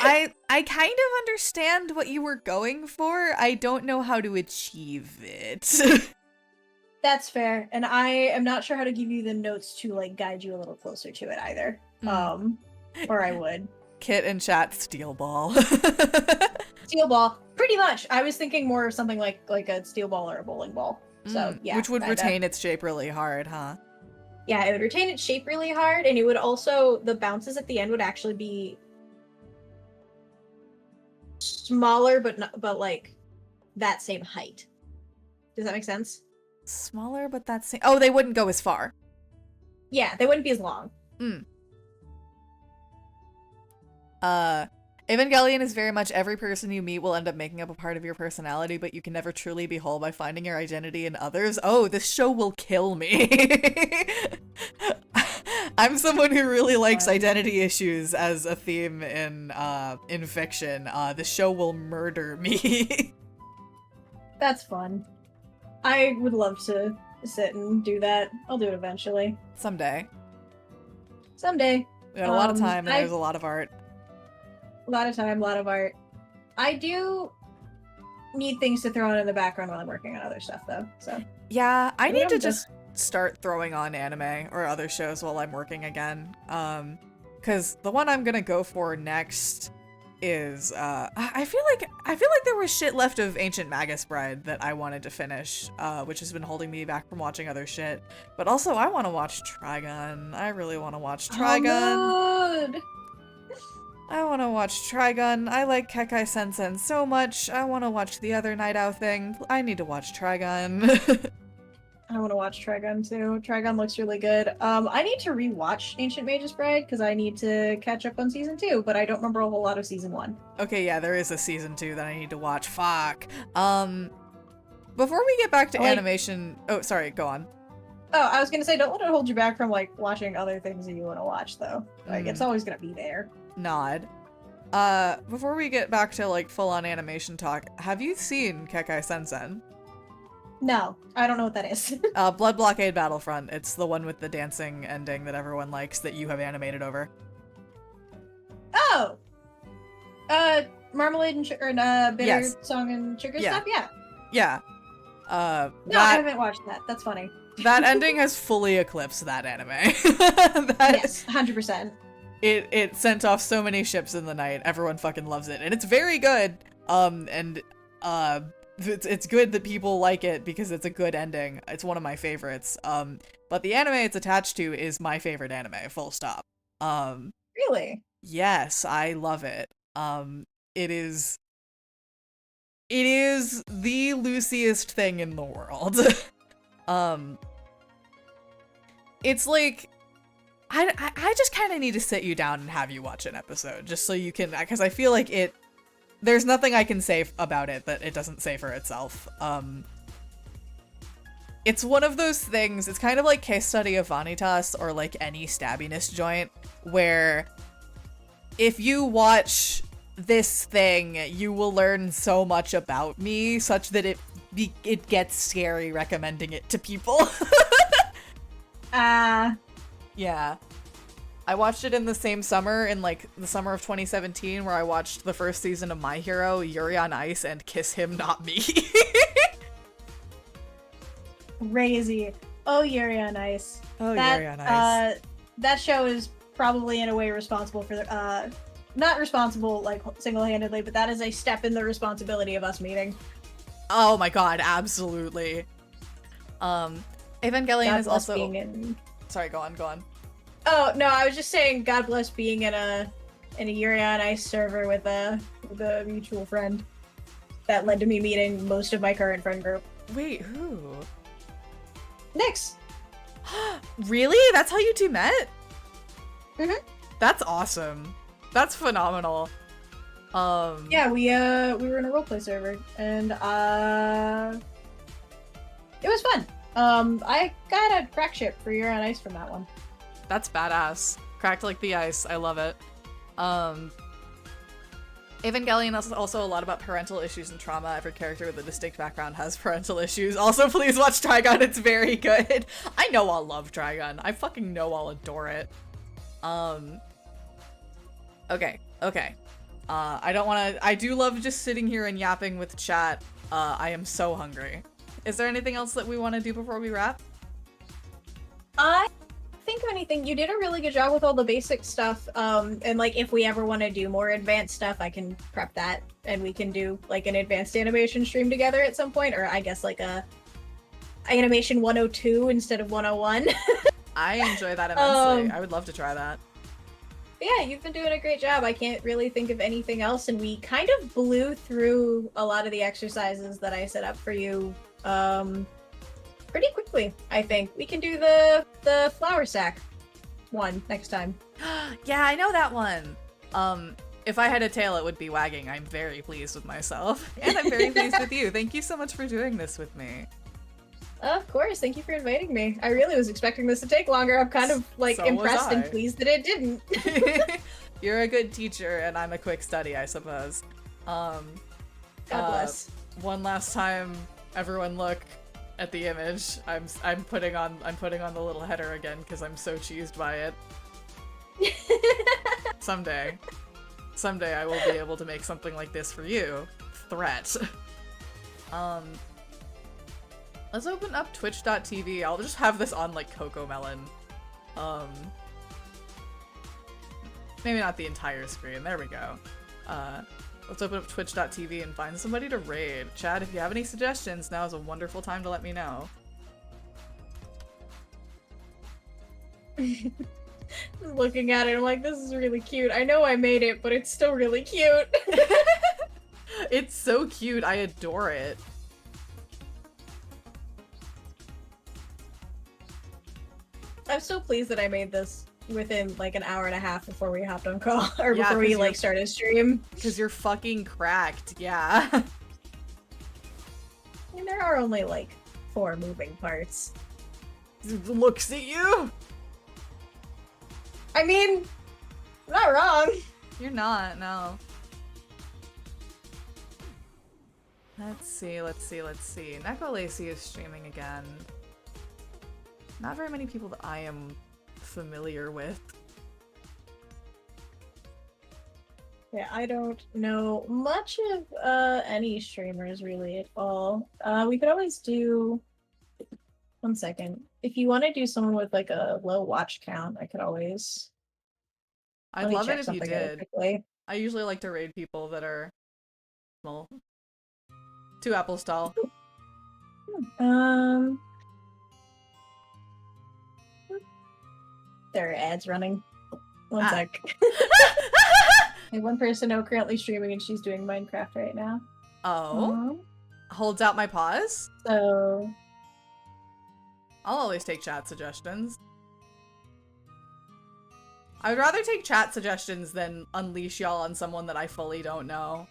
I kind of understand what you were going for. I don't know how to achieve it. That's fair. And I am not sure how to give you the notes to, like, guide you a little closer to it either. Or I would. Kit and chat, steel ball. Steel ball. Pretty much. I was thinking more of something like a steel ball or a bowling ball. So, yeah. Which would retain its shape really hard, huh? Yeah, it would retain its shape really hard, and it would also, the bounces at the end would actually be smaller, but like, that same height. Does that make sense? Smaller, but that same... Oh, they wouldn't go as far. Yeah, they wouldn't be as long. Evangelion is very much every person you meet will end up making up a part of your personality, but you can never truly be whole by finding your identity in others. Oh, this show will kill me. I'm someone who really likes identity issues as a theme in fiction. This show will murder me. That's fun. I would love to sit and do that. I'll do it eventually. Someday. Someday. We got a lot of time and there's a lot of art. A lot of time, a lot of art. I do need things to throw on in the background while I'm working on other stuff, though. So yeah, I need to just start throwing on anime or other shows while I'm working again. Because the one I'm gonna go for next is I feel like there was shit left of Ancient Magus Bride that I wanted to finish, which has been holding me back from watching other shit. But also, I want to watch Trigun. I really want to watch Trigun. Oh, good. I want to watch Trigun. I like Kekai Sensen so much. I want to watch the other Night Owl thing. I need to watch Trigun. I want to watch Trigun too. Trigun looks really good. I need to rewatch Ancient Magus Bride because I need to catch up on season 2, but I don't remember a whole lot of season 1. Okay, yeah, there is a season 2 that I need to watch. Fuck. Before we get back to animation... Oh, sorry, go on. Oh, I was gonna say, don't let it hold you back from, like, watching other things that you want to watch, though. Like, it's always gonna be there. Nod. Before we get back to, like, full-on animation talk, have you seen Kekai Sensen? No, I don't know what that is. Blood Blockade Battlefront. It's the one with the dancing ending that everyone likes that you have animated over. Oh! Marmalade and Bitter Song and Sugar stuff? Yeah. Yeah. No, I haven't watched that. That's funny. That ending has fully eclipsed that anime. Yes, 100%. It sent off so many ships in the night. Everyone fucking loves it. And it's very good. It's good that people like it because it's a good ending. It's one of my favorites. But the anime it's attached to is my favorite anime, full stop. Really? Yes, I love it. It is It is the Luciest thing in the world. It's like, I just kind of need to sit you down and have you watch an episode, just so you can, because I feel like there's nothing I can say about it that it doesn't say for itself. It's one of those things, it's kind of like Case Study of Vanitas or like any stabbiness joint, where if you watch this thing, you will learn so much about me, such that it gets scary recommending it to people. Yeah. I watched it in the same summer, in like the summer of 2017, where I watched the first season of My Hero, Yuri on Ice, and Kiss Him Not Me. Crazy. Oh, Yuri on Ice. Oh, Yuri on Ice. That show is probably in a way responsible for the, not responsible like single-handedly, but that is a step in the responsibility of us meeting. Oh my god, absolutely. Evangelion is also being in... Sorry, go on. Oh no, I was just saying, God bless being in a Yuri on Ice server with a mutual friend. That led to me meeting most of my current friend group. Wait, who? Nyx. Really? That's how you two met? Mm-hmm. That's awesome. That's phenomenal. Yeah, we were in a roleplay server, and it was fun. I got a crack ship for Yuri on Ice from that one. That's badass. Cracked like the ice. I love it. Evangelion is also a lot about parental issues and trauma. Every character with a distinct background has parental issues. Also, please watch Trigun. It's very good. I know I'll love Trigun. I fucking know I'll adore it. Okay. I do love just sitting here and yapping with chat. I am so hungry. Is there anything else that we want to do before we wrap? I think of anything. You did a really good job with all the basic stuff. And like if we ever want to do more advanced stuff, I can prep that and we can do like an advanced animation stream together at some point, or I guess like a animation 102 instead of 101. I enjoy that immensely. I would love to try that. Yeah, you've been doing a great job. I can't really think of anything else, and we kind of blew through a lot of the exercises that I set up for you pretty quickly. I think we can do the flour sack one next time. Yeah, I know that one. If I had a tail, it would be wagging. I'm very pleased with myself, and I'm very pleased with you. Thank you so much for doing this with me. Of course, thank you for inviting me. I really was expecting this to take longer. I'm kind of like impressed and pleased that it didn't. You're a good teacher, and I'm a quick study, I suppose. God bless. One last time, everyone look at the image. I'm putting on the little header again because I'm so cheesed by it. Someday I will be able to make something like this for you. Threat. Let's open up twitch.tv. I'll just have this on like Cocomelon. Maybe not the entire screen. There we go. Let's open up twitch.tv and find somebody to raid. Chad, if you have any suggestions, now is a wonderful time to let me know. Looking at it, I'm like, this is really cute. I know I made it, but it's still really cute. It's so cute. I adore it. I'm so pleased that I made this within like an hour and a half before we hopped on call, or before we like started stream. Because you're fucking cracked, yeah. I mean, there are only like 4 moving parts. Looks at you! I mean, I'm not wrong. You're not, no. Let's see. Neko Lacey is streaming again. Not very many people that I am familiar with. Yeah, I don't know much of any streamers really at all. We could always do... One second. If you want to do someone with like a low watch count, I could always... I'd love it if you did. I usually like to raid people that are small. 2 apples tall. There are ads running. One sec. I have one person currently streaming and she's doing Minecraft right now. Oh? Holds out my paws? So... I'll always take chat suggestions. I would rather take chat suggestions than unleash y'all on someone that I fully don't know.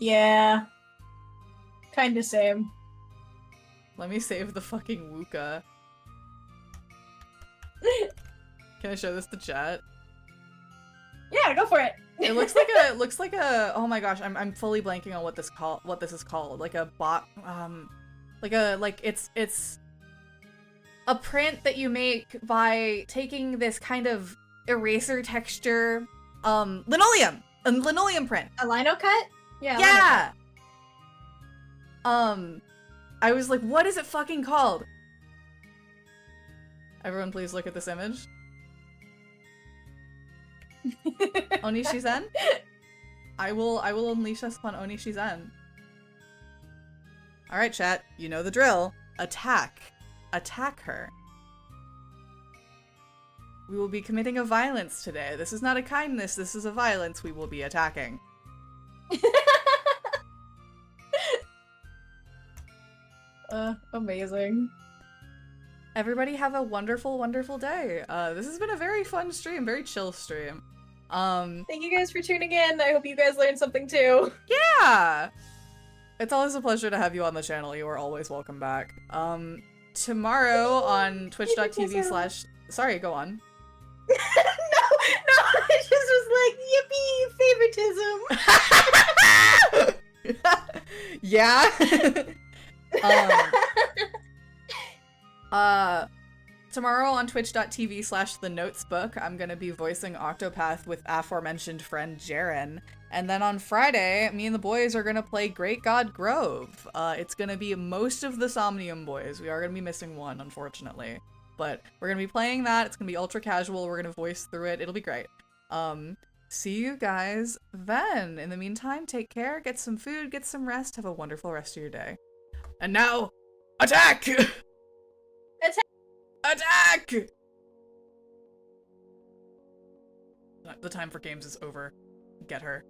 Yeah. Kinda same. Let me save the fucking LUKA. Can I show this to chat? Yeah, go for it. It looks like a oh my gosh, I'm fully blanking on what this is called. Like a bot it's a print that you make by taking this kind of eraser texture linoleum. A linoleum print. A lino cut? Yeah. Yeah. I was like, what is it fucking called? Everyone please look at this image. Onishizen? I will unleash us upon Onishizen. Alright, chat, you know the drill. Attack. Attack her. We will be committing a violence today. This is not a kindness, this is a violence we will be attacking. Amazing. Everybody have a wonderful, wonderful day. This has been a very fun stream, very chill stream. Thank you guys for tuning in. I hope you guys learned something too. Yeah! It's always a pleasure to have you on the channel. You are always welcome back. Tomorrow on twitch.tv/ Sorry, go on. no, I just was like, yippee, favoritism. Yeah. Tomorrow on twitch.tv/ the notesbook, I'm gonna be voicing Octopath with aforementioned friend Jaren. And then on Friday, me and the boys are gonna play Great God Grove. It's gonna be most of the Somnium boys. We are gonna be missing one, unfortunately. But we're gonna be playing that. It's gonna be ultra casual. We're gonna voice through it. It'll be great. See you guys then. In the meantime, take care, get some food, get some rest, have a wonderful rest of your day. And now, attack! Attack! Attack! The time for games is over. Get her.